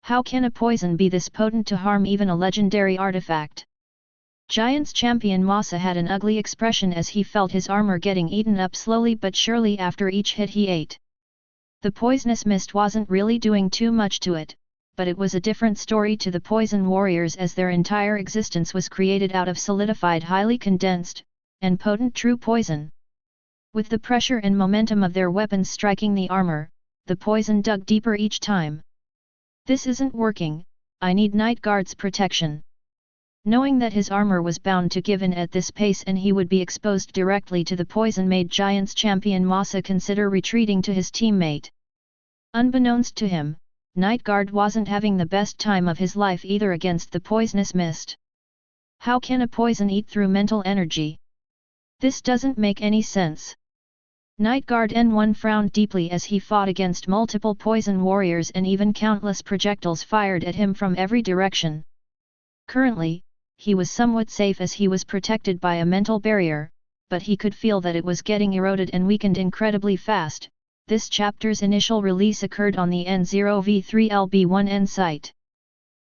How can a poison be this potent to harm even a legendary artifact? Giant's champion Masa had an ugly expression as he felt his armor getting eaten up slowly but surely after each hit he ate. The poisonous mist wasn't really doing too much to it, but it was a different story to the poison warriors as their entire existence was created out of solidified, highly condensed, and potent true poison. With the pressure and momentum of their weapons striking the armor, the poison dug deeper each time. "This isn't working, I need Midgard's protection." Knowing that his armor was bound to give in at this pace and he would be exposed directly to the poison made Giant's champion Masa consider retreating to his teammate. Unbeknownst to him, Midgard wasn't having the best time of his life either against the poisonous mist. How can a poison eat through mental energy? This doesn't make any sense. Midgard N1 frowned deeply as he fought against multiple poison warriors and even countless projectiles fired at him from every direction. Currently, he was somewhat safe as he was protected by a mental barrier, but he could feel that it was getting eroded and weakened incredibly fast. This chapter's initial release occurred on the N0V3LB1N site.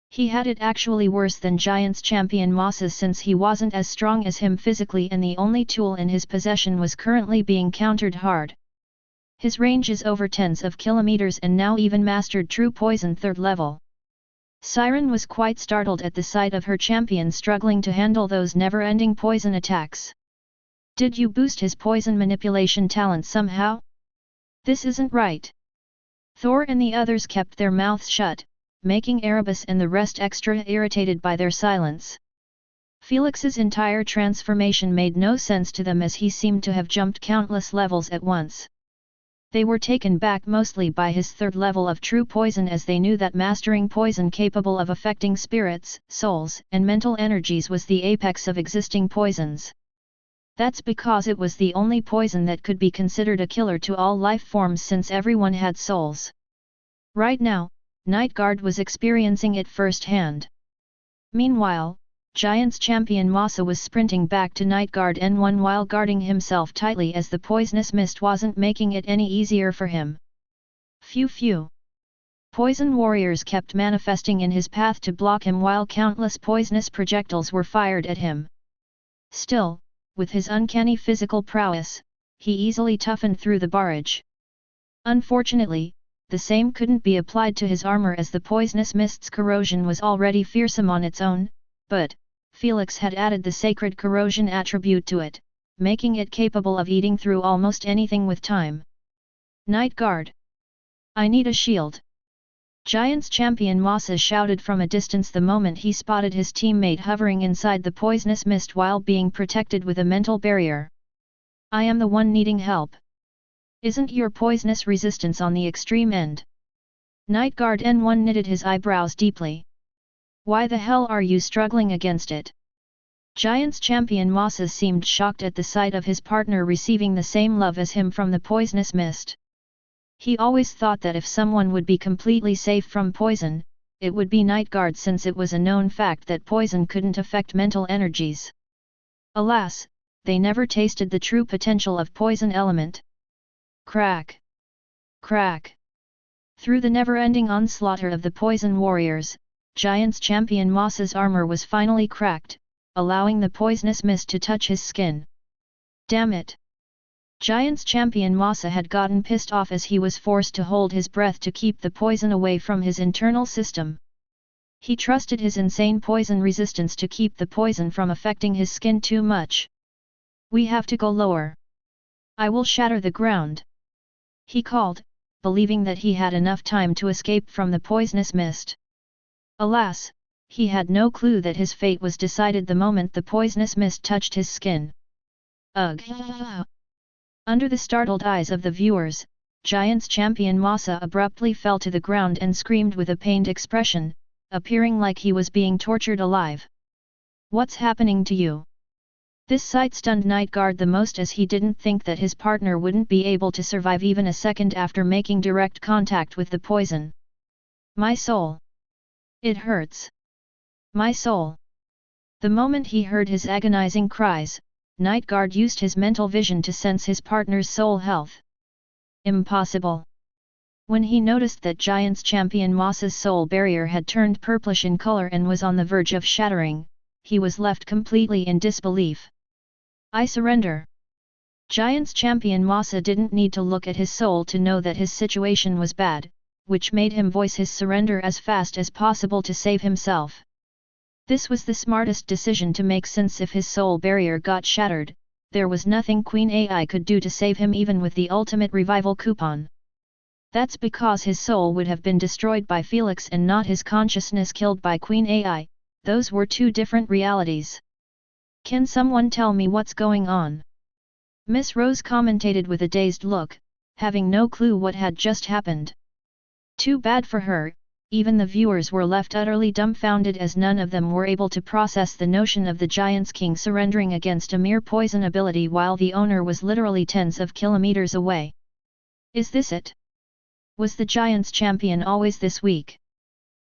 He had it actually worse than Giants champion Moss's since he wasn't as strong as him physically and the only tool in his possession was currently being countered hard. His range is over tens of kilometers and now even mastered true poison 3rd level. Siren was quite startled at the sight of her champion struggling to handle those never-ending poison attacks. Did you boost his poison manipulation talent somehow? This isn't right. Thor and the others kept their mouths shut, making Erebus and the rest extra irritated by their silence. Felix's entire transformation made no sense to them as he seemed to have jumped countless levels at once. They were taken back mostly by his 3rd level of true poison as they knew that mastering poison capable of affecting spirits, souls, and mental energies was the apex of existing poisons. That's because it was the only poison that could be considered a killer to all life forms since everyone had souls. Right now, Midgard was experiencing it firsthand. Meanwhile, Giants champion Mossa was sprinting back to Midgard N1 while guarding himself tightly as the poisonous mist wasn't making it any easier for him. Phew. Poison warriors kept manifesting in his path to block him while countless poisonous projectiles were fired at him. Still, with his uncanny physical prowess, he easily toughened through the barrage. Unfortunately, the same couldn't be applied to his armor as the poisonous mist's corrosion was already fearsome on its own, but Felix had added the sacred corrosion attribute to it, making it capable of eating through almost anything with time. Midgard! I need a shield! Giants champion Mossa shouted from a distance the moment he spotted his teammate hovering inside the poisonous mist while being protected with a mental barrier. I am the one needing help. Isn't your poisonous resistance on the extreme end? Midgard N1 knitted his eyebrows deeply. Why the hell are you struggling against it? Giants champion Mossa seemed shocked at the sight of his partner receiving the same love as him from the poisonous mist. He always thought that if someone would be completely safe from poison, it would be Midgard since it was a known fact that poison couldn't affect mental energies. Alas, they never tasted the true potential of poison element. Crack! Crack! Through the never-ending onslaught of the poison warriors, Giants champion Mossa's armor was finally cracked, allowing the poisonous mist to touch his skin. Damn it! Giants champion Mossa had gotten pissed off as he was forced to hold his breath to keep the poison away from his internal system. He trusted his insane poison resistance to keep the poison from affecting his skin too much. We have to go lower. I will shatter the ground. He called, believing that he had enough time to escape from the poisonous mist. Alas, he had no clue that his fate was decided the moment the poisonous mist touched his skin. Ugh! Under the startled eyes of the viewers, Giants champion Mossa abruptly fell to the ground and screamed with a pained expression, appearing like he was being tortured alive. What's happening to you? This sight stunned Midgard the most as he didn't think that his partner wouldn't be able to survive even a second after making direct contact with the poison. My soul! It hurts! My soul! The moment he heard his agonizing cries, Midgard used his mental vision to sense his partner's soul health. Impossible! When he noticed that Giants champion Mossa's soul barrier had turned purplish in color and was on the verge of shattering, he was left completely in disbelief. I surrender! Giants champion Mossa didn't need to look at his soul to know that his situation was bad, which made him voice his surrender as fast as possible to save himself. This was the smartest decision to make since if his soul barrier got shattered, there was nothing Queen AI could do to save him even with the ultimate revival coupon. That's because his soul would have been destroyed by Felix and not his consciousness killed by Queen AI, those were two different realities. Can someone tell me what's going on? Miss Rose commentated with a dazed look, having no clue what had just happened. Too bad for her, even the viewers were left utterly dumbfounded as none of them were able to process the notion of the Giant's King surrendering against a mere poison ability while the owner was literally tens of kilometers away. Is this it? Was the Giant's champion always this weak?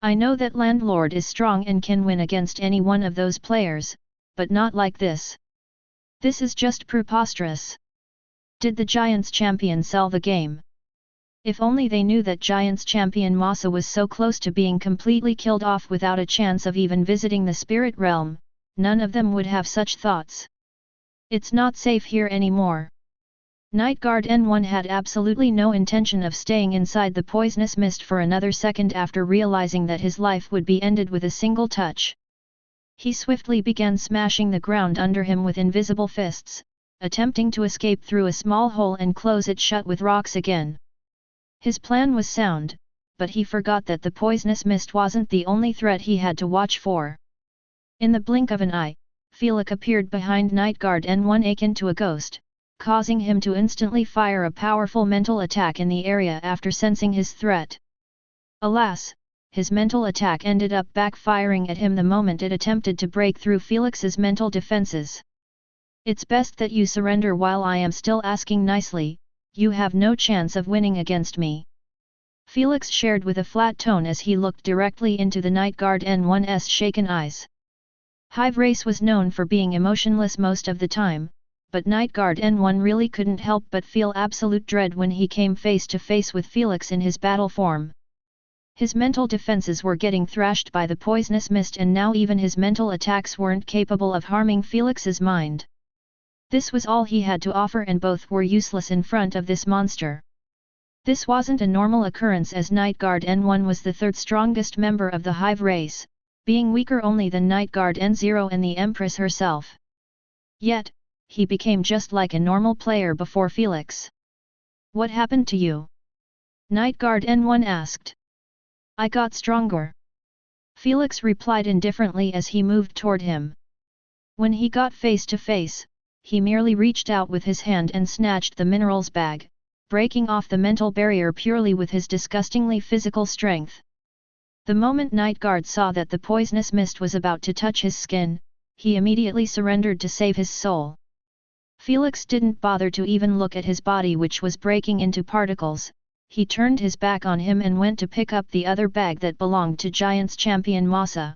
I know that Landlord is strong and can win against any one of those players, but not like this. This is just preposterous. Did the Giant's champion sell the game? If only they knew that Giant's champion Masa was so close to being completely killed off without a chance of even visiting the spirit realm, none of them would have such thoughts. It's not safe here anymore. Midgard N1 had absolutely no intention of staying inside the poisonous mist for another second after realizing that his life would be ended with a single touch. He swiftly began smashing the ground under him with invisible fists, attempting to escape through a small hole and close it shut with rocks again. His plan was sound, but he forgot that the poisonous mist wasn't the only threat he had to watch for. In the blink of an eye, Felix appeared behind Midgard N1 akin to a ghost, causing him to instantly fire a powerful mental attack in the area after sensing his threat. Alas, his mental attack ended up backfiring at him the moment it attempted to break through Felix's mental defenses. It's best that you surrender while I am still asking nicely. You have no chance of winning against me. Felix shared with a flat tone as he looked directly into the Midgard N1's shaken eyes. Hive Race was known for being emotionless most of the time, but Midgard N1 really couldn't help but feel absolute dread when he came face to face with Felix in his battle form. His mental defenses were getting thrashed by the poisonous mist and now even his mental attacks weren't capable of harming Felix's mind. This was all he had to offer and both were useless in front of this monster. This wasn't a normal occurrence as Midgard N1 was the third strongest member of the Hive Race, being weaker only than Midgard N0 and the Empress herself. Yet, he became just like a normal player before Felix. What happened to you? Midgard N1 asked. I got stronger. Felix replied indifferently as he moved toward him. When he got face to face, he merely reached out with his hand and snatched the minerals bag, breaking off the mental barrier purely with his disgustingly physical strength. The moment Midgard saw that the poisonous mist was about to touch his skin, he immediately surrendered to save his soul. Felix didn't bother to even look at his body which was breaking into particles. He turned his back on him and went to pick up the other bag that belonged to Giant's champion Masa.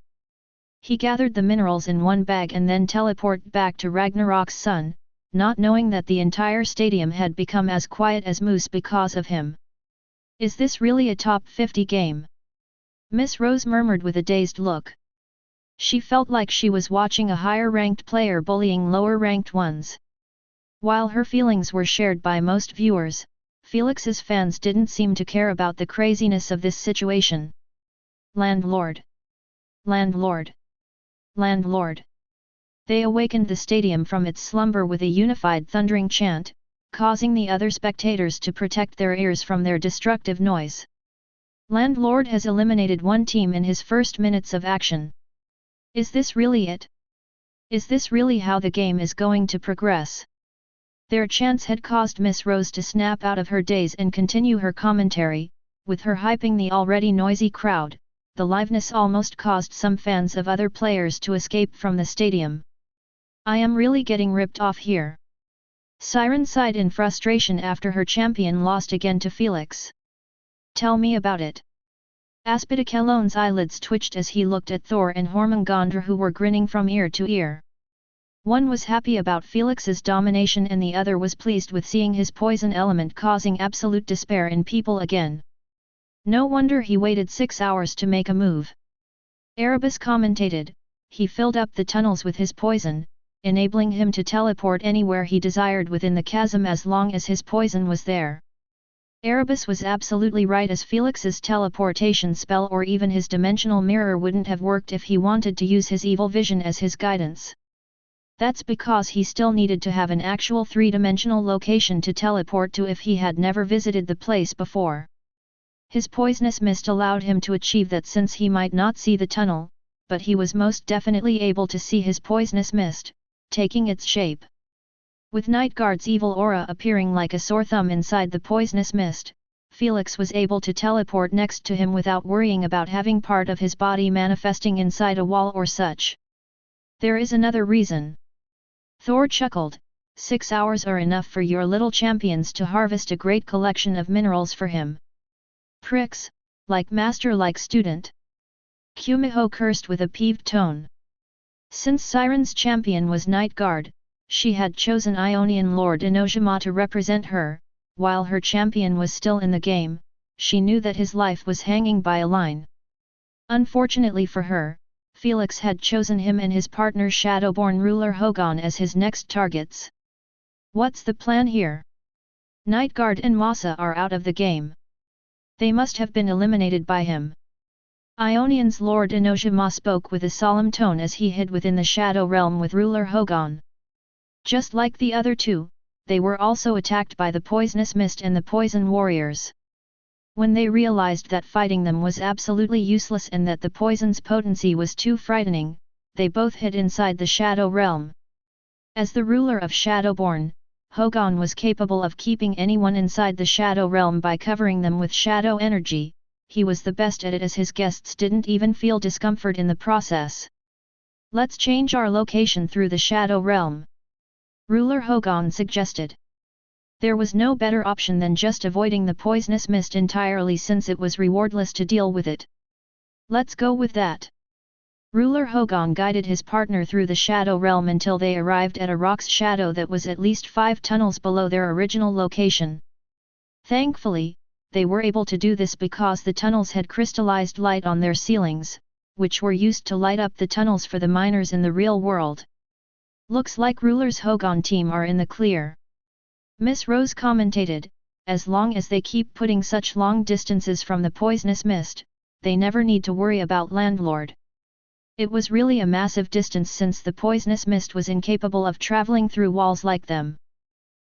He gathered the minerals in one bag and then teleported back to Ragnarok's sun, not knowing that the entire stadium had become as quiet as moose because of him. Is this really a top 50 game? Miss Rose murmured with a dazed look. She felt like she was watching a higher-ranked player bullying lower-ranked ones. While her feelings were shared by most viewers, Felix's fans didn't seem to care about the craziness of this situation. Landlord! Landlord! Landlord! They awakened the stadium from its slumber with a unified thundering chant, causing the other spectators to protect their ears from their destructive noise. Landlord has eliminated one team in his first minutes of action. Is this really it? Is this really how the game is going to progress? Their chants had caused Miss Rose to snap out of her daze and continue her commentary, with her hyping the already noisy crowd. The liveness almost caused some fans of other players to escape from the stadium. I am really getting ripped off here. Siren sighed in frustration after her champion lost again to Felix. Tell me about it. Aspidakellone's eyelids twitched as he looked at Thor and Hormungandr who were grinning from ear to ear. One was happy about Felix's domination and the other was pleased with seeing his poison element causing absolute despair in people again. No wonder he waited 6 hours to make a move. Erebus commentated, he filled up the tunnels with his poison, enabling him to teleport anywhere he desired within the chasm as long as his poison was there. Erebus was absolutely right as Felix's teleportation spell or even his dimensional mirror wouldn't have worked if he wanted to use his evil vision as his guidance. That's because he still needed to have an actual three-dimensional location to teleport to if he had never visited the place before. His poisonous mist allowed him to achieve that since he might not see the tunnel, but he was most definitely able to see his poisonous mist, taking its shape. With Midgard's evil aura appearing like a sore thumb inside the poisonous mist, Felix was able to teleport next to him without worrying about having part of his body manifesting inside a wall or such. There is another reason. Thor chuckled, 6 hours are enough for your little champions to harvest a great collection of minerals for him. Pricks, like master like student. Kumiho cursed with a peeved tone. Since Siren's champion was Midgard, she had chosen Ionian Lord Inojima to represent her. While her champion was still in the game, she knew that his life was hanging by a line. Unfortunately for her, Felix had chosen him and his partner Shadowborn ruler Hogon as his next targets. What's the plan here? Midgard and Masa are out of the game. They must have been eliminated by him. Ionian's Lord Inojima spoke with a solemn tone as he hid within the Shadow Realm with ruler Hogon. Just like the other two, they were also attacked by the poisonous mist and the poison warriors. When they realized that fighting them was absolutely useless and that the poison's potency was too frightening, they both hid inside the Shadow Realm. As the ruler of Shadowborn, Hogon was capable of keeping anyone inside the Shadow Realm by covering them with shadow energy. He was the best at it as his guests didn't even feel discomfort in the process. Let's change our location through the Shadow Realm. Ruler Hogon suggested. There was no better option than just avoiding the poisonous mist entirely since it was rewardless to deal with it. Let's go with that. Ruler Hogon guided his partner through the Shadow Realm until they arrived at a rock's shadow that was at least 5 tunnels below their original location. Thankfully, they were able to do this because the tunnels had crystallized light on their ceilings, which were used to light up the tunnels for the miners in the real world. Looks like Ruler's Hogon team are in the clear. Miss Rose commentated, as long as they keep putting such long distances from the poisonous mist, they never need to worry about Landlord. It was really a massive distance since the poisonous mist was incapable of traveling through walls like them.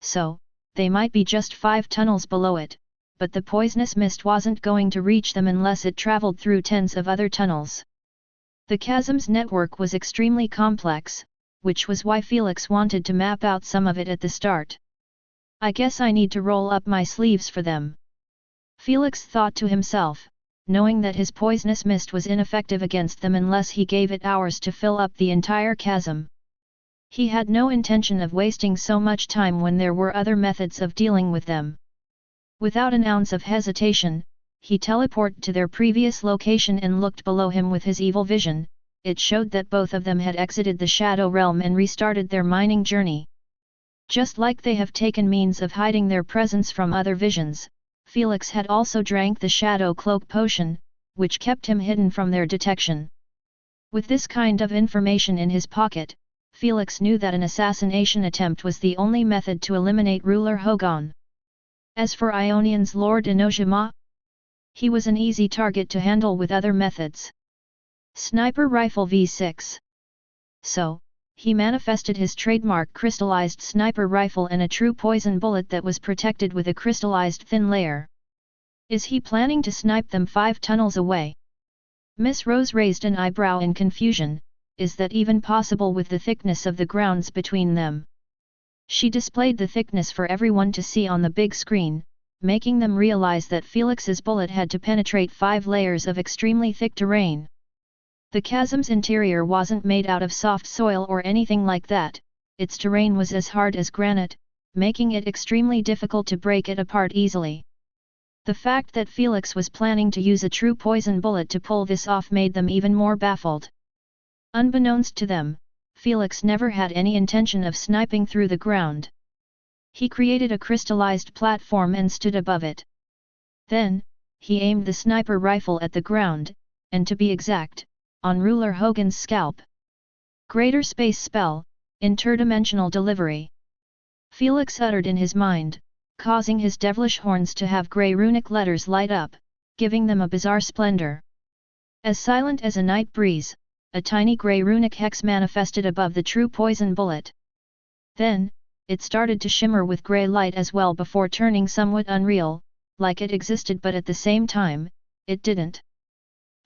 So, they might be just 5 tunnels below it, but the poisonous mist wasn't going to reach them unless it traveled through tens of other tunnels. The chasm's network was extremely complex, which was why Felix wanted to map out some of it at the start. I guess I need to roll up my sleeves for them. Felix thought to himself, knowing that his poisonous mist was ineffective against them unless he gave it hours to fill up the entire chasm. He had no intention of wasting so much time when there were other methods of dealing with them. Without an ounce of hesitation, he teleported to their previous location and looked below him with his evil vision. It showed that both of them had exited the Shadow Realm and restarted their mining journey. Just like they have taken means of hiding their presence from other visions, Felix had also drank the Shadow Cloak potion, which kept him hidden from their detection. With this kind of information in his pocket, Felix knew that an assassination attempt was the only method to eliminate Ruler Hogon. As for Ionian's Lord Inojima, he was an easy target to handle with other methods. Sniper Rifle V6. So, he manifested his trademark crystallized sniper rifle and a true poison bullet that was protected with a crystallized thin layer. Is he planning to snipe them 5 tunnels away? Miss Rose raised an eyebrow in confusion. Is that even possible with the thickness of the grounds between them? She displayed the thickness for everyone to see on the big screen, making them realize that Felix's bullet had to penetrate 5 layers of extremely thick terrain. The chasm's interior wasn't made out of soft soil or anything like that, its terrain was as hard as granite, making it extremely difficult to break it apart easily. The fact that Felix was planning to use a true poison bullet to pull this off made them even more baffled. Unbeknownst to them, Felix never had any intention of sniping through the ground. He created a crystallized platform and stood above it. Then, he aimed the sniper rifle at the ground, and to be exact, on Ruler Hogan's scalp. Greater Space Spell, Interdimensional Delivery. Felix uttered in his mind, causing his devilish horns to have grey runic letters light up, giving them a bizarre splendor. As silent as a night breeze, a tiny grey runic hex manifested above the true poison bullet. Then, it started to shimmer with grey light as well before turning somewhat unreal, like it existed but at the same time, it didn't.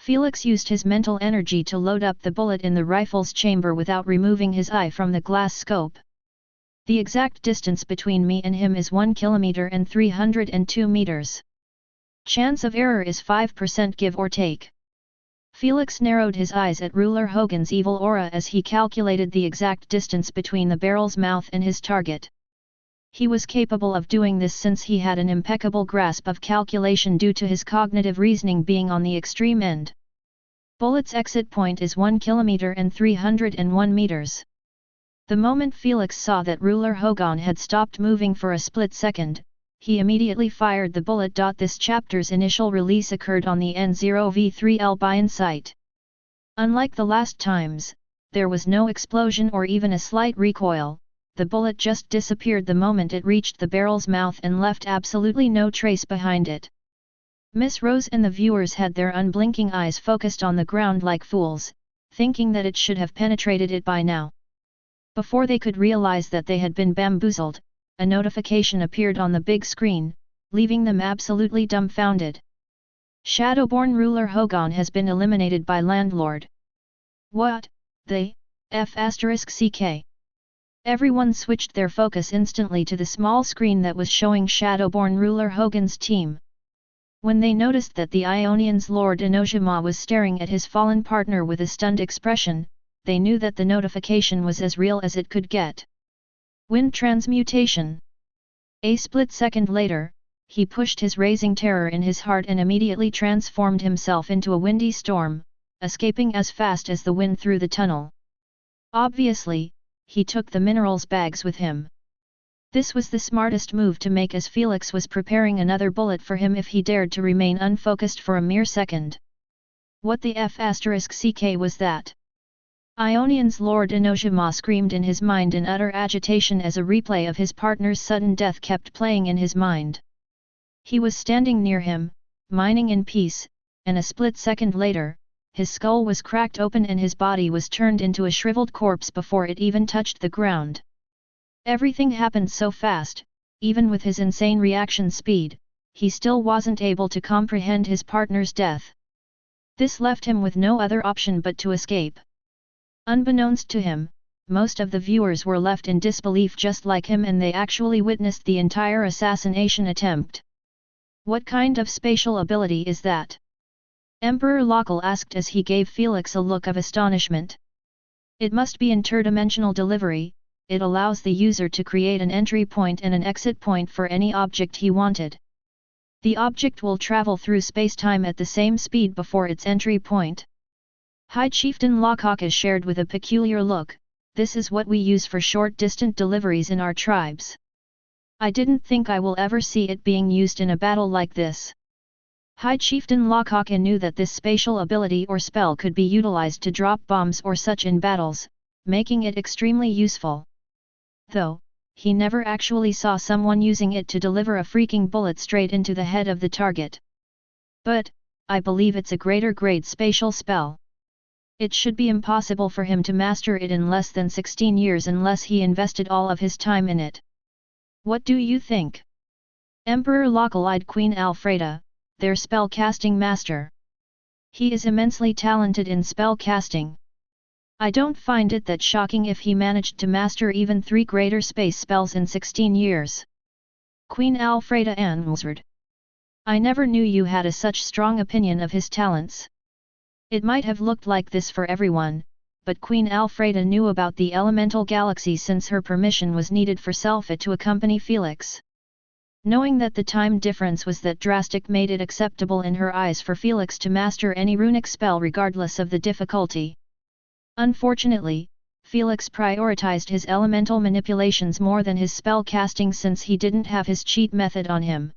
Felix used his mental energy to load up the bullet in the rifle's chamber without removing his eye from the glass scope. The exact distance between me and him is 1 kilometer and 302 meters. Chance of error is 5% give or take. Felix narrowed his eyes at Ruler Hogan's evil aura as he calculated the exact distance between the barrel's mouth and his target. He was capable of doing this since he had an impeccable grasp of calculation due to his cognitive reasoning being on the extreme end. Bullet's exit point is 1 kilometer and 301 meters. The moment Felix saw that Ruler Hogan had stopped moving for a split second, he immediately fired the bullet. This chapter's initial release occurred on the N0V3L by Insight. Unlike the last times, there was no explosion or even a slight recoil. The bullet just disappeared the moment it reached the barrel's mouth and left absolutely no trace behind it. Miss Rose and the viewers had their unblinking eyes focused on the ground like fools, thinking that it should have penetrated it by now. Before they could realize that they had been bamboozled, a notification appeared on the big screen, leaving them absolutely dumbfounded. Shadowborn Ruler Hogan has been eliminated by Landlord. What? The F***ck. Everyone switched their focus instantly to the small screen that was showing Shadowborn Ruler Hogan's team. When they noticed that the Ionian's Lord Enojima was staring at his fallen partner with a stunned expression, they knew that the notification was as real as it could get. Wind transmutation. A split second later, he pushed his raising terror in his heart and immediately transformed himself into a windy storm, escaping as fast as the wind through the tunnel. Obviously, he took the minerals bags with him. This was the smartest move to make as Felix was preparing another bullet for him if he dared to remain unfocused for a mere second. What the F***ck was that? Ionian's Lord Enojima screamed in his mind in utter agitation as a replay of his partner's sudden death kept playing in his mind. He was standing near him, mining in peace, and a split second later, his skull was cracked open and his body was turned into a shriveled corpse before it even touched the ground. Everything happened so fast, even with his insane reaction speed, he still wasn't able to comprehend his partner's death. This left him with no other option but to escape. Unbeknownst to him, most of the viewers were left in disbelief just like him, and they actually witnessed the entire assassination attempt. What kind of spatial ability is that? Emperor Local asked as he gave Felix a look of astonishment. It must be interdimensional delivery. It allows the user to create an entry point and an exit point for any object he wanted. The object will travel through space-time at the same speed before its entry point. High Chieftain Lakaka shared with a peculiar look, "This is what we use for short-distant deliveries in our tribes. I didn't think I will ever see it being used in a battle like this." High Chieftain Lakaka knew that this spatial ability or spell could be utilized to drop bombs or such in battles, making it extremely useful. Though, he never actually saw someone using it to deliver a freaking bullet straight into the head of the target. But, I believe it's a greater grade spatial spell. It should be impossible for him to master it in less than 16 years unless he invested all of his time in it. What do you think? Emperor Local eyed Queen Alfreda, their spell casting master. He is immensely talented in spell casting. I don't find it that shocking if he managed to master even 3 greater space spells in 16 years. Queen Alfreda answered. I never knew you had a such strong opinion of his talents. It might have looked like this for everyone, but Queen Alfreda knew about the elemental galaxy since her permission was needed for Selpha to accompany Felix. Knowing that the time difference was that drastic made it acceptable in her eyes for Felix to master any runic spell regardless of the difficulty. Unfortunately, Felix prioritized his elemental manipulations more than his spell casting since he didn't have his cheat method on him.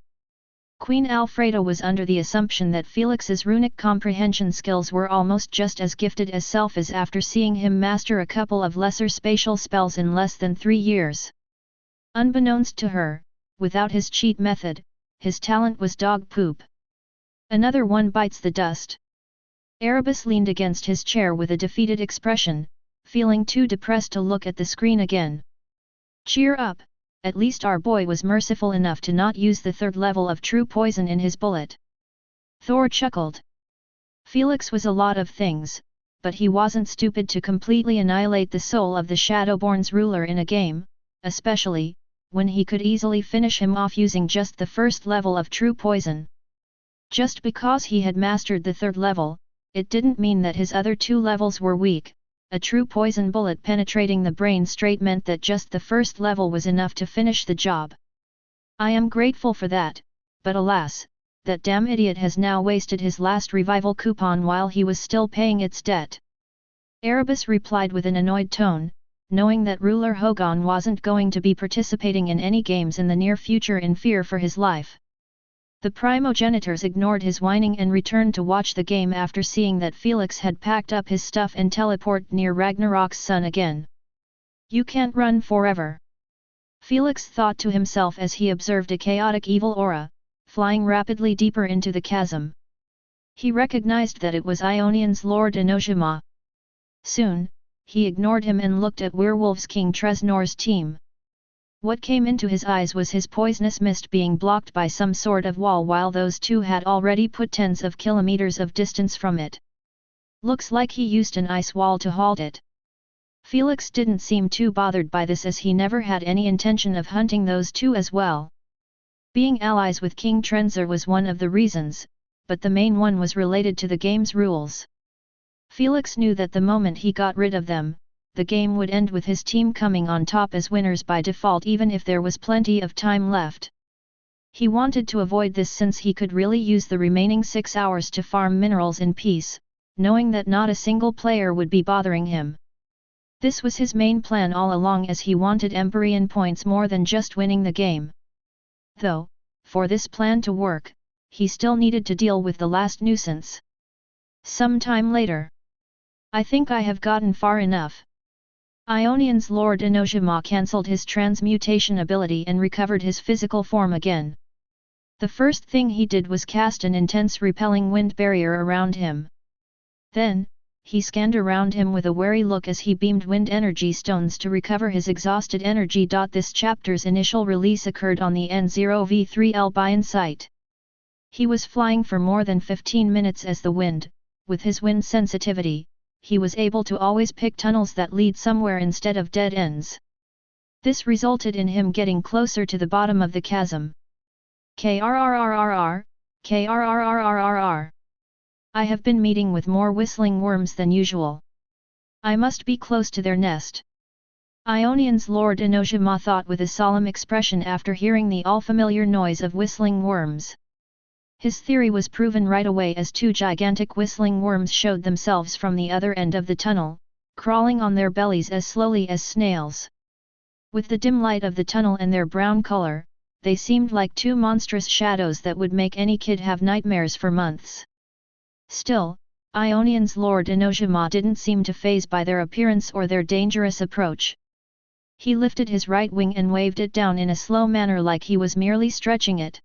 Queen Alfreda was under the assumption that Felix's runic comprehension skills were almost just as gifted as Selpha's after seeing him master a couple of lesser spatial spells in less than 3 years. Unbeknownst to her, without his cheat method, his talent was dog poop. Another one bites the dust. Erebus leaned against his chair with a defeated expression, feeling too depressed to look at the screen again. Cheer up, at least our boy was merciful enough to not use the 3rd level of true poison in his bullet. Thor chuckled. Felix was a lot of things, but he wasn't stupid to completely annihilate the soul of the Shadowborn's ruler in a game, especially, when he could easily finish him off using just the 1st level of true poison. Just because he had mastered the third level, it didn't mean that his other two levels were weak. A true poison bullet penetrating the brain straight meant that just the first level was enough to finish the job. I am grateful for that, but alas, that damn idiot has now wasted his last revival coupon while he was still paying its debt. Erebus replied with an annoyed tone, knowing that ruler Hogan wasn't going to be participating in any games in the near future in fear for his life. The primogenitors ignored his whining and returned to watch the game after seeing that Felix had packed up his stuff and teleported near Ragnarok's sun again. You can't run forever. Felix thought to himself as he observed a chaotic evil aura, flying rapidly deeper into the chasm. He recognized that it was Ionian's Lord Enoshima. Soon, he ignored him and looked at Werewolves King Tresnor's team. What came into his eyes was his poisonous mist being blocked by some sort of wall while those two had already put tens of kilometers of distance from it. Looks like he used an ice wall to halt it. Felix didn't seem too bothered by this as he never had any intention of hunting those two as well. Being allies with King Trenzor was one of the reasons, but the main one was related to the game's rules. Felix knew that the moment he got rid of them, the game would end with his team coming on top as winners by default even if there was plenty of time left. He wanted to avoid this since he could really use the remaining 6 hours to farm minerals in peace, knowing that not a single player would be bothering him. This was his main plan all along as he wanted Empyrean points more than just winning the game. Though, for this plan to work, he still needed to deal with the last nuisance. Some time later. I think I have gotten far enough. Ionian's Lord Enoshima cancelled his transmutation ability and recovered his physical form again. The first thing he did was cast an intense repelling wind barrier around him. Then, he scanned around him with a wary look as he beamed wind energy stones to recover his exhausted energy. This chapter's initial release occurred on the N0V3L Bion site. He was flying for more than 15 minutes as the wind, with his wind sensitivity, he was able to always pick tunnels that lead somewhere instead of dead ends. This resulted in him getting closer to the bottom of the chasm. Krrrrrrr, krrrrrrr. I have been meeting with more whistling worms than usual. I must be close to their nest. Ionian's Lord Enoshima thought with a solemn expression after hearing the all-familiar noise of whistling worms. His theory was proven right away as two gigantic whistling worms showed themselves from the other end of the tunnel, crawling on their bellies as slowly as snails. With the dim light of the tunnel and their brown color, they seemed like two monstrous shadows that would make any kid have nightmares for months. Still, Ionian's Lord Enoshima didn't seem to faze by their appearance or their dangerous approach. He lifted his right wing and waved it down in a slow manner like he was merely stretching it.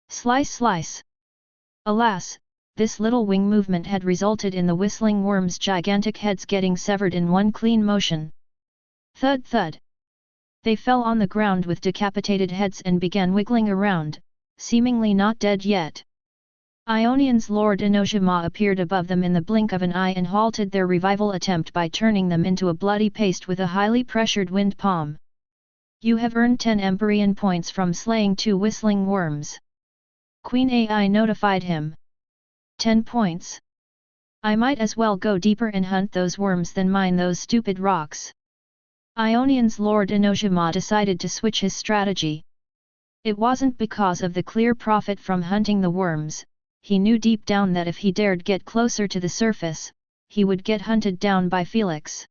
Slice slice! Alas, this little wing movement had resulted in the whistling worms' gigantic heads getting severed in one clean motion. Thud thud! They fell on the ground with decapitated heads and began wiggling around, seemingly not dead yet. Ionian's Lord Enoshima appeared above them in the blink of an eye and halted their revival attempt by turning them into a bloody paste with a highly pressured wind palm. You have earned 10 Empyrean points from slaying 2 whistling worms. Queen AI notified him. 10 points? I might as well go deeper and hunt those worms than mine those stupid rocks. Ionian's Lord Enoshima decided to switch his strategy. It wasn't because of the clear profit from hunting the worms, he knew deep down that if he dared get closer to the surface, he would get hunted down by Felix.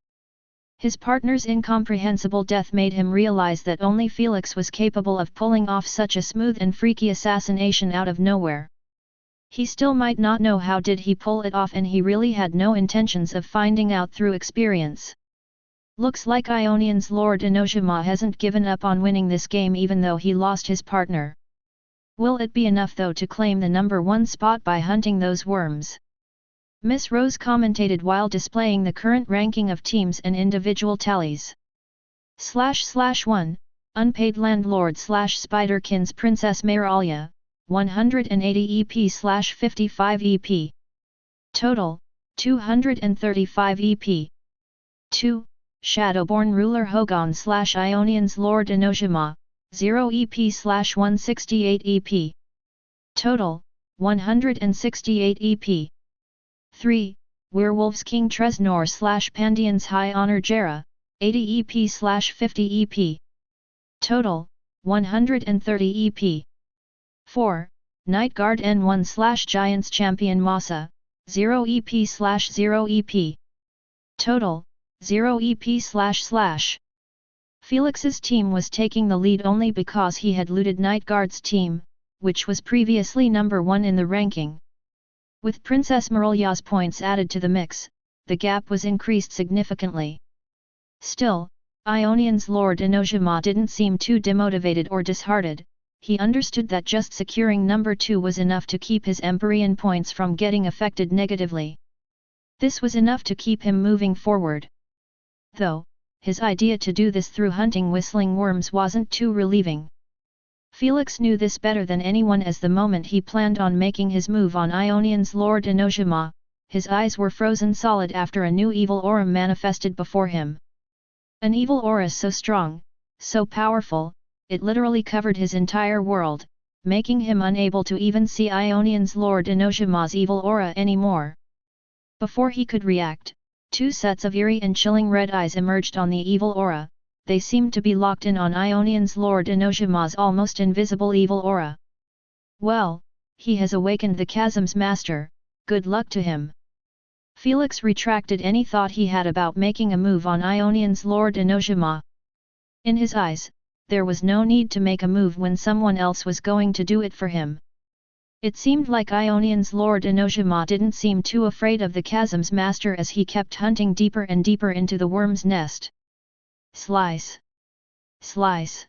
His partner's incomprehensible death made him realize that only Felix was capable of pulling off such a smooth and freaky assassination out of nowhere. He still might not know how did he pull it off and he really had no intentions of finding out through experience. Looks like Ionian's Lord Enoshima hasn't given up on winning this game even though he lost his partner. Will it be enough though to claim the number 1 spot by hunting those worms? Miss Rose commentated while displaying the current ranking of teams and individual tallies. //1, Unpaid Landlord /Spiderkins Princess Mairalia, 180 EP/55 EP. Total, 235 EP. 2. Shadowborn Ruler Hogan /Ionian's Lord Enoshima, 0 EP/168 EP. Total, 168 EP. 3. Werewolves King Tresnor / Pandians High Honor Jera, 80 EP / 50 EP. Total, 130 EP. 4. Nightguard N1 / Giants Champion Masa, 0 EP / 0 EP. Total, 0 EP //. Felix's team was taking the lead only because he had looted Nightguard's team, which was previously number 1 in the ranking. With Princess Marulya's points added to the mix, the gap was increased significantly. Still, Ionian's Lord Enojima didn't seem too demotivated or disheartened. He understood that just securing number 2 was enough to keep his Empyrean points from getting affected negatively. This was enough to keep him moving forward. Though, his idea to do this through hunting whistling worms wasn't too relieving. Felix knew this better than anyone as the moment he planned on making his move on Ionian's Lord Enojima, his eyes were frozen solid after a new evil aura manifested before him. An evil aura so strong, so powerful, it literally covered his entire world, making him unable to even see Ionian's Lord Enojima's evil aura anymore. Before he could react, 2 sets of eerie and chilling red eyes emerged on the evil aura. They seemed to be locked in on Ionian's Lord Enojima's almost invisible evil aura. Well, he has awakened the Chasm's master, good luck to him. Felix retracted any thought he had about making a move on Ionian's Lord Enojima. In his eyes, there was no need to make a move when someone else was going to do it for him. It seemed like Ionian's Lord Enojima didn't seem too afraid of the Chasm's master as he kept hunting deeper and deeper into the worm's nest. Slice! Slice!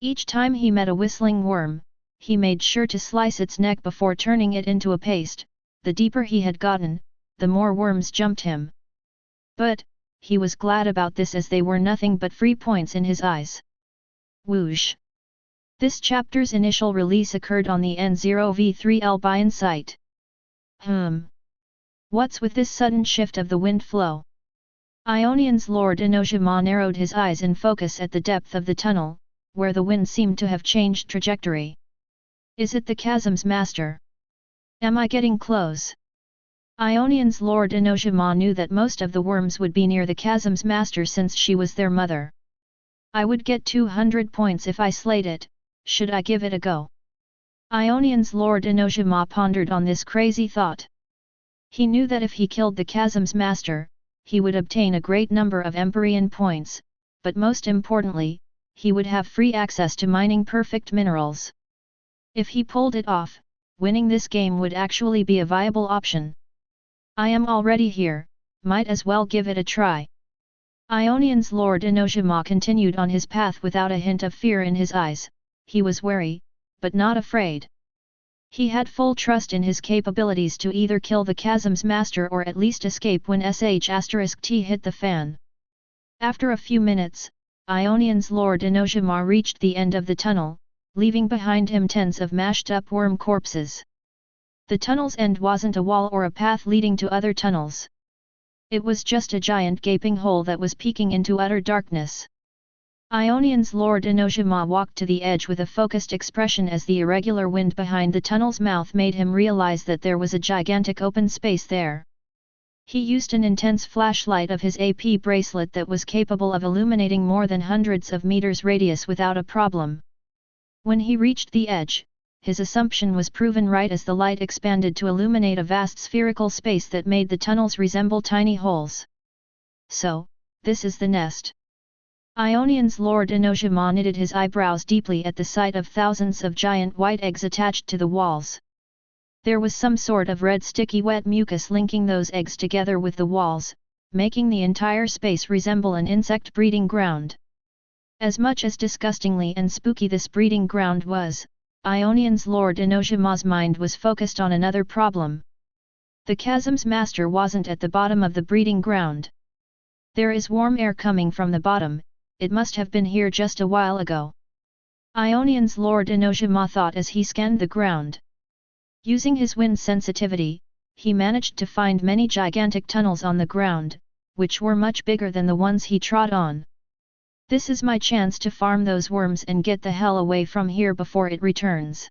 Each time he met a whistling worm, he made sure to slice its neck before turning it into a paste. The deeper he had gotten, the more worms jumped him. But, he was glad about this as they were nothing but free points in his eyes. Whoosh! This chapter's initial release occurred on the N0v3L by Insight. What's with this sudden shift of the wind flow? Ionian's Lord Enojima narrowed his eyes in focus at the depth of the tunnel, where the wind seemed to have changed trajectory. Is it the Chasm's master? Am I getting close? Ionian's Lord Enojima knew that most of the worms would be near the Chasm's master since she was their mother. I would get 200 points if I slayed it, should I give it a go? Ionian's Lord Enojima pondered on this crazy thought. He knew that if he killed the Chasm's master, he would obtain a great number of Empyrean points, but most importantly, he would have free access to mining perfect minerals. If he pulled it off, winning this game would actually be a viable option. I am already here, might as well give it a try. Ionian's Lord Enojima continued on his path without a hint of fear in his eyes. He was wary, but not afraid. He had full trust in his capabilities to either kill the Chasm's master or at least escape when *T hit the fan. After a few minutes, Ionian's Lord Enojima reached the end of the tunnel, leaving behind him tens of mashed-up worm corpses. The tunnel's end wasn't a wall or a path leading to other tunnels. It was just a giant gaping hole that was peeking into utter darkness. Ionian's Lord Enojima walked to the edge with a focused expression as the irregular wind behind the tunnel's mouth made him realize that there was a gigantic open space there. He used an intense flashlight of his AP bracelet that was capable of illuminating more than hundreds of meters radius without a problem. When he reached the edge, his assumption was proven right as the light expanded to illuminate a vast spherical space that made the tunnels resemble tiny holes. So, this is the nest. Ionian's Lord Enojima knitted his eyebrows deeply at the sight of thousands of giant white eggs attached to the walls. There was some sort of red sticky wet mucus linking those eggs together with the walls, making the entire space resemble an insect breeding ground. As much as disgustingly and spooky this breeding ground was, Ionian's Lord Enojima's mind was focused on another problem. The Chasm's master wasn't at the bottom of the breeding ground. There is warm air coming from the bottom. It must have been here just a while ago. Ionian's Lord Enojima thought as he scanned the ground. Using his wind sensitivity, he managed to find many gigantic tunnels on the ground, which were much bigger than the ones he trod on. This is my chance to farm those worms and get the hell away from here before it returns.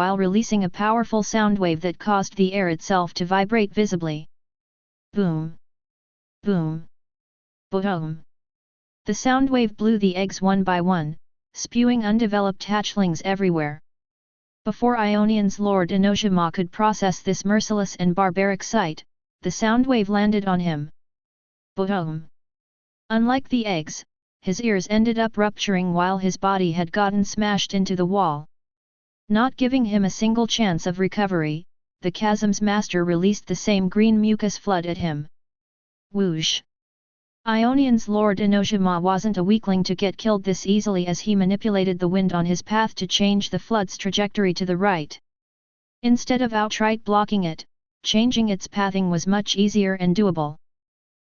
while releasing a powerful sound wave that caused the air itself to vibrate visibly. Boom! Boom! Boom! The sound wave blew the eggs one by one, spewing undeveloped hatchlings everywhere. Before Ionian's Lord Enoshima could process this merciless and barbaric sight, the sound wave landed on him. Boom! Unlike the eggs, his ears ended up rupturing while his body had gotten smashed into the wall. Not giving him a single chance of recovery, the chasm's master released the same green mucus flood at him. Whoosh! Ionian's Lord Enoshima wasn't a weakling to get killed this easily as he manipulated the wind on his path to change the flood's trajectory to the right. Instead of outright blocking it, changing its pathing was much easier and doable.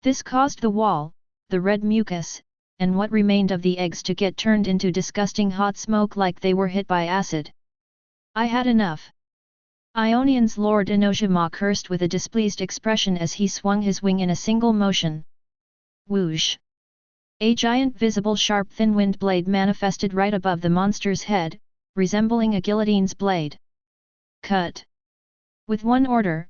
This caused the wall, the red mucus, and what remained of the eggs to get turned into disgusting hot smoke like they were hit by acid. I had enough. Ionian's Lord Enoshima cursed with a displeased expression as he swung his wing in a single motion. Whoosh! A giant visible sharp thin wind blade manifested right above the monster's head, resembling a guillotine's blade. Cut! With one order,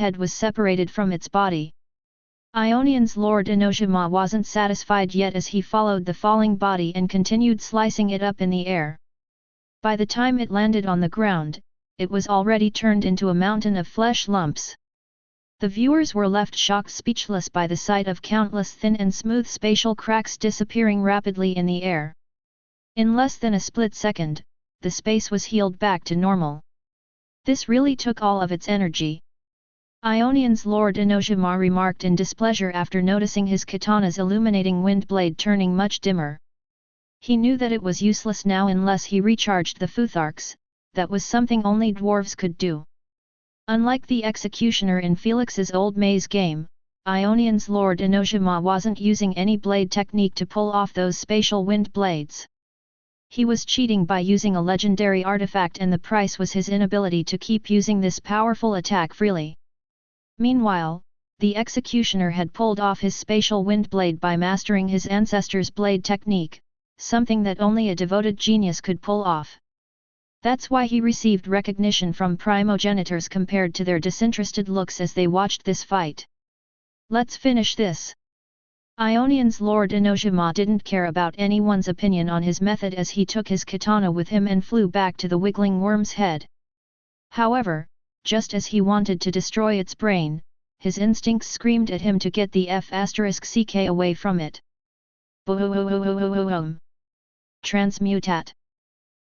head was separated from its body. Ionion's Lord Enoshima wasn't satisfied yet as he followed the falling body and continued slicing it up in the air. By the time it landed on the ground, it was already turned into a mountain of flesh lumps. The viewers were left shocked speechless by the sight of countless thin and smooth spatial cracks disappearing rapidly in the air. In less than a split second, the space was healed back to normal. This really took all of its energy. Ionion's Lord Enoshima remarked in displeasure after noticing his katana's illuminating wind blade turning much dimmer. He knew that it was useless now unless he recharged the futharks, that was something only dwarves could do. Unlike the executioner in Felix's old maze game, Ionion's Lord Enoshima wasn't using any blade technique to pull off those spatial wind blades. He was cheating by using a legendary artifact, and the price was his inability to keep using this powerful attack freely. Meanwhile, the executioner had pulled off his spatial wind blade by mastering his ancestor's blade technique, something that only a devoted genius could pull off. That's why he received recognition from primogenitors compared to their disinterested looks as they watched this fight. Let's finish this. Ionion's Lord Enoshima didn't care about anyone's opinion on his method as he took his katana with him and flew back to the wiggling worm's head. However, just as he wanted to destroy its brain, his instincts screamed at him to get the F***ck away from it. Boom! Transmutat.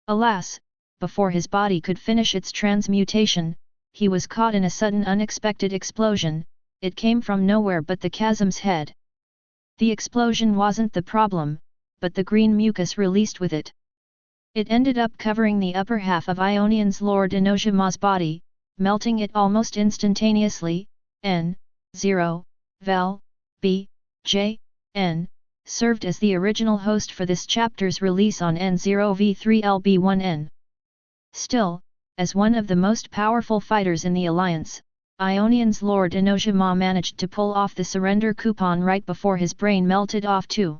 Alas, before his body could finish its transmutation, he was caught in a sudden unexpected explosion. It came from nowhere but the chasm's head. The explosion wasn't the problem, but the green mucus released with it. It ended up covering the upper half of Ionion's Lord Enoshima's body, melting it almost instantaneously. N0, Vel, B, J, N, served as the original host for this chapter's release on N0v3LB1N. Still, as one of the most powerful fighters in the Alliance, Ionion's Lord Enoshima managed to pull off the surrender coupon right before his brain melted off too.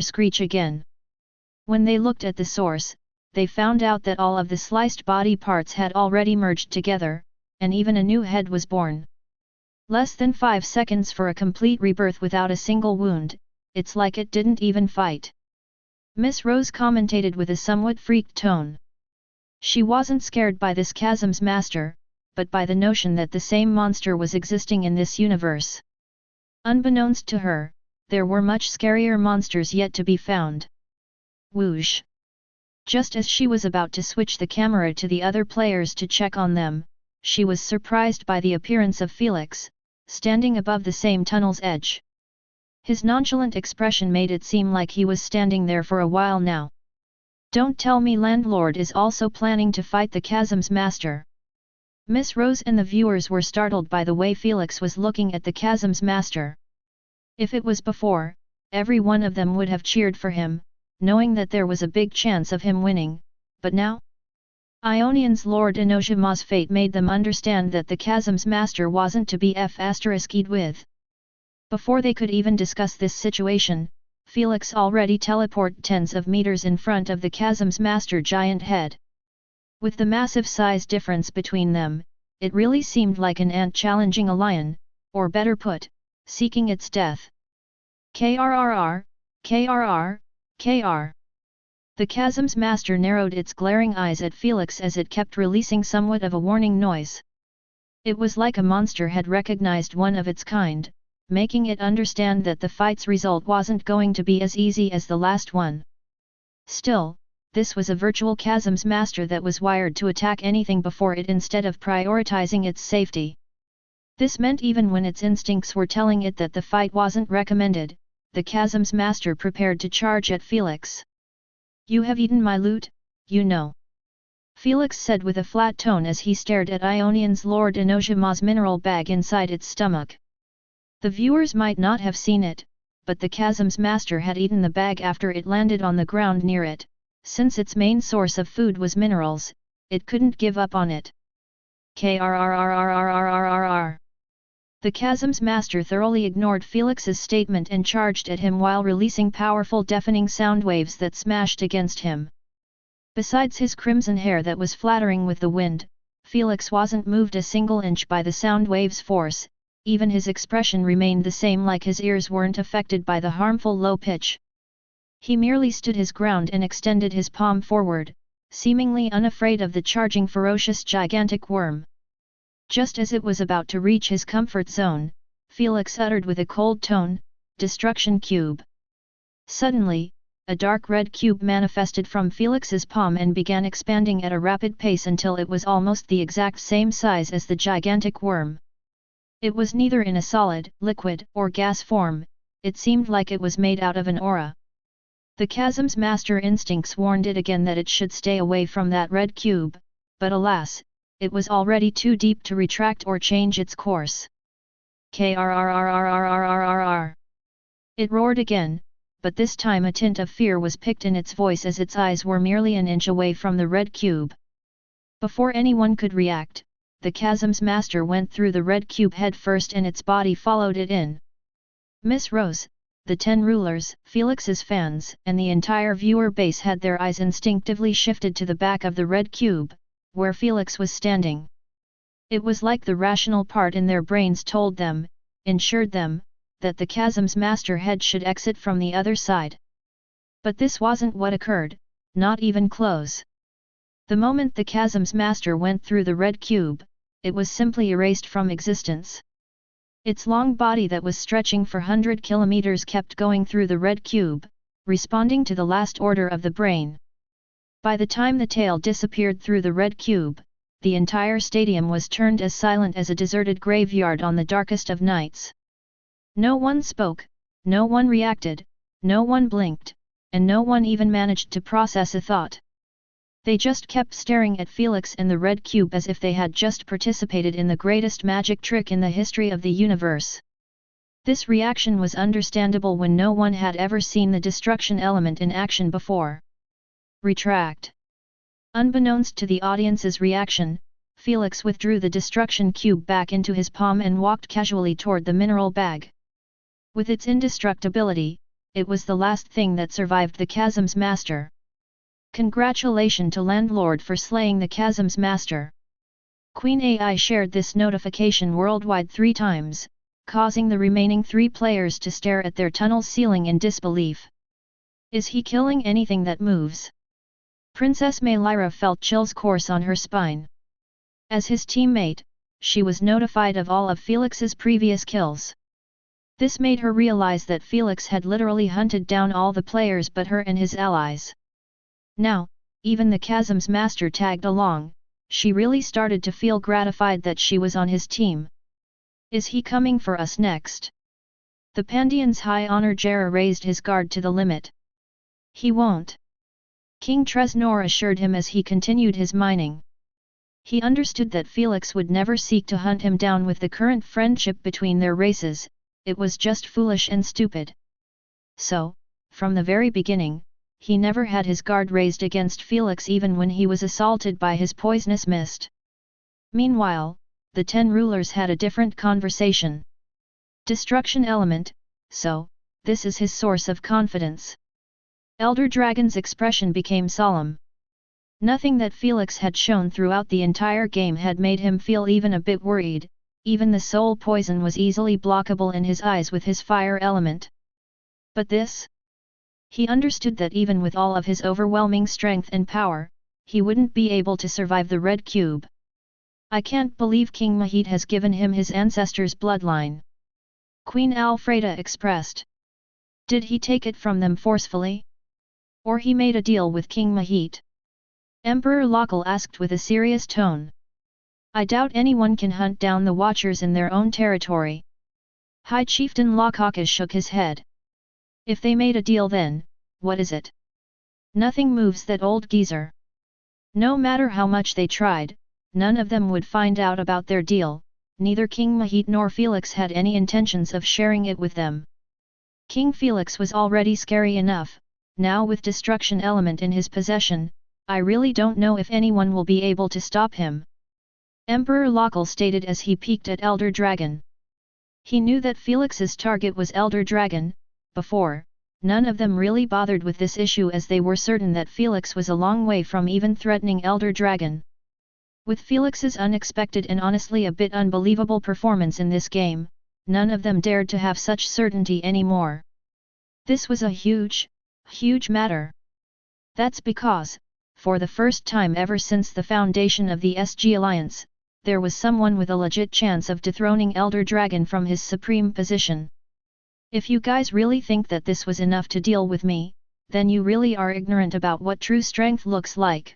screech again. When they looked at the source, they found out that all of the sliced body parts had already merged together, and even a new head was born. Less than 5 seconds for a complete rebirth without a single wound, it's like it didn't even fight. Miss Rose commentated with a somewhat freaked tone. She wasn't scared by this chasm's master, but by the notion that the same monster was existing in this universe. Unbeknownst to her, there were much scarier monsters yet to be found. Whoosh! Just as she was about to switch the camera to the other players to check on them, she was surprised by the appearance of Felix, standing above the same tunnel's edge. His nonchalant expression made it seem like he was standing there for a while now. Don't tell me landlord is also planning to fight the chasm's master. Miss Rose and the viewers were startled by the way Felix was looking at the chasm's master. If it was before, every one of them would have cheered for him, knowing that there was a big chance of him winning, but now? Ionian's Lord Enojima's fate made them understand that the chasm's master wasn't to be f***ed with. Before they could even discuss this situation, Felix already teleported tens of meters in front of the chasm's master giant head. With the massive size difference between them, it really seemed like an ant challenging a lion, or better put, seeking its death. KRRR, KRR, KR. The chasm's master narrowed its glaring eyes at Felix as it kept releasing somewhat of a warning noise. It was like a monster had recognized one of its kind, making it understand that the fight's result wasn't going to be as easy as the last one. Still, this was a virtual chasm's master that was wired to attack anything before it instead of prioritizing its safety. This meant even when its instincts were telling it that the fight wasn't recommended, the chasm's master prepared to charge at Felix. You have eaten my loot, you know. Felix said with a flat tone as he stared at Ionian's Lord Enojima's mineral bag inside its stomach. The viewers might not have seen it, but the chasm's master had eaten the bag after it landed on the ground near it. Since its main source of food was minerals, it couldn't give up on it. KRRRRRRRRR. The chasm's master thoroughly ignored Felix's statement and charged at him while releasing powerful deafening sound waves that smashed against him. Besides his crimson hair that was flattering with the wind, Felix wasn't moved a single inch by the sound waves' force, even his expression remained the same, like his ears weren't affected by the harmful low pitch. He merely stood his ground and extended his palm forward, seemingly unafraid of the charging ferocious gigantic worm. Just as it was about to reach his comfort zone, Felix uttered with a cold tone, "Destruction Cube." Suddenly, a dark red cube manifested from Felix's palm and began expanding at a rapid pace until it was almost the exact same size as the gigantic worm. It was neither in a solid, liquid, or gas form, it seemed like it was made out of an aura. The chasm's master instincts warned it again that it should stay away from that red cube, but alas, it was already too deep to retract or change its course. KRRRRRRRRRR. It roared again, but this time a tint of fear was picked in its voice as its eyes were merely an inch away from the red cube. Before anyone could react, the chasm's master went through the red cube head first and its body followed it in. Miss Rose, the 10 rulers, Felix's fans, and the entire viewer base had their eyes instinctively shifted to the back of the red cube, where Felix was standing. It was like the rational part in their brains told them, ensured them, that the chasm's master head should exit from the other side. But this wasn't what occurred, not even close. The moment the chasm's master went through the red cube, it was simply erased from existence. Its long body that was stretching for 100 kilometers kept going through the red cube, responding to the last order of the brain. By the time the tail disappeared through the red cube, the entire stadium was turned as silent as a deserted graveyard on the darkest of nights. No one spoke, no one reacted, no one blinked, and no one even managed to process a thought. They just kept staring at Felix and the red cube as if they had just participated in the greatest magic trick in the history of the universe. This reaction was understandable when no one had ever seen the destruction element in action before. Retract. Unbeknownst to the audience's reaction, Felix withdrew the destruction cube back into his palm and walked casually toward the mineral bag. With its indestructibility, it was the last thing that survived the chasm's master. Congratulations to Landlord for slaying the chasm's master. Queen AI shared this notification worldwide 3 times, causing the remaining 3 players to stare at their tunnel ceiling in disbelief. Is he killing anything that moves? Princess Maylyra felt chills course on her spine. As his teammate, she was notified of all of Felix's previous kills. This made her realize that Felix had literally hunted down all the players but her and his allies. Now, even the chasm's master tagged along. She really started to feel gratified that she was on his team. Is he coming for us next? The Pandyan's High Honor Jera raised his guard to the limit. He won't. King Tresnor assured him as he continued his mining. He understood that Felix would never seek to hunt him down with the current friendship between their races. It was just foolish and stupid. So, from the very beginning, he never had his guard raised against Felix even when he was assaulted by his poisonous mist. Meanwhile, the 10 rulers had a different conversation. Destruction element, so, this is his source of confidence. Elder Dragon's expression became solemn. Nothing that Felix had shown throughout the entire game had made him feel even a bit worried. Even the soul poison was easily blockable in his eyes with his fire element. But this? He understood that even with all of his overwhelming strength and power, he wouldn't be able to survive the red cube. I can't believe King Mahit has given him his ancestors' bloodline. Queen Alfreda expressed. Did he take it from them forcefully? Or he made a deal with King Mahit? Emperor Local asked with a serious tone. I doubt anyone can hunt down the Watchers in their own territory. High Chieftain Lokaka shook his head. If they made a deal then, what is it? Nothing moves that old geezer. No matter how much they tried, none of them would find out about their deal, neither King Mahit nor Felix had any intentions of sharing it with them. King Felix was already scary enough, now with destruction element in his possession, I really don't know if anyone will be able to stop him. Emperor Local stated as he peeked at Elder Dragon. He knew that Felix's target was Elder Dragon. Before, none of them really bothered with this issue as they were certain that Felix was a long way from even threatening Elder Dragon. With Felix's unexpected and honestly a bit unbelievable performance in this game, none of them dared to have such certainty anymore. This was a huge matter. That's because, for the first time ever since the foundation of the SG Alliance, there was someone with a legit chance of dethroning Elder Dragon from his supreme position. If you guys really think that this was enough to deal with me, then you really are ignorant about what true strength looks like.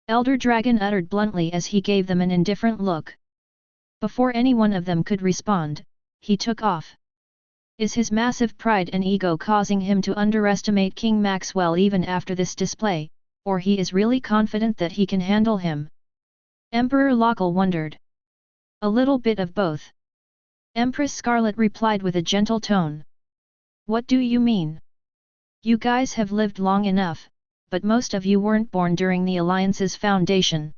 Elder Dragon uttered bluntly as he gave them an indifferent look. Before any one of them could respond, he took off. Is his massive pride and ego causing him to underestimate King Maxwell even after this display, or he is really confident that he can handle him? Emperor Local wondered. A little bit of both. Empress Scarlet replied with a gentle tone. What do you mean? You guys have lived long enough, but most of you weren't born during the Alliance's foundation.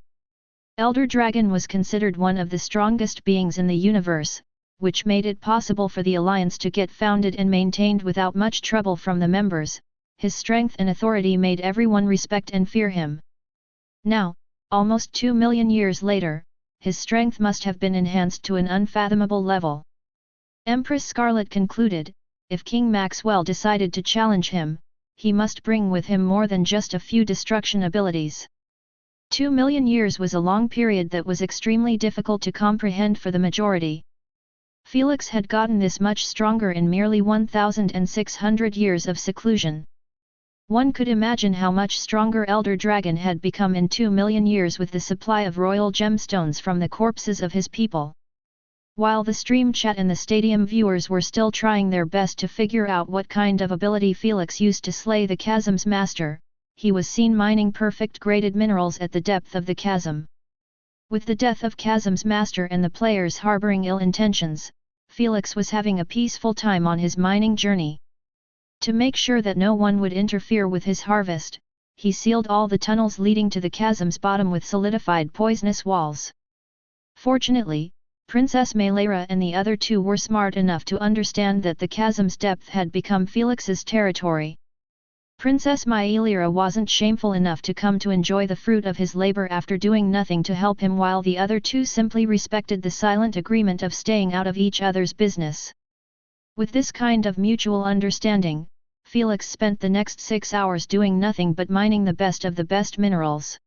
Elder Dragon was considered one of the strongest beings in the universe, which made it possible for the Alliance to get founded and maintained without much trouble from the members. His strength and authority made everyone respect and fear him. Now, almost 2 million years later, his strength must have been enhanced to an unfathomable level. Empress Scarlet concluded, if King Maxwell decided to challenge him, he must bring with him more than just a few destruction abilities. 2 million years was a long period that was extremely difficult to comprehend for the majority. Felix had gotten this much stronger in merely 1,600 years of seclusion. One could imagine how much stronger Elder Dragon had become in 2 million years with the supply of royal gemstones from the corpses of his people. While the stream chat and the stadium viewers were still trying their best to figure out what kind of ability Felix used to slay the chasm's master, he was seen mining perfect graded minerals at the depth of the chasm. With the death of chasm's master and the players harboring ill intentions, Felix was having a peaceful time on his mining journey. To make sure that no one would interfere with his harvest, he sealed all the tunnels leading to the chasm's bottom with solidified poisonous walls. Fortunately, Princess Maelera and the other two were smart enough to understand that the chasm's depth had become Felix's territory. Princess Maelera wasn't shameful enough to come to enjoy the fruit of his labor after doing nothing to help him, while the other two simply respected the silent agreement of staying out of each other's business. With this kind of mutual understanding, Felix spent the next 6 hours doing nothing but mining the best of the best minerals.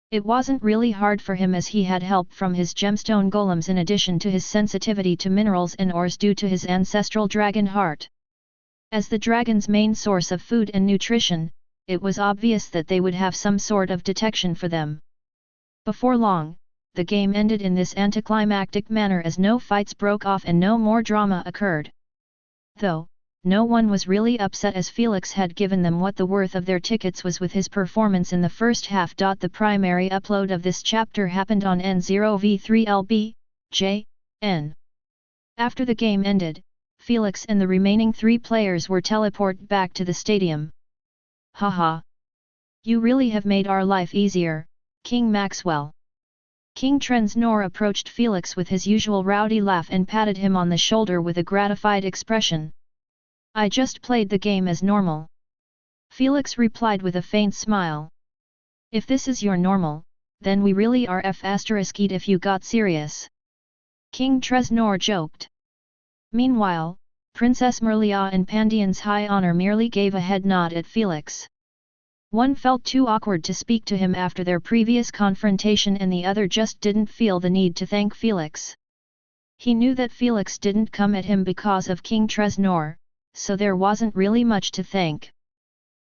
It wasn't really hard for him, as he had help from his gemstone golems in addition to his sensitivity to minerals and ores due to his ancestral dragon heart. As the dragon's main source of food and nutrition, it was obvious that they would have some sort of detection for them. Before long, the game ended in this anticlimactic manner as no fights broke off and no more drama occurred. Though, no one was really upset, as Felix had given them what the worth of their tickets was with his performance in the first half. The primary upload of this chapter happened on N0V3LB, J.N. After the game ended, Felix and the remaining 3 players were teleported back to the stadium. Haha! You really have made our life easier, King Maxwell. King Trensnor approached Felix with his usual rowdy laugh and patted him on the shoulder with a gratified expression. I just played the game as normal. Felix replied with a faint smile. If this is your normal, then we really are f***ed if you got serious. King Trensnor joked. Meanwhile, Princess Merlia and Pandion's High Honor merely gave a head nod at Felix. One felt too awkward to speak to him after their previous confrontation, and the other just didn't feel the need to thank Felix. He knew that Felix didn't come at him because of King Trensnor, so there wasn't really much to thank.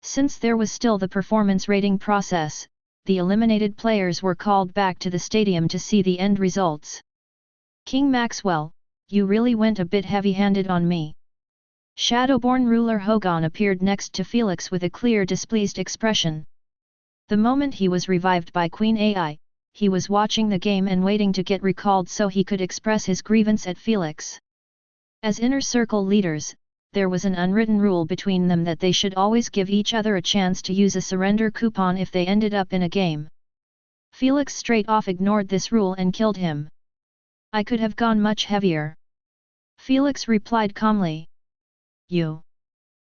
Since there was still the performance rating process, the eliminated players were called back to the stadium to see the end results. King Maxwell, you really went a bit heavy-handed on me. Shadowborn ruler Hogan appeared next to Felix with a clear displeased expression. The moment he was revived by Queen Ai, he was watching the game and waiting to get recalled so he could express his grievance at Felix. As inner circle leaders, there was an unwritten rule between them that they should always give each other a chance to use a surrender coupon if they ended up in a game. Felix straight off ignored this rule and killed him. I could have gone much heavier. Felix replied calmly. You.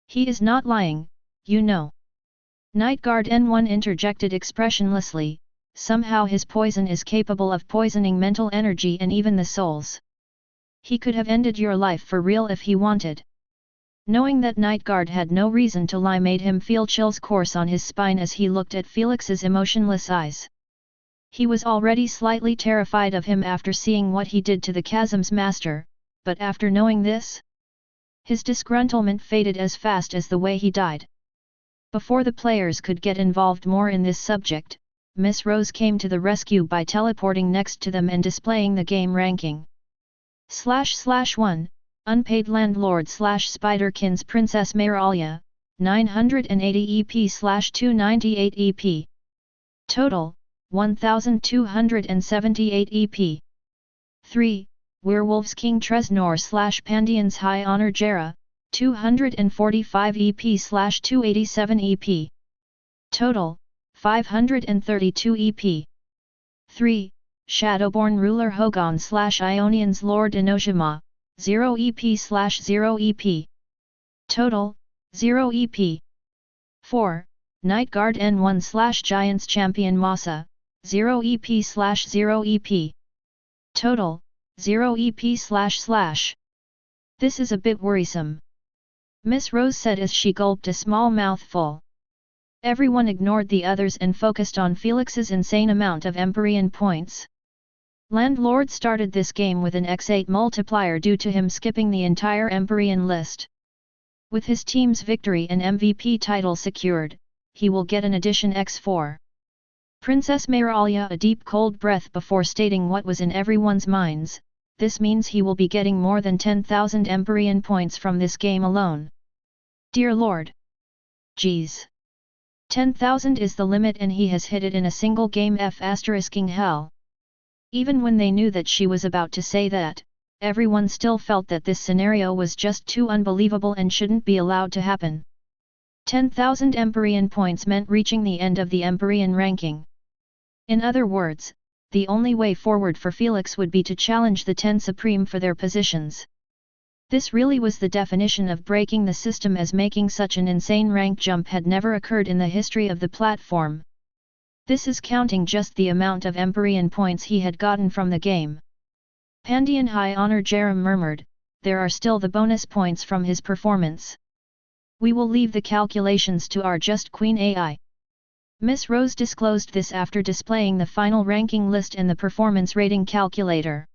He is not lying, you know. Nightguard N1 interjected expressionlessly, somehow his poison is capable of poisoning mental energy and even the souls. He could have ended your life for real if he wanted. Knowing that Nightguard had no reason to lie made him feel chills course on his spine as he looked at Felix's emotionless eyes. He was already slightly terrified of him after seeing what he did to the chasm's master, but after knowing this, his disgruntlement faded as fast as the way he died. Before the players could get involved more in this subject, Miss Rose came to the rescue by teleporting next to them and displaying the game ranking. /1 Unpaid Landlord /Spiderkins Princess Meralia, 980 EP/298 EP. Total, 1278 EP. 3. Werewolves King Trensnor /Pandion's High Honor Jera, 245 EP/287 EP. Total, 532 EP. 3. Shadowborn Ruler Hogon/Ionians Lord Enoshima, 0 EP/0 EP. Total, 0 EP. 4. Midgard N1/Giants Champion Masa, 0 EP/0 EP. Total, 0 EP//. This is a bit worrisome, Miss Rose said as she gulped a small mouthful. Everyone ignored the others and focused on Felix's insane amount of Empyrean points. Landlord started this game with an x8 multiplier due to him skipping the entire Empyrean list. With his team's victory and MVP title secured, he will get an addition x4. Princess Mayralia a deep cold breath before stating what was in everyone's minds. This means he will be getting more than 10,000 Empyrean points from this game alone. Dear Lord! Geez! 10,000 is the limit and he has hit it in a single game f***ing hell. Even when they knew that she was about to say that, everyone still felt that this scenario was just too unbelievable and shouldn't be allowed to happen. 10,000 Empyrean points meant reaching the end of the Empyrean ranking. In other words, the only way forward for Felix would be to challenge the 10 Supreme for their positions. This really was the definition of breaking the system, as making such an insane rank jump had never occurred in the history of the platform. This is counting just the amount of Empyrean points he had gotten from the game. Pandian High Honor Jerem murmured, there are still the bonus points from his performance. We will leave the calculations to our just Queen AI. Miss Rose disclosed this after displaying the final ranking list and the performance rating calculator.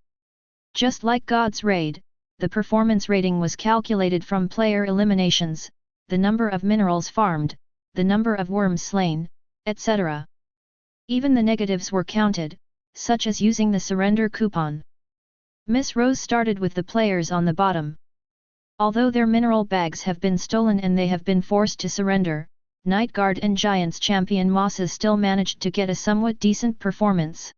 Just like God's Raid, the performance rating was calculated from player eliminations, the number of minerals farmed, the number of worms slain, etc. Even the negatives were counted, such as using the surrender coupon. Miss Rose started with the players on the bottom. Although their mineral bags have been stolen and they have been forced to surrender, Midgard and Giants champion Masa still managed to get a somewhat decent performance.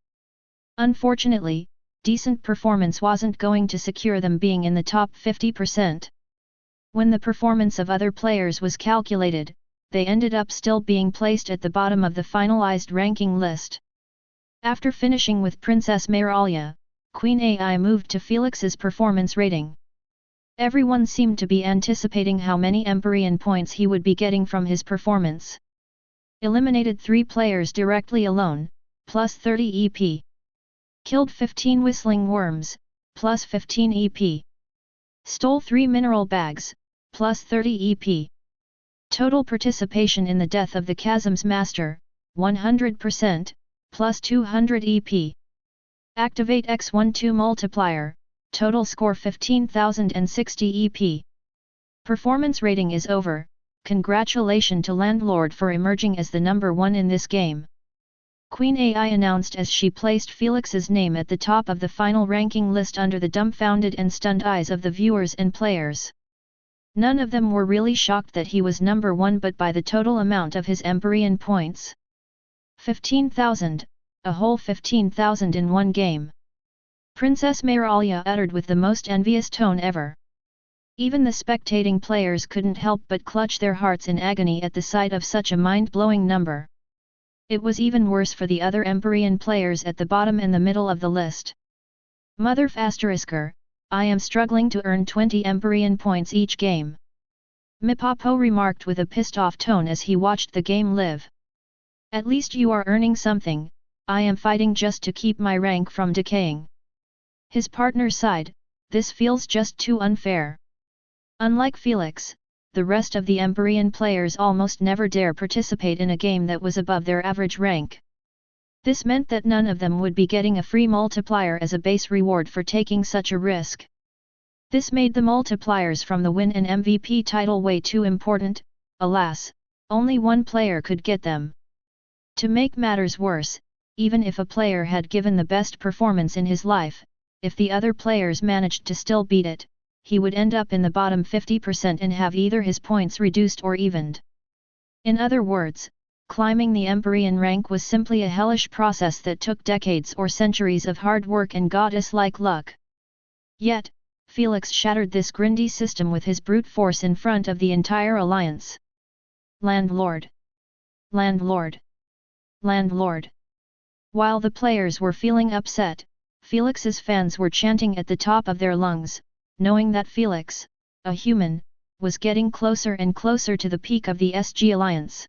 Unfortunately, decent performance wasn't going to secure them being in the top 50%. When the performance of other players was calculated, they ended up still being placed at the bottom of the finalized ranking list. After finishing with Princess Mayralia, Queen AI moved to Felix's performance rating. Everyone seemed to be anticipating how many Empyrean points he would be getting from his performance. Eliminated 3 players directly alone, plus 30 EP. Killed 15 whistling worms, plus 15 EP. Stole 3 mineral bags, plus 30 EP. Total participation in the death of the Chasm's master, 100%, plus 200 EP. Activate X12 multiplier, total score 15,060 EP. Performance rating is over. Congratulations to Landlord for emerging as the number 1 in this game. Queen AI announced as she placed Felix's name at the top of the final ranking list under the dumbfounded and stunned eyes of the viewers and players. None of them were really shocked that he was number 1, but by the total amount of his Empyrean points. 15,000, a whole 15,000 in one game. Princess Mayralia uttered with the most envious tone ever. Even the spectating players couldn't help but clutch their hearts in agony at the sight of such a mind-blowing number. It was even worse for the other Empyrean players at the bottom and the middle of the list. Mother Fasterisker, I am struggling to earn 20 Empyrean points each game. Mipapo remarked with a pissed-off tone as he watched the game live. At least you are earning something, I am fighting just to keep my rank from decaying. His partner sighed, this feels just too unfair. Unlike Felix, the rest of the Empyrean players almost never dare participate in a game that was above their average rank. This meant that none of them would be getting a free multiplier as a base reward for taking such a risk. This made the multipliers from the win and MVP title way too important. Alas, only one player could get them. To make matters worse, even if a player had given the best performance in his life, if the other players managed to still beat it, he would end up in the bottom 50% and have either his points reduced or evened. In other words, climbing the Empyrean rank was simply a hellish process that took decades or centuries of hard work and goddess-like luck. Yet, Felix shattered this grindy system with his brute force in front of the entire alliance. Landlord! Landlord! Landlord! While the players were feeling upset, Felix's fans were chanting at the top of their lungs, knowing that Felix, a human, was getting closer and closer to the peak of the SG Alliance.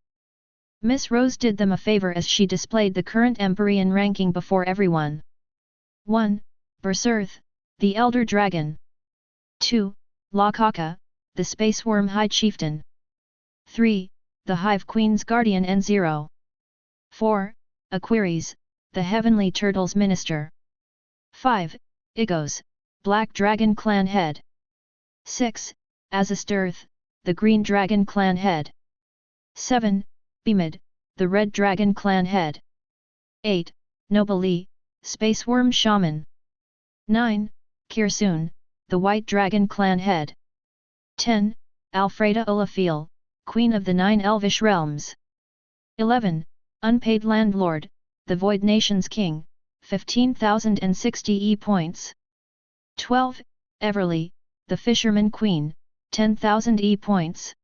Miss Rose did them a favor as she displayed the current Empyrean ranking before everyone. 1. Berserth, the Elder Dragon. 2. Lakaka, the Space Worm High Chieftain. 3. The Hive Queen's Guardian and 0. 4. Aquaries, the Heavenly Turtle's Minister. 5. Igos, Black Dragon Clan Head. 6. Azastirth, the Green Dragon Clan Head. 7. Bemid, the Red Dragon Clan Head. 8. Nobali, Space Worm Shaman. 9. Kirsoon, the White Dragon Clan Head. 10. Alfreda Olafil, Queen of the 9 Elvish Realms. 11. Unpaid Landlord, the Void Nation's King, 15,060 E points. 12. Everly, the Fisherman Queen, 10,000 E points.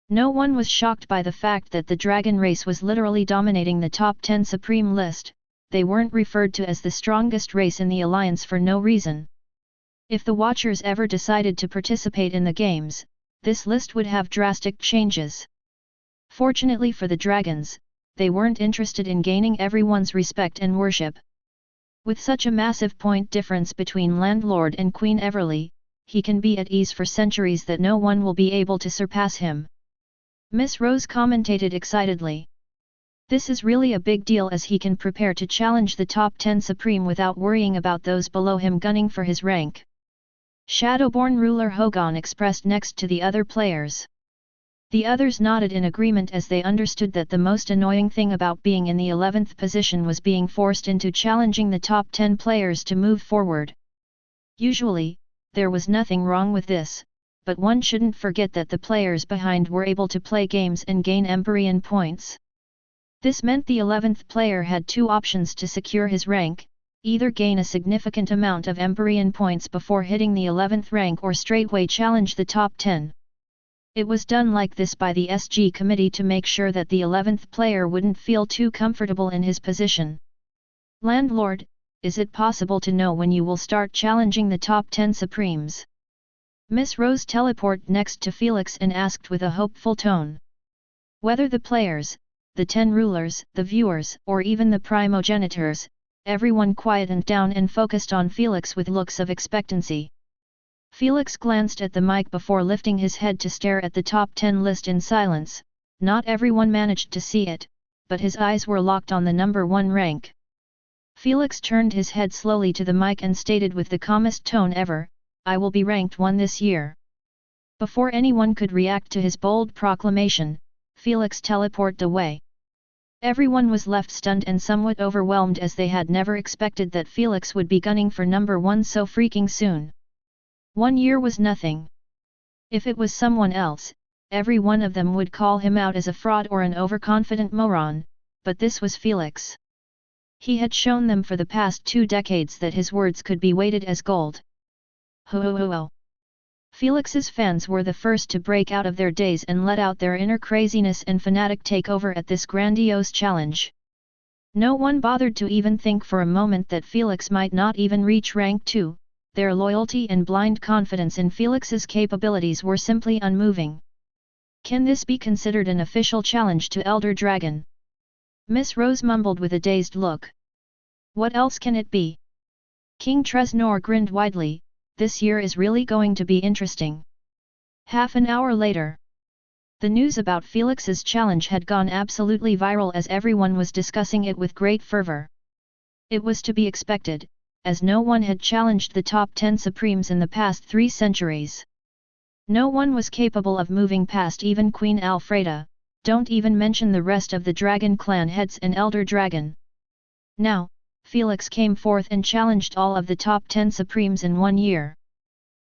No one was shocked by the fact that the dragon race was literally dominating the top 10 supreme list. They weren't referred to as the strongest race in the alliance for no reason. If the Watchers ever decided to participate in the games, this list would have drastic changes. Fortunately for the dragons, they weren't interested in gaining everyone's respect and worship. With such a massive point difference between Landlord and Queen Everly, he can be at ease for centuries that no one will be able to surpass him. Miss Rose commentated excitedly. This is really a big deal as he can prepare to challenge the top 10 supreme without worrying about those below him gunning for his rank. Shadowborn ruler Hogan expressed next to the other players. The others nodded in agreement as they understood that the most annoying thing about being in the 11th position was being forced into challenging the top 10 players to move forward. Usually, there was nothing wrong with this, but one shouldn't forget that the players behind were able to play games and gain Empyrean points. This meant the 11th player had two options to secure his rank, either gain a significant amount of Empyrean points before hitting the 11th rank or straightway challenge the top 10. It was done like this by the SG committee to make sure that the 11th player wouldn't feel too comfortable in his position. Landlord, is it possible to know when you will start challenging the top 10 supremes? Miss Rose teleported next to Felix and asked with a hopeful tone. Whether the players, the 10 rulers, the viewers, or even the primogenitors, everyone quietened down and focused on Felix with looks of expectancy. Felix glanced at the mic before lifting his head to stare at the top 10 list in silence. Not everyone managed to see it, but his eyes were locked on the number 1 rank. Felix turned his head slowly to the mic and stated with the calmest tone ever, "I will be ranked 1 this year." Before anyone could react to his bold proclamation, Felix teleported away. Everyone was left stunned and somewhat overwhelmed as they had never expected that Felix would be gunning for number 1 so freaking soon. 1 year was nothing. If it was someone else, every one of them would call him out as a fraud or an overconfident moron, but this was Felix. He had shown them for the past 2 decades that his words could be weighted as gold. Ho ho ho ho. Felix's fans were the first to break out of their daze and let out their inner craziness and fanatic takeover at this grandiose challenge. No one bothered to even think for a moment that Felix might not even reach rank 2, their loyalty and blind confidence in Felix's capabilities were simply unmoving. Can this be considered an official challenge to Elder Dragon? Miss Rose mumbled with a dazed look. What else can it be? King Tresnor grinned widely. This year is really going to be interesting. Half an hour later, the news about Felix's challenge had gone absolutely viral as everyone was discussing it with great fervor. It was to be expected, as no one had challenged the top 10 supremes in the past 3 centuries. No one was capable of moving past even Queen Alfreda, don't even mention the rest of the dragon clan heads and Elder Dragon. Now, Felix came forth and challenged all of the top 10 supremes in 1 year.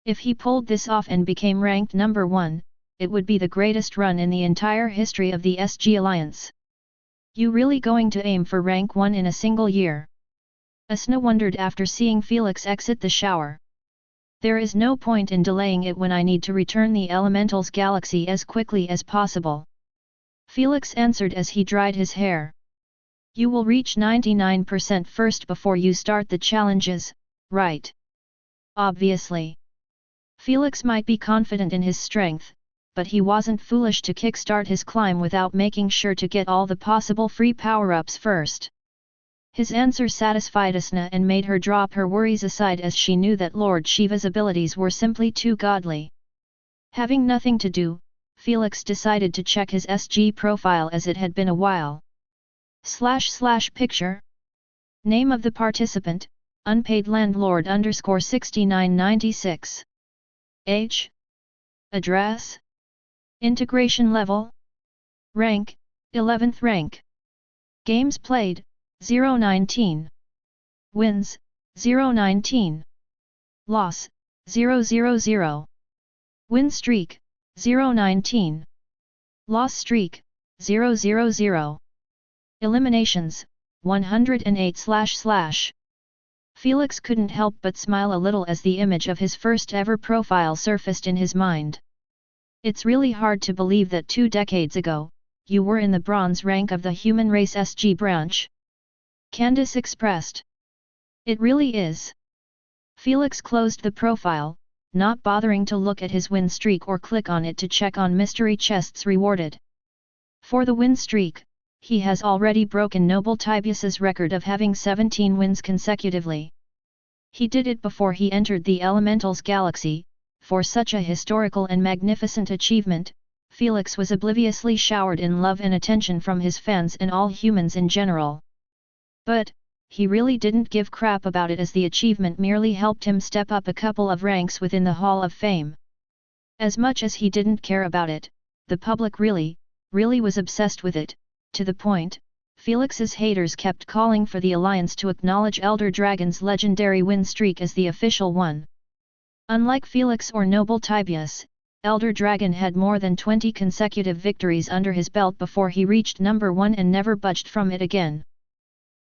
If he pulled this off and became ranked number 1, it would be the greatest run in the entire history of the SG Alliance. You really going to aim for rank 1 in a single year? Asna wondered after seeing Felix exit the shower. There is no point in delaying it when I need to return the Elemental's galaxy as quickly as possible. Felix answered as he dried his hair. You will reach 99% first before you start the challenges, right? Obviously. Felix might be confident in his strength, but he wasn't foolish to kickstart his climb without making sure to get all the possible free power-ups first. His answer satisfied Asna and made her drop her worries aside as she knew that Lord Shiva's abilities were simply too godly. Having nothing to do, Felix decided to check his SG profile as it had been a while. / picture. Name of the participant, unpaid landlord _6996. Age. Address. Integration level. Rank, 11th rank. Games played, 019. Wins, 019. Loss, 000. Win streak, 019. Loss streak, 000. Eliminations, 108 //. Felix couldn't help but smile a little as the image of his first ever profile surfaced in his mind. It's really hard to believe that 2 decades ago, you were in the bronze rank of the human race SG branch. Candace expressed. It really is. Felix closed the profile, not bothering to look at his win streak or click on it to check on mystery chests rewarded. For the win streak, he has already broken Noble Tibius's record of having 17 wins consecutively. He did it before he entered the Elemental's galaxy. For such a historical and magnificent achievement, Felix was obliviously showered in love and attention from his fans and all humans in general. But, he really didn't give crap about it as the achievement merely helped him step up a couple of ranks within the Hall of Fame. As much as he didn't care about it, the public really was obsessed with it, to the point, Felix's haters kept calling for the Alliance to acknowledge Elder Dragon's legendary win streak as the official one. Unlike Felix or Noble Tibius, Elder Dragon had more than 20 consecutive victories under his belt before he reached number 1 and never budged from it again.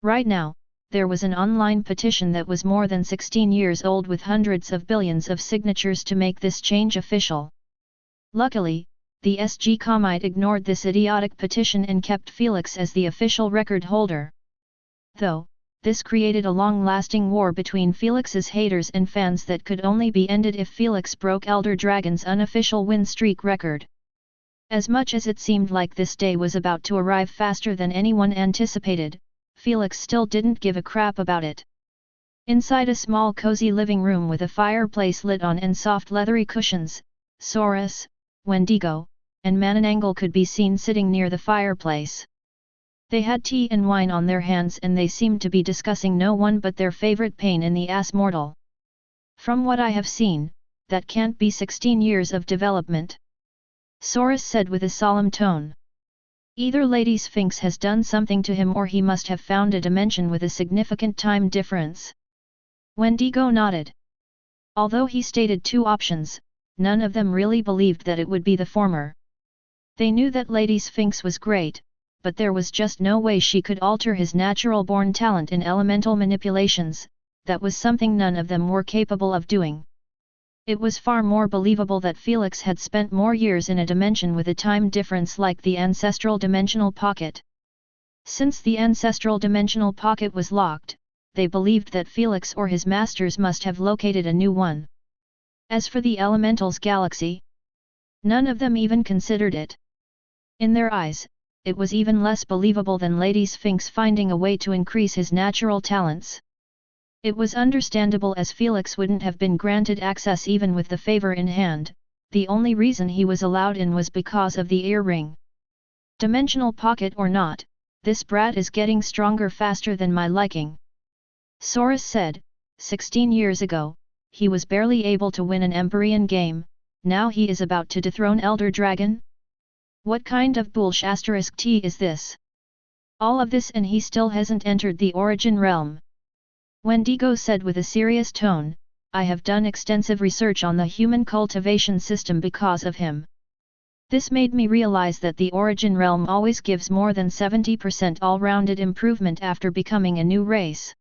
Right now, there was an online petition that was more than 16 years old with hundreds of billions of signatures to make this change official. Luckily, the SG Comite ignored this idiotic petition and kept Felix as the official record holder. Though, this created a long-lasting war between Felix's haters and fans that could only be ended if Felix broke Elder Dragon's unofficial win streak record. As much as it seemed like this day was about to arrive faster than anyone anticipated, Felix still didn't give a crap about it. Inside a small cozy living room with a fireplace lit on and soft leathery cushions, Saurus, Wendigo, and Mananangle could be seen sitting near the fireplace. They had tea and wine on their hands and they seemed to be discussing no one but their favorite pain in the ass mortal. From what I have seen, that can't be 16 years of development. Saurus said with a solemn tone. Either Lady Sphinx has done something to him or he must have found a dimension with a significant time difference. Wendigo nodded. Although he stated 2 options, none of them really believed that it would be the former. They knew that Lady Sphinx was great, but there was just no way she could alter his natural-born talent in elemental manipulations. That was something none of them were capable of doing. It was far more believable that Felix had spent more years in a dimension with a time difference like the ancestral dimensional pocket. Since the ancestral dimensional pocket was locked, they believed that Felix or his masters must have located a new one. As for the Elemental's galaxy, none of them even considered it. In their eyes, it was even less believable than Lady Sphinx finding a way to increase his natural talents. It was understandable as Felix wouldn't have been granted access even with the favor in hand. The only reason he was allowed in was because of the earring. Dimensional pocket or not, this brat is getting stronger faster than my liking. Saurus said, 16 years ago, he was barely able to win an Empyrean game, now he is about to dethrone Elder Dragon? What kind of bullsh** tea is this? All of this and he still hasn't entered the Origin realm. Wendigo said with a serious tone, I have done extensive research on the human cultivation system because of him. This made me realize that the Origin realm always gives more than 70% all-rounded improvement after becoming a new race.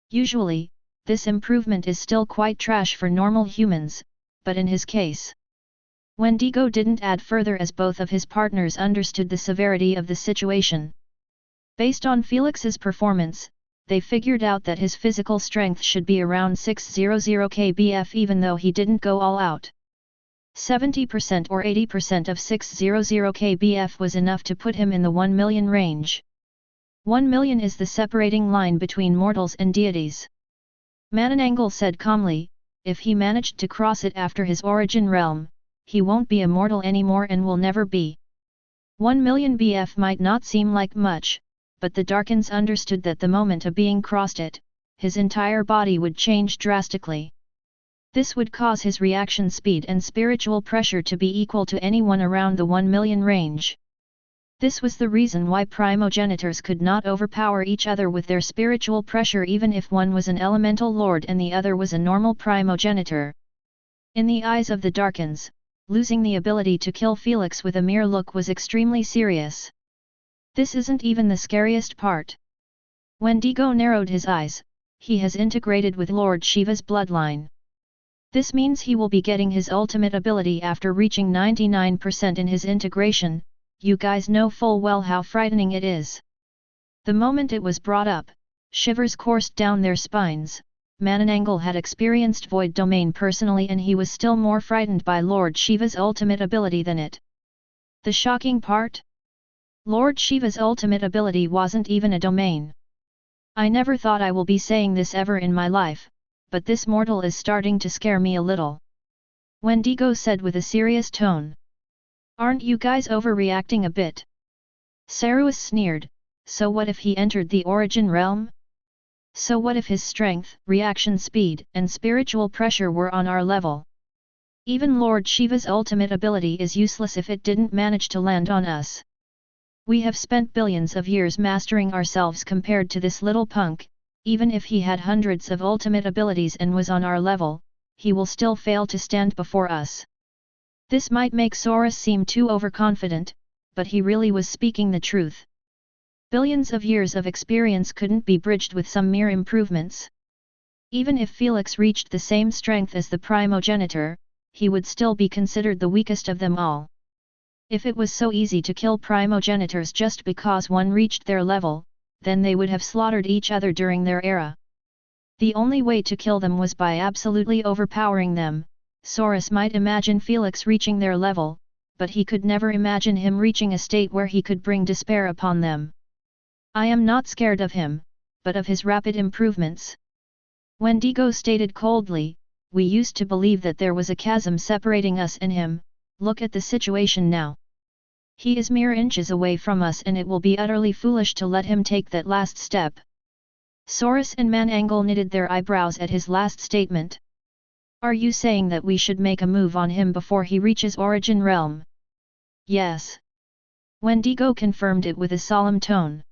Usually, This improvement is still quite trash for normal humans, but in his case. Wendigo didn't add further as both of his partners understood the severity of the situation. Based on Felix's performance, they figured out that his physical strength should be around 600 kbf even though he didn't go all out. 70% or 80% of 600 kbf was enough to put him in the 1 million range. 1 million is the separating line between mortals and deities. Manananggal said calmly, if he managed to cross it after his origin realm, he won't be immortal anymore and will never be. 1 million BF might not seem like much, but the Darkins understood that the moment a being crossed it, his entire body would change drastically. This would cause his reaction speed and spiritual pressure to be equal to anyone around the 1 million range. This was the reason why primogenitors could not overpower each other with their spiritual pressure even if one was an elemental lord and the other was a normal primogenitor. In the eyes of the Darkins, losing the ability to kill Felix with a mere look was extremely serious. This isn't even the scariest part. Wendigo narrowed his eyes, he has integrated with Lord Shiva's bloodline. This means he will be getting his ultimate ability after reaching 99% in his integration. You guys know full well how frightening it is. The moment it was brought up, shivers coursed down their spines. Manananggal had experienced void domain personally and he was still more frightened by Lord Shiva's ultimate ability than it. The shocking part? Lord Shiva's ultimate ability wasn't even a domain. I never thought I will be saying this ever in my life, but this mortal is starting to scare me a little. Wendigo said with a serious tone. Aren't you guys overreacting a bit? Saruas sneered, so what if he entered the origin realm? So what if his strength, reaction speed, and spiritual pressure were on our level? Even Lord Shiva's ultimate ability is useless if it didn't manage to land on us. We have spent billions of years mastering ourselves compared to this little punk. Even if he had hundreds of ultimate abilities and was on our level, he will still fail to stand before us. This might make Saurus seem too overconfident, but he really was speaking the truth. Billions of years of experience couldn't be bridged with some mere improvements. Even if Felix reached the same strength as the primogenitor, he would still be considered the weakest of them all. If it was so easy to kill primogenitors just because one reached their level, then they would have slaughtered each other during their era. The only way to kill them was by absolutely overpowering them. Saurus might imagine Felix reaching their level, but he could never imagine him reaching a state where he could bring despair upon them. I am not scared of him, but of his rapid improvements. Wendigo stated coldly, we used to believe that there was a chasm separating us and him, look at the situation now. He is mere inches away from us and it will be utterly foolish to let him take that last step. Saurus and Manananggal knitted their eyebrows at his last statement. Are you saying that we should make a move on him before he reaches origin realm? Yes. Wendigo confirmed it with a solemn tone.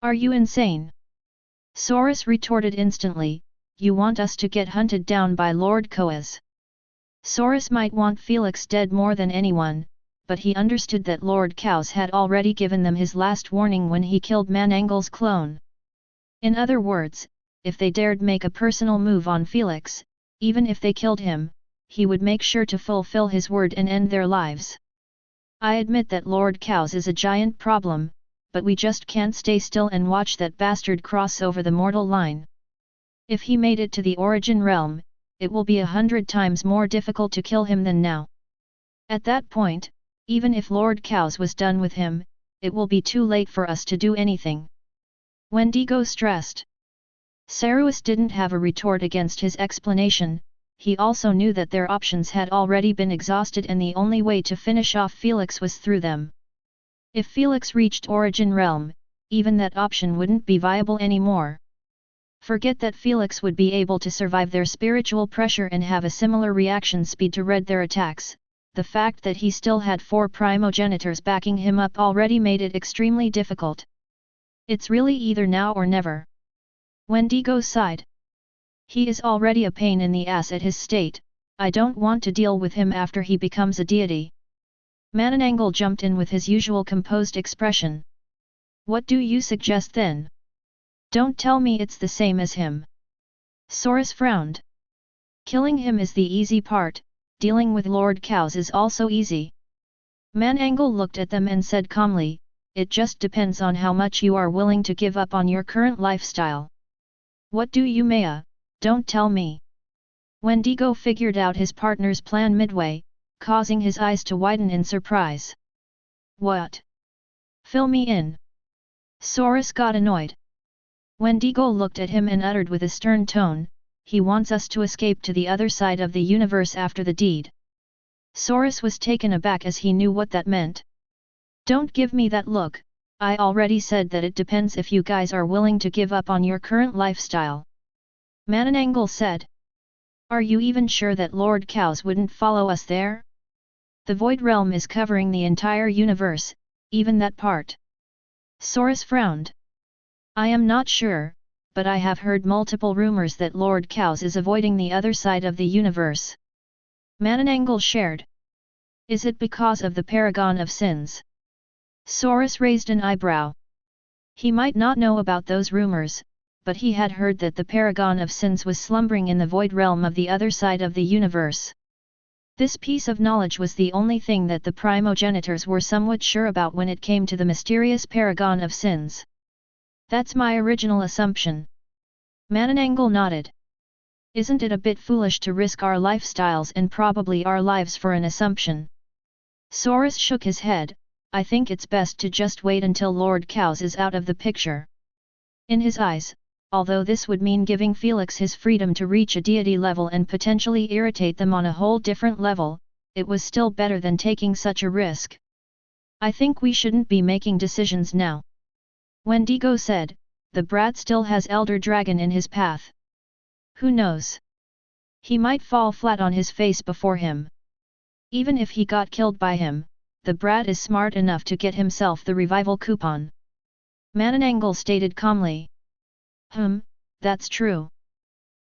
Are you insane? Saurus retorted instantly, you want us to get hunted down by Lord Koaz. Saurus might want Felix dead more than anyone, but he understood that Lord Koaz had already given them his last warning when he killed Mananggal's clone. In other words, if they dared make a personal move on Felix, even if they killed him, he would make sure to fulfill his word and end their lives. I admit that Lord Koaz is a giant problem, but we just can't stay still and watch that bastard cross over the mortal line. If he made it to the origin realm, it will be 100 times more difficult to kill him than now. At that point, even if Lord Koaz was done with him, it will be too late for us to do anything. Wendigo stressed. Saruas didn't have a retort against his explanation, he also knew that their options had already been exhausted and the only way to finish off Felix was through them. If Felix reached origin realm, even that option wouldn't be viable anymore. Forget that Felix would be able to survive their spiritual pressure and have a similar reaction speed to read their attacks, the fact that he still had 4 primogenitors backing him up already made it extremely difficult. It's really either now or never. Wendigo sighed. He is already a pain in the ass at his state, I don't want to deal with him after he becomes a deity. Manananggal jumped in with his usual composed expression. What do you suggest then? Don't tell me it's the same as him. Soros frowned. Killing him is the easy part, dealing with Lord Cows is also easy. Mananangel looked at them and said calmly, it just depends on how much you are willing to give up on your current lifestyle. What do you Maya, don't tell me. Wendigo figured out his partner's plan midway, causing his eyes to widen in surprise. What? Fill me in. Soros got annoyed. Wendigo looked at him and uttered with a stern tone, he wants us to escape to the other side of the universe after the deed. Soros was taken aback as he knew what that meant. Don't give me that look, I already said that it depends if you guys are willing to give up on your current lifestyle. Mananangel said. Are you even sure that Lord Cows wouldn't follow us there? The Void Realm is covering the entire universe, even that part. Soros frowned. I am not sure, but I have heard multiple rumors that Lord Cows is avoiding the other side of the universe. Mananangel shared. Is it because of the Paragon of Sins? Soros raised an eyebrow. He might not know about those rumors, but he had heard that the Paragon of Sins was slumbering in the void realm of the other side of the universe. This piece of knowledge was the only thing that the primogenitors were somewhat sure about when it came to the mysterious Paragon of Sins. That's my original assumption. Mananangel nodded. Isn't it a bit foolish to risk our lifestyles and probably our lives for an assumption? Soros shook his head. I think it's best to just wait until Lord Cows is out of the picture. In his eyes, although this would mean giving Felix his freedom to reach a deity level and potentially irritate them on a whole different level, it was still better than taking such a risk. I think we shouldn't be making decisions now. Wendigo said, the brat still has Elder Dragon in his path. Who knows? He might fall flat on his face before him. Even if he got killed by him, the brat is smart enough to get himself the revival coupon. Mananangel stated calmly. That's true.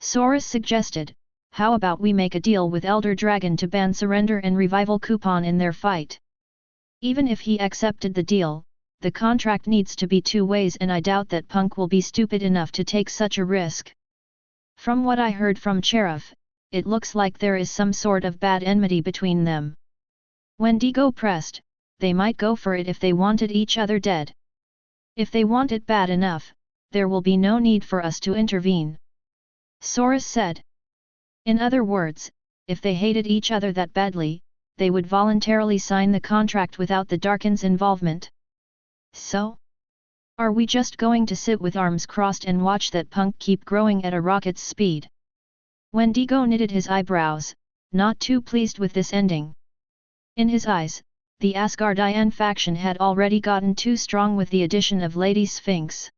Soros suggested, how about we make a deal with Elder Dragon to ban surrender and revival coupon in their fight? Even if he accepted the deal, the contract needs to be two ways and I doubt that Punk will be stupid enough to take such a risk. From what I heard from Cherif, it looks like there is some sort of bad enmity between them. Wendigo pressed, they might go for it if they wanted each other dead. If they want it bad enough, there will be no need for us to intervene. Soros said. In other words, if they hated each other that badly, they would voluntarily sign the contract without the Darkin's involvement. So? Are we just going to sit with arms crossed and watch that Punk keep growing at a rocket's speed? Wendigo knitted his eyebrows, not too pleased with this ending. In his eyes, the Asgardian faction had already gotten too strong with the addition of Lady Sphinx.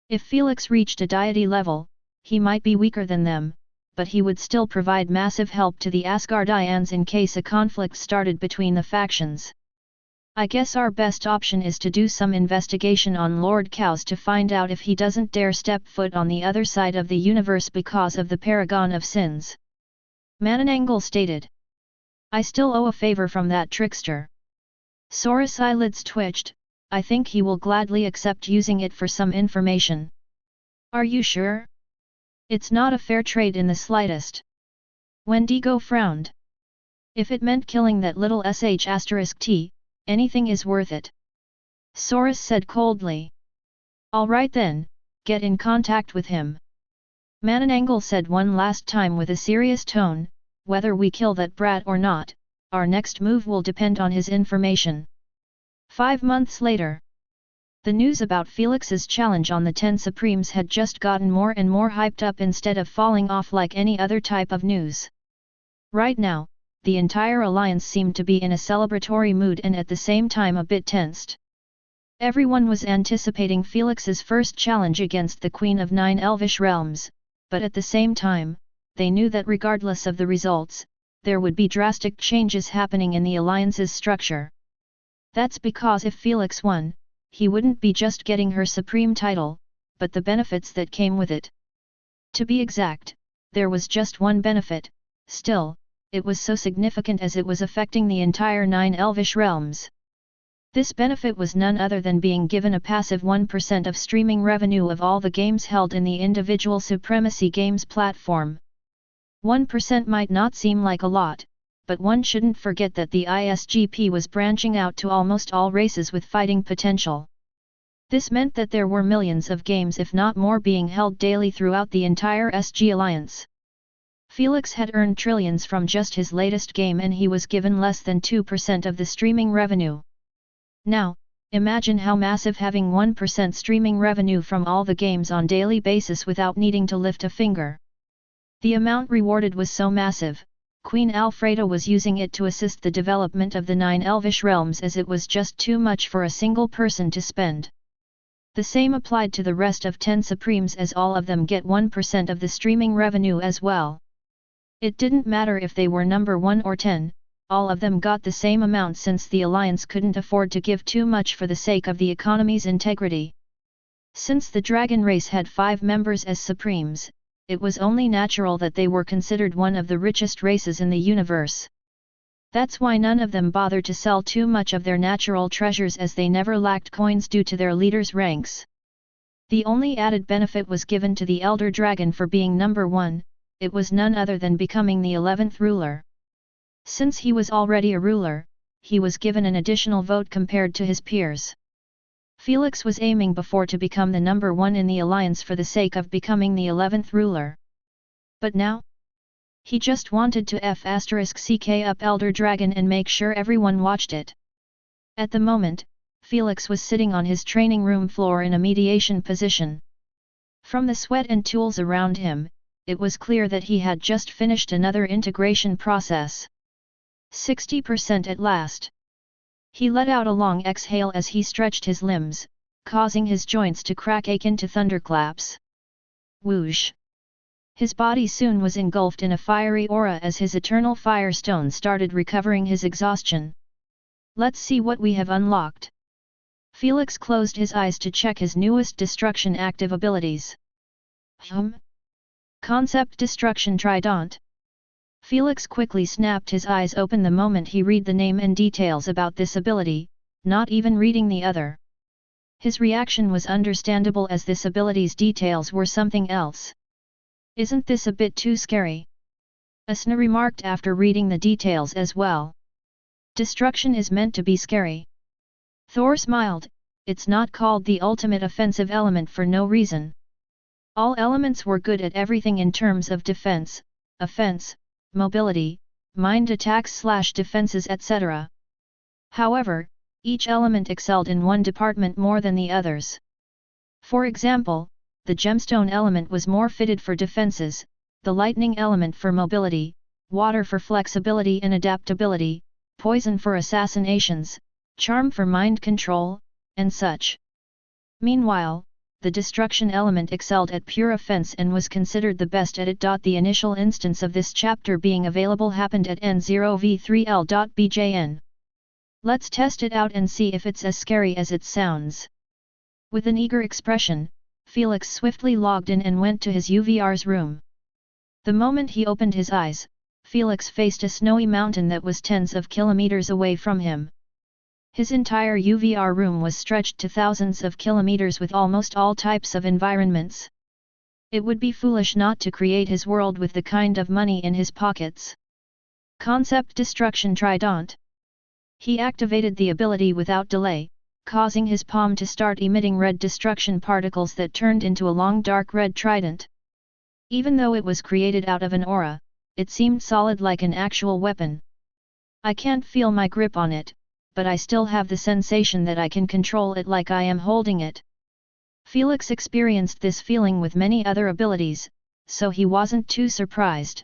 If Felix reached a deity level, he might be weaker than them, but he would still provide massive help to the Asgardians in case a conflict started between the factions. I guess our best option is to do some investigation on Lord Cows to find out if he doesn't dare step foot on the other side of the universe because of the Paragon of Sins. Mananangel stated. I still owe a favor from that trickster. Soros' eyelids twitched, I think he will gladly accept using it for some information. Are you sure? It's not a fair trade in the slightest. Wendigo frowned. If it meant killing that little sh*t, anything is worth it. Soros said coldly. All right then, get in contact with him. Mananangel said one last time with a serious tone, whether we kill that brat or not, our next move will depend on his information. 5 months later. The news about Felix's challenge on the 10 Supremes had just gotten more and more hyped up instead of falling off like any other type of news. Right now, the entire alliance seemed to be in a celebratory mood and at the same time a bit tensed. Everyone was anticipating Felix's first challenge against the Queen of 9 Elvish Realms, but at the same time, they knew that regardless of the results, there would be drastic changes happening in the alliance's structure. That's because if Felix won, he wouldn't be just getting her supreme title, but the benefits that came with it. To be exact, there was just one benefit, still, it was so significant as it was affecting the entire 9 Elvish realms. This benefit was none other than being given a passive 1% of streaming revenue of all the games held in the individual Supremacy Games platform. 1% might not seem like a lot, but one shouldn't forget that the ISGP was branching out to almost all races with fighting potential. This meant that there were millions of games, if not more, being held daily throughout the entire SG Alliance. Felix had earned trillions from just his latest game, and he was given less than 2% of the streaming revenue. Now, imagine how massive having 1% streaming revenue from all the games on daily basis without needing to lift a finger. The amount rewarded was so massive, Queen Alfreda was using it to assist the development of the 9 Elvish realms, as it was just too much for a single person to spend. The same applied to the rest of 10 Supremes, as all of them get 1% of the streaming revenue as well. It didn't matter if they were number 1 or 10, all of them got the same amount, since the Alliance couldn't afford to give too much for the sake of the economy's integrity. Since the Dragon race had 5 members as Supremes, it was only natural that they were considered one of the richest races in the universe. That's why none of them bothered to sell too much of their natural treasures, as they never lacked coins due to their leaders' ranks. The only added benefit was given to the Elder Dragon for being number 1, it was none other than becoming the 11th ruler. Since he was already a ruler, he was given an additional vote compared to his peers. Felix was aiming before to become the number 1 in the Alliance for the sake of becoming the 11th ruler. But now? He just wanted to *CK up Elder Dragon and make sure everyone watched it. At the moment, Felix was sitting on his training room floor in a mediation position. From the sweat and tools around him, it was clear that he had just finished another integration process. 60% at last. He let out a long exhale as he stretched his limbs, causing his joints to crack akin to thunderclaps. Whoosh! His body soon was engulfed in a fiery aura as his eternal firestone started recovering his exhaustion. Let's see what we have unlocked. Felix closed his eyes to check his newest destruction active abilities. Concept Destruction Trident. Felix quickly snapped his eyes open the moment he read the name and details about this ability, not even reading the other. His reaction was understandable, as this ability's details were something else. Isn't this a bit too scary? Asna remarked after reading the details as well. Destruction is meant to be scary. Thor smiled, it's not called the ultimate offensive element for no reason. All elements were good at everything in terms of defense, offense, mobility, mind attacks/defenses, etc. However, each element excelled in one department more than the others. For example, the gemstone element was more fitted for defenses, the lightning element for mobility, water for flexibility and adaptability, poison for assassinations, charm for mind control, and such. Meanwhile, the destruction element excelled at pure offense and was considered the best at it. The initial instance of this chapter being available happened at N0v3L.bjn. Let's test it out and see if it's as scary as it sounds. With an eager expression, Felix swiftly logged in and went to his UVR's room. The moment he opened his eyes, Felix faced a snowy mountain that was tens of kilometers away from him. His entire UVR room was stretched to thousands of kilometers with almost all types of environments. It would be foolish not to create his world with the kind of money in his pockets. Concept Destruction Trident. He activated the ability without delay, causing his palm to start emitting red destruction particles that turned into a long dark red trident. Even though it was created out of an aura, it seemed solid like an actual weapon. I can't feel my grip on it, but I still have the sensation that I can control it like I am holding it. Felix experienced this feeling with many other abilities, so he wasn't too surprised.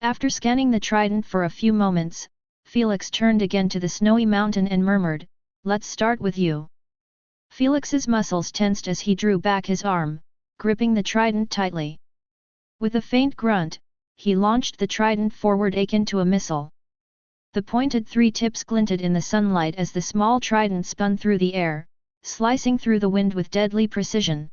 After scanning the trident for a few moments, Felix turned again to the snowy mountain and murmured, "Let's start with you." Felix's muscles tensed as he drew back his arm, gripping the trident tightly. With a faint grunt, he launched the trident forward akin to a missile. The pointed 3 tips glinted in the sunlight as the small trident spun through the air, slicing through the wind with deadly precision.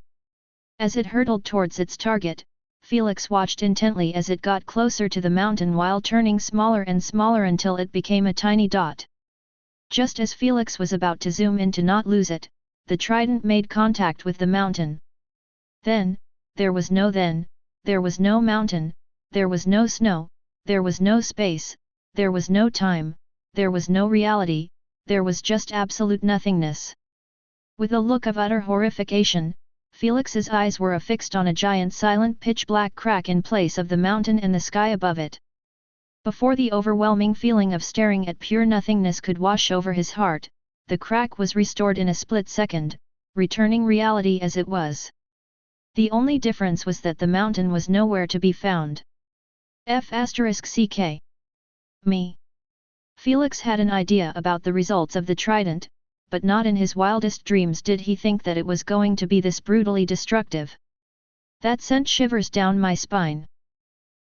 As it hurtled towards its target, Felix watched intently as it got closer to the mountain while turning smaller and smaller until it became a tiny dot. Just as Felix was about to zoom in to not lose it, the trident made contact with the mountain. Then, there was no mountain, there was no snow, there was no space, there was no time, there was no reality, there was just absolute nothingness. With a look of utter horrification, Felix's eyes were affixed on a giant silent pitch-black crack in place of the mountain and the sky above it. Before the overwhelming feeling of staring at pure nothingness could wash over his heart, the crack was restored in a split second, returning reality as it was. The only difference was that the mountain was nowhere to be found. F***ck. Me. Felix had an idea about the results of the trident, but not in his wildest dreams did he think that it was going to be this brutally destructive. That sent shivers down my spine.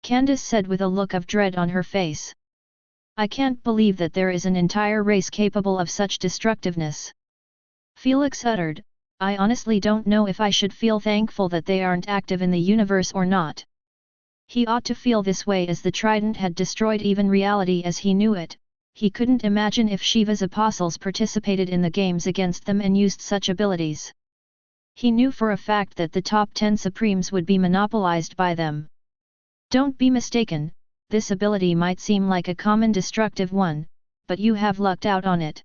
Candace said with a look of dread on her face. I can't believe that there is an entire race capable of such destructiveness. Felix uttered, I honestly don't know if I should feel thankful that they aren't active in the universe or not. He ought to feel this way as the trident had destroyed even reality as he knew it. He couldn't imagine if Shiva's apostles participated in the games against them and used such abilities. He knew for a fact that the top 10 Supremes would be monopolized by them. Don't be mistaken, this ability might seem like a common destructive one, but you have lucked out on it.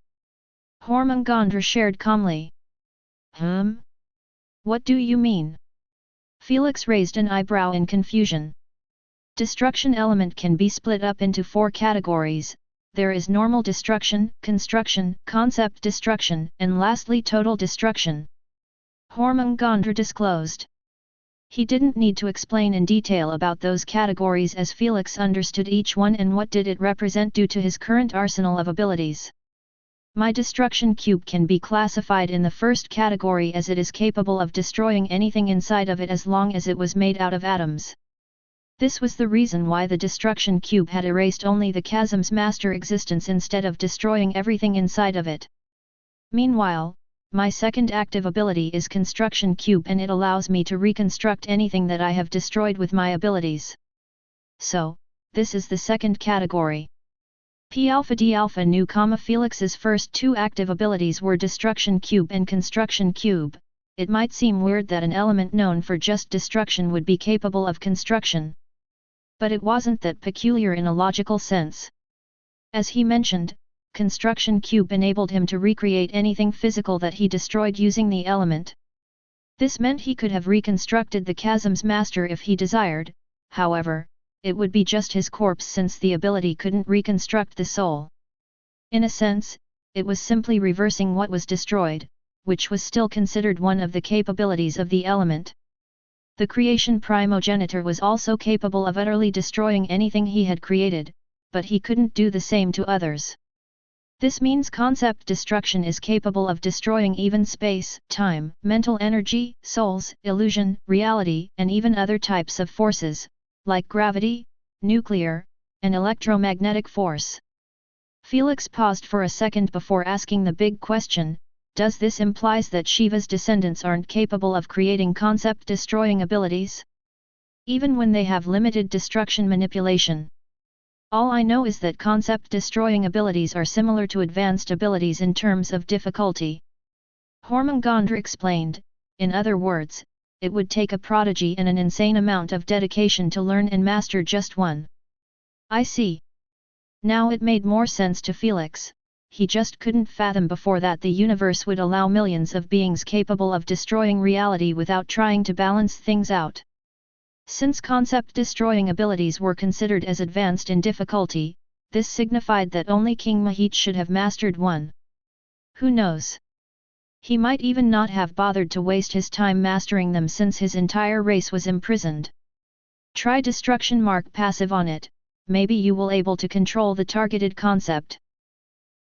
Hormungandr shared calmly. What do you mean? Felix raised an eyebrow in confusion. Destruction element can be split up into 4 categories. There is normal destruction, construction, concept destruction, and lastly total destruction. Hormungandr disclosed. He didn't need to explain in detail about those categories as Felix understood each one and what did it represent due to his current arsenal of abilities. My destruction cube can be classified in the first category as it is capable of destroying anything inside of it as long as it was made out of atoms. This was the reason why the destruction cube had erased only the chasm's master existence instead of destroying everything inside of it. Meanwhile, my second active ability is construction cube and it allows me to reconstruct anything that I have destroyed with my abilities. So, this is the second category. P alpha D alpha Nu, Felix's first 2 active abilities were destruction cube and construction cube. It might seem weird that an element known for just destruction would be capable of construction. But it wasn't that peculiar in a logical sense. As he mentioned, construction cube enabled him to recreate anything physical that he destroyed using the element. This meant he could have reconstructed the chasm's master if he desired, however, it would be just his corpse since the ability couldn't reconstruct the soul. In a sense, it was simply reversing what was destroyed, which was still considered one of the capabilities of the element. The creation primogenitor was also capable of utterly destroying anything he had created, but he couldn't do the same to others. This means concept destruction is capable of destroying even space, time, mental energy, souls, illusion, reality, and even other types of forces, like gravity, nuclear, and electromagnetic force. Felix paused for a second before asking the big question, does this implies that Shiva's descendants aren't capable of creating concept-destroying abilities? Even when they have limited destruction manipulation. All I know is that concept-destroying abilities are similar to advanced abilities in terms of difficulty. Hormungandr explained, in other words, it would take a prodigy and an insane amount of dedication to learn and master just one. I see. Now it made more sense to Felix. He just couldn't fathom before that the universe would allow millions of beings capable of destroying reality without trying to balance things out. Since concept-destroying abilities were considered as advanced in difficulty, this signified that only King Mahit should have mastered one. Who knows? He might even not have bothered to waste his time mastering them since his entire race was imprisoned. Try destruction passive on it, maybe you will able to control the targeted concept.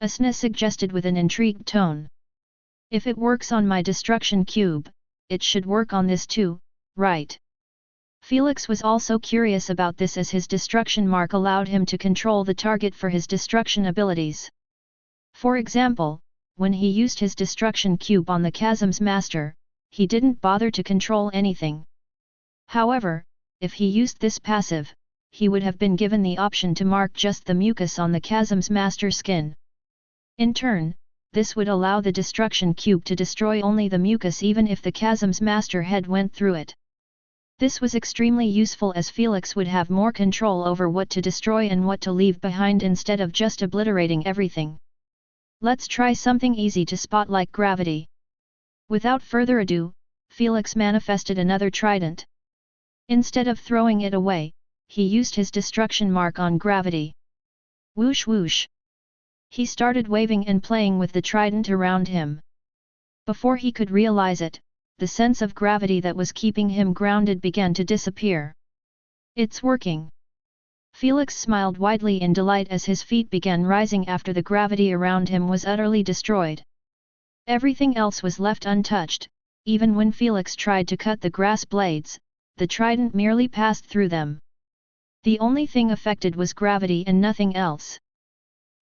Asna suggested with an intrigued tone. If it works on my destruction cube, it should work on this too, right? Felix was also curious about this as his destruction mark allowed him to control the target for his destruction abilities. For example, when he used his destruction cube on the chasm's master, he didn't bother to control anything. However, if he used this passive, he would have been given the option to mark just the mucus on the chasm's master skin. In turn, this would allow the destruction cube to destroy only the mucus even if the chasm's master head went through it. This was extremely useful as Felix would have more control over what to destroy and what to leave behind instead of just obliterating everything. Let's try something easy to spot like gravity. Without further ado, Felix manifested another trident. Instead of throwing it away, he used his destruction mark on gravity. Whoosh whoosh! He started waving and playing with the trident around him. Before he could realize it, the sense of gravity that was keeping him grounded began to disappear. It's working! Felix smiled widely in delight as his feet began rising after the gravity around him was utterly destroyed. Everything else was left untouched. Even when Felix tried to cut the grass blades, the trident merely passed through them. The only thing affected was gravity and nothing else.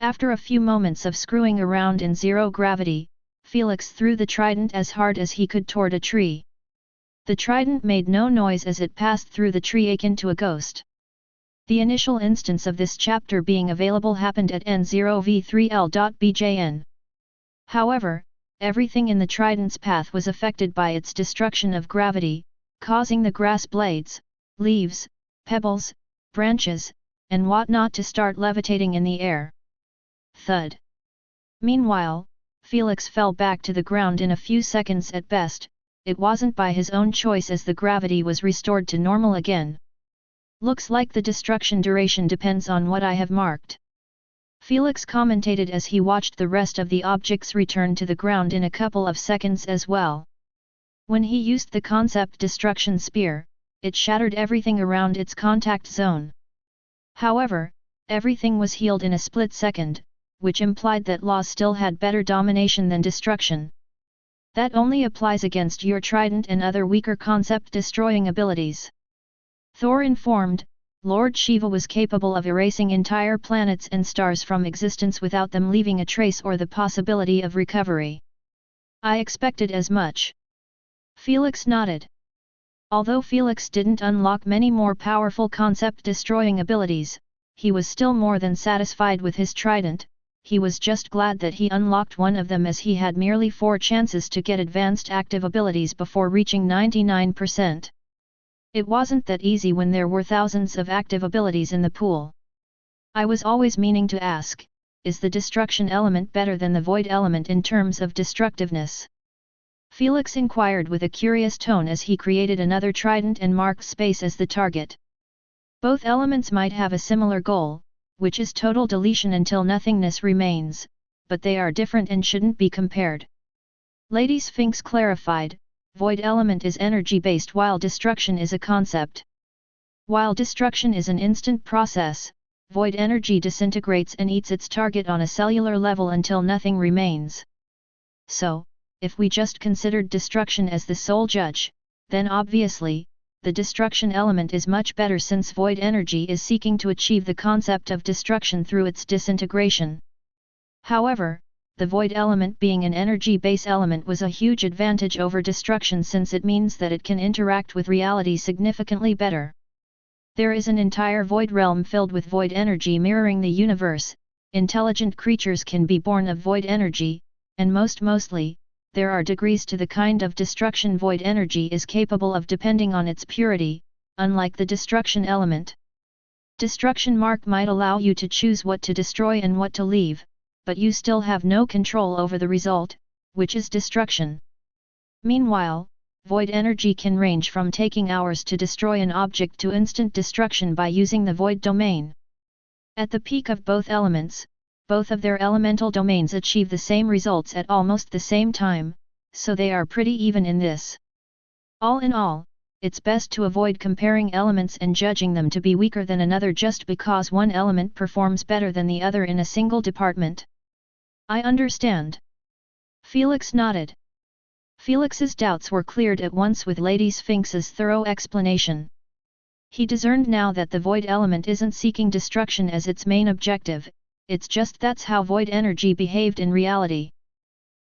After a few moments of screwing around in zero gravity, Felix threw the trident as hard as he could toward a tree. The trident made no noise as it passed through the tree akin to a ghost. The initial instance of this chapter being available happened at N0v3L.bjn. However, everything in the trident's path was affected by its destruction of gravity, causing the grass blades, leaves, pebbles, branches, and whatnot to start levitating in the air. Thud! Meanwhile, Felix fell back to the ground in a few seconds at best. It wasn't by his own choice as the gravity was restored to normal again. Looks like the destruction duration depends on what I have marked. Felix commentated as he watched the rest of the objects return to the ground in a couple of seconds as well. When he used the concept destruction spear, it shattered everything around its contact zone. However, everything was healed in a split second, which implied that law still had better domination than destruction. That only applies against your trident and other weaker concept destroying abilities. Thor informed, Lord Shiva was capable of erasing entire planets and stars from existence without them leaving a trace or the possibility of recovery. I expected as much. Felix nodded. Although Felix didn't unlock many more powerful concept-destroying abilities, he was still more than satisfied with his trident. He was just glad that he unlocked one of them as he had merely 4 chances to get advanced active abilities before reaching 99%. It wasn't that easy when there were thousands of active abilities in the pool. I was always meaning to ask, is the destruction element better than the void element in terms of destructiveness? Felix inquired with a curious tone as he created another trident and marked space as the target. Both elements might have a similar goal, which is total deletion until nothingness remains, but they are different and shouldn't be compared. Lady Sphinx clarified, void element is energy-based while destruction is a concept. While destruction is an instant process, void energy disintegrates and eats its target on a cellular level until nothing remains. So, if we just considered destruction as the sole judge, then obviously, the destruction element is much better since void energy is seeking to achieve the concept of destruction through its disintegration. However, the void element being an energy-based element was a huge advantage over destruction since it means that it can interact with reality significantly better. There is an entire void realm filled with void energy mirroring the universe. Intelligent creatures can be born of void energy, and mostly, there are degrees to the kind of destruction void energy is capable of depending on its purity, unlike the destruction element. Destruction mark might allow you to choose what to destroy and what to leave, but you still have no control over the result, which is destruction. Meanwhile, void energy can range from taking hours to destroy an object to instant destruction by using the void domain. At the peak of both elements, both of their elemental domains achieve the same results at almost the same time, so they are pretty even in this. All in all, it's best to avoid comparing elements and judging them to be weaker than another just because one element performs better than the other in a single department. I understand. Felix nodded. Felix's doubts were cleared at once with Lady Sphinx's thorough explanation. He discerned now that the void element isn't seeking destruction as its main objective, it's just that's how void energy behaved in reality.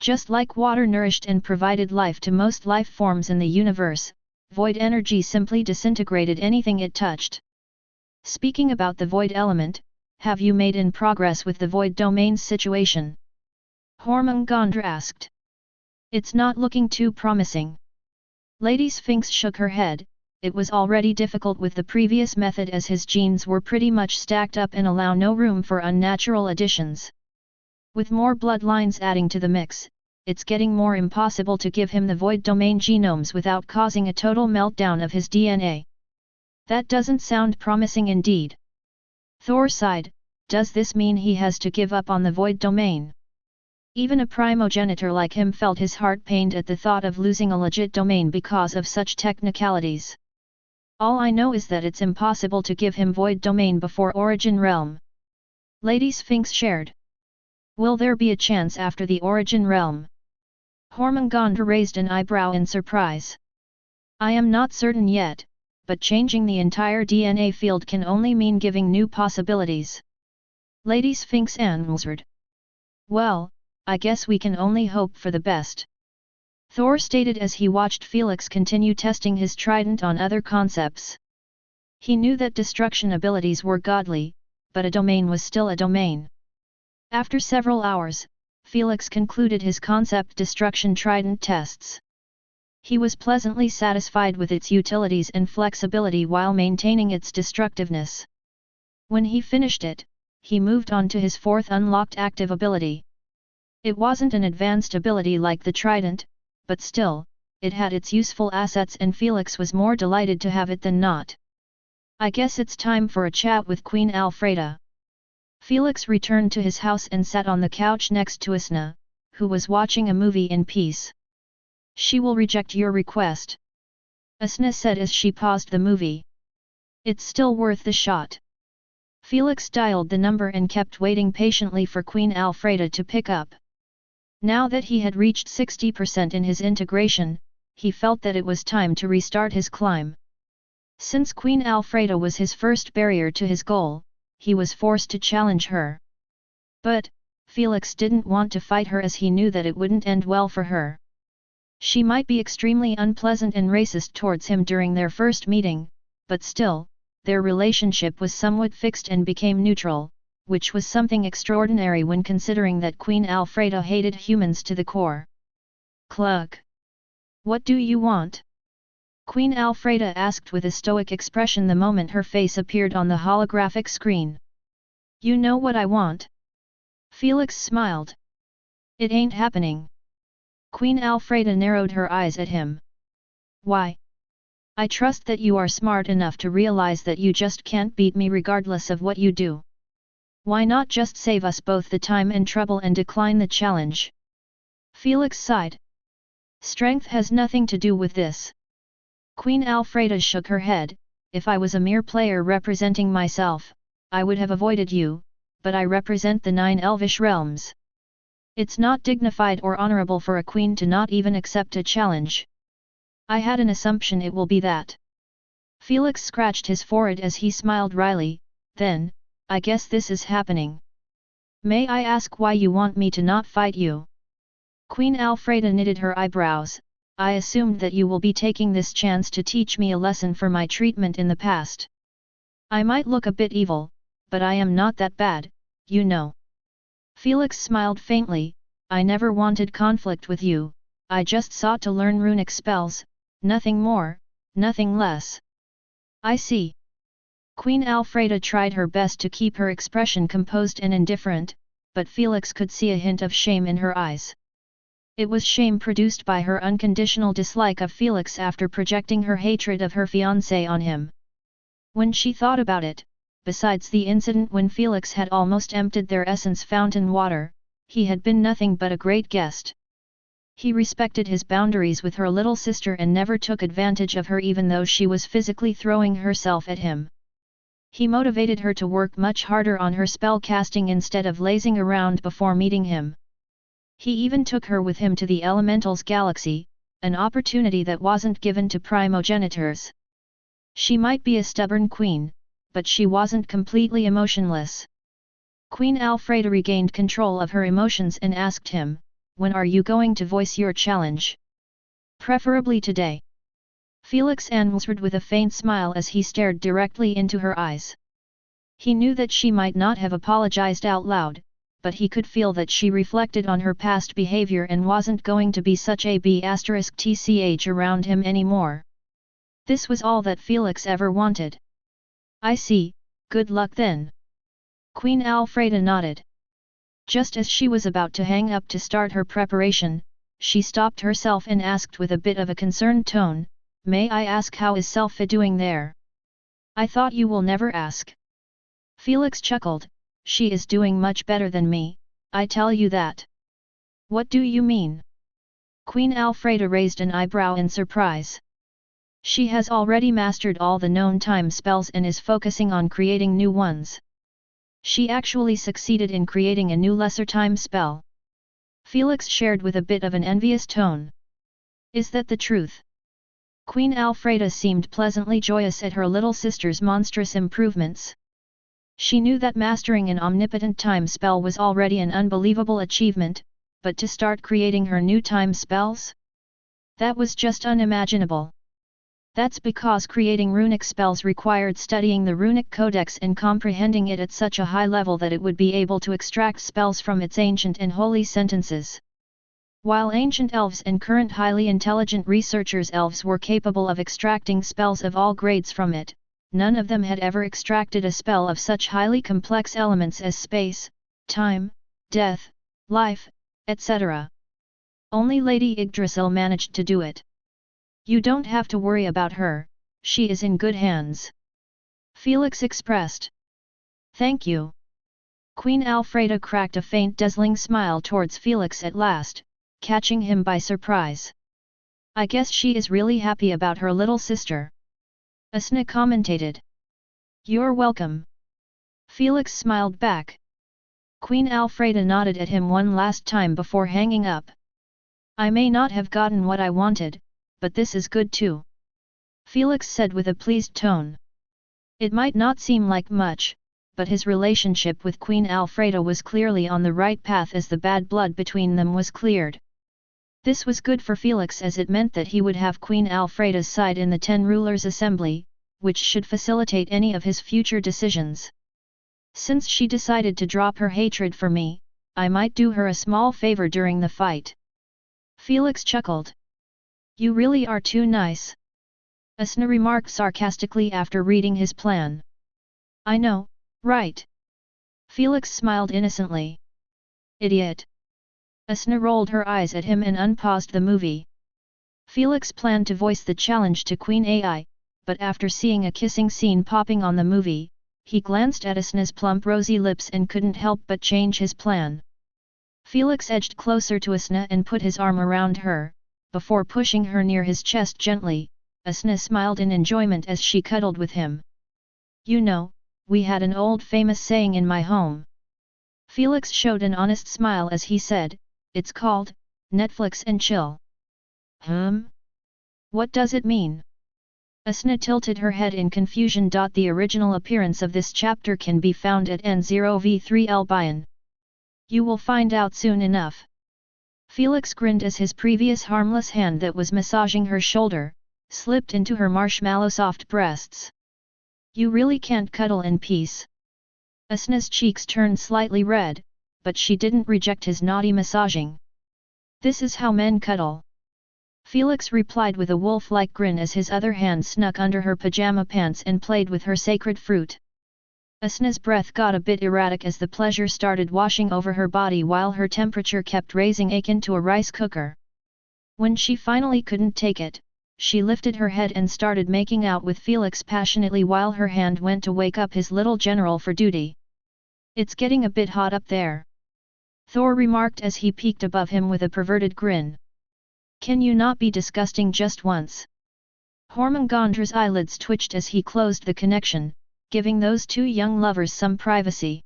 Just like water nourished and provided life to most life forms in the universe, void energy simply disintegrated anything it touched. Speaking about the void element, have you made in progress with the void domains situation? Hormungandr asked. It's not looking too promising. Lady Sphinx shook her head. It was already difficult with the previous method as his genes were pretty much stacked up and allow no room for unnatural additions. With more bloodlines adding to the mix, it's getting more impossible to give him the void domain genomes without causing a total meltdown of his DNA. That doesn't sound promising indeed. Thor sighed. Does this mean he has to give up on the void domain? Even a primogenitor like him felt his heart pained at the thought of losing a legit domain because of such technicalities. All I know is that it's impossible to give him void domain before origin realm. Lady Sphinx shared. Will there be a chance after the origin realm? Hormungandr raised an eyebrow in surprise. I am not certain yet, but changing the entire DNA field can only mean giving new possibilities. Lady Sphinx answered. Well, I guess we can only hope for the best. Thor stated as he watched Felix continue testing his trident on other concepts. He knew that destruction abilities were godly, but a domain was still a domain. After several hours, Felix concluded his concept destruction trident tests. He was pleasantly satisfied with its utilities and flexibility while maintaining its destructiveness. When he finished it, he moved on to his fourth unlocked active ability. It wasn't an advanced ability like the trident, but still, it had its useful assets and Felix was more delighted to have it than not. I guess it's time for a chat with Queen Alfreda. Felix returned to his house and sat on the couch next to Isna, who was watching a movie in peace. She will reject your request. Isna said as she paused the movie. It's still worth the shot. Felix dialed the number and kept waiting patiently for Queen Alfreda to pick up. Now that he had reached 60% in his integration, he felt that it was time to restart his climb. Since Queen Alfreda was his first barrier to his goal, he was forced to challenge her. But, Felix didn't want to fight her as he knew that it wouldn't end well for her. She might be extremely unpleasant and racist towards him during their first meeting, but still, their relationship was somewhat fixed and became neutral, which was something extraordinary when considering that Queen Alfreda hated humans to the core. Cluck! What do you want? Queen Alfreda asked with a stoic expression the moment her face appeared on the holographic screen. You know what I want? Felix smiled. It ain't happening. Queen Alfreda narrowed her eyes at him. Why? I trust that you are smart enough to realize that you just can't beat me regardless of what you do. Why not just save us both the time and trouble and decline the challenge? Felix sighed. Strength has nothing to do with this. Queen Alfreda shook her head. If I was a mere player representing myself, I would have avoided you, but I represent the 9 elvish realms. It's not dignified or honorable for a queen to not even accept a challenge. I had an assumption it will be that. Felix scratched his forehead as he smiled wryly, then, I guess this is happening. May I ask why you want me to not fight you? Queen Alfreda knitted her eyebrows. I assumed that you will be taking this chance to teach me a lesson for my treatment in the past. I might look a bit evil, but I am not that bad, you know. Felix smiled faintly. I never wanted conflict with you, I just sought to learn runic spells, nothing more, nothing less. I see. Queen Alfreda tried her best to keep her expression composed and indifferent, but Felix could see a hint of shame in her eyes. It was shame produced by her unconditional dislike of Felix after projecting her hatred of her fiancé on him. When she thought about it, besides the incident when Felix had almost emptied their essence fountain water, he had been nothing but a great guest. He respected his boundaries with her little sister and never took advantage of her even though she was physically throwing herself at him. He motivated her to work much harder on her spell casting instead of lazing around before meeting him. He even took her with him to the Elementals Galaxy, an opportunity that wasn't given to primogenitors. She might be a stubborn queen, but she wasn't completely emotionless. Queen Alfreda regained control of her emotions and asked him, when are you going to voice your challenge? Preferably today. Felix answered with a faint smile as he stared directly into her eyes. He knew that she might not have apologized out loud, but he could feel that she reflected on her past behavior and wasn't going to be such a b*tch around him anymore. This was all that Felix ever wanted. I see, good luck then. Queen Alfreda nodded. Just as she was about to hang up to start her preparation, she stopped herself and asked with a bit of a concerned tone, "May I ask how is Selfa doing there?" "I thought you will never ask." Felix chuckled, "She is doing much better than me, I tell you that." "What do you mean?" Queen Alfreda raised an eyebrow in surprise. "She has already mastered all the known time spells and is focusing on creating new ones. She actually succeeded in creating a new lesser time spell." Felix shared with a bit of an envious tone. "Is that the truth?" Queen Alfreda seemed pleasantly joyous at her little sister's monstrous improvements. She knew that mastering an omnipotent time spell was already an unbelievable achievement, but to start creating her new time spells? That was just unimaginable. That's because creating runic spells required studying the runic codex and comprehending it at such a high level that it would be able to extract spells from its ancient and holy sentences. While ancient elves and current highly intelligent researchers elves were capable of extracting spells of all grades from it, none of them had ever extracted a spell of such highly complex elements as space, time, death, life, etc. Only Lady Yggdrasil managed to do it. "You don't have to worry about her, she is in good hands," Felix expressed. "Thank you." Queen Alfreda cracked a faint dazzling smile towards Felix at last, catching him by surprise. "I guess she is really happy about her little sister," Asna commentated. "You're welcome." Felix smiled back. Queen Alfreda nodded at him one last time before hanging up. "I may not have gotten what I wanted, but this is good too," Felix said with a pleased tone. It might not seem like much, but his relationship with Queen Alfreda was clearly on the right path as the bad blood between them was cleared. This was good for Felix as it meant that he would have Queen Alfreda's side in the 10 Rulers' Assembly, which should facilitate any of his future decisions. Since she decided to drop her hatred for me, I might do her a small favor during the fight. Felix chuckled. "You really are too nice," Asna remarked sarcastically after reading his plan. "I know, right?" Felix smiled innocently. "Idiot!" Asna rolled her eyes at him and unpaused the movie. Felix planned to voice the challenge to Queen Ai, but after seeing a kissing scene popping on the movie, he glanced at Asna's plump rosy lips and couldn't help but change his plan. Felix edged closer to Asna and put his arm around her. Before pushing her near his chest gently, Asna smiled in enjoyment as she cuddled with him. "You know, we had an old famous saying in my home." Felix showed an honest smile as he said, "It's called, Netflix and chill." What does it mean?" Asna tilted her head in confusion. The original appearance of this chapter can be found at N0v3 Lbian. You will find out soon enough. Felix grinned as his previous harmless hand that was massaging her shoulder, slipped into her marshmallow-soft breasts. "You really can't cuddle in peace." Asna's cheeks turned slightly red, but she didn't reject his naughty massaging. "This is how men cuddle," Felix replied with a wolf-like grin as his other hand snuck under her pajama pants and played with her sacred fruit. Asna's breath got a bit erratic as the pleasure started washing over her body while her temperature kept raising akin to a rice cooker. When she finally couldn't take it, she lifted her head and started making out with Felix passionately while her hand went to wake up his little general for duty. "It's getting a bit hot up there," Thor remarked as he peeked above him with a perverted grin. "Can you not be disgusting just once?" Hormongondra's eyelids twitched as he closed the connection, giving those two young lovers some privacy.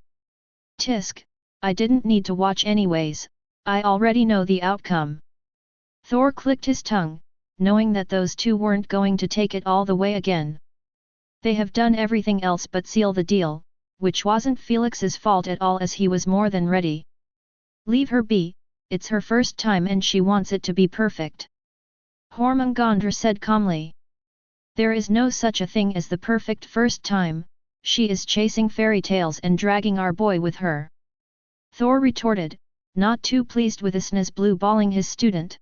"Tisk, I didn't need to watch anyways, I already know the outcome." Thor clicked his tongue, knowing that those two weren't going to take it all the way again. They have done everything else but seal the deal, which wasn't Felix's fault at all as he was more than ready. "Leave her be, it's her first time and she wants it to be perfect," Hormongandra said calmly. "There is no such a thing as the perfect first time, she is chasing fairy tales and dragging our boy with her." Thor retorted, not too pleased with Asna's blue-balling his student.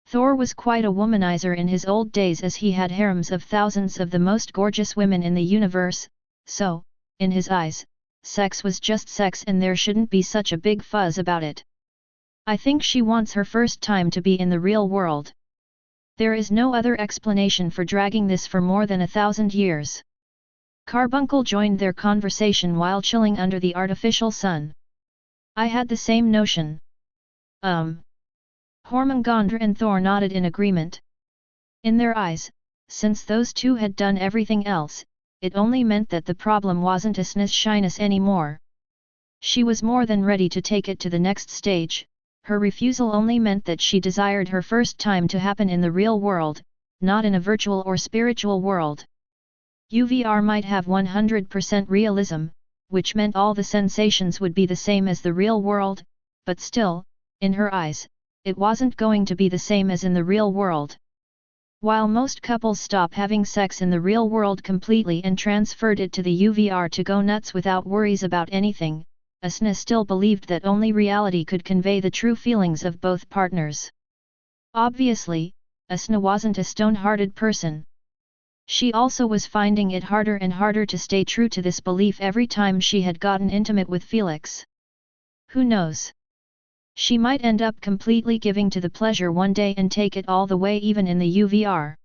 Thor was quite a womanizer in his old days, as he had harems of thousands of the most gorgeous women in the universe, so, in his eyes, sex was just sex and there shouldn't be such a big fuzz about it. I think she wants her first time to be in the real world. There is no other explanation for dragging this for more than 1,000 years. Carbuncle joined their conversation while chilling under the artificial sun. I had the same notion. Hormungandr and Thor nodded in agreement. In their eyes, since those two had done everything else, it only meant that the problem wasn't Asna's shyness anymore. She was more than ready to take it to the next stage. Her refusal only meant that she desired her first time to happen in the real world, not in a virtual or spiritual world. UVR might have 100% realism, which meant all the sensations would be the same as the real world, but still, in her eyes, it wasn't going to be the same as in the real world. While most couples stop having sex in the real world completely and transferred it to the UVR to go nuts without worries about anything, Asna still believed that only reality could convey the true feelings of both partners. Obviously, Asna wasn't a stone-hearted person. She also was finding it harder and harder to stay true to this belief every time she had gotten intimate with Felix. Who knows? She might end up completely giving to the pleasure one day and take it all the way even in the UVR.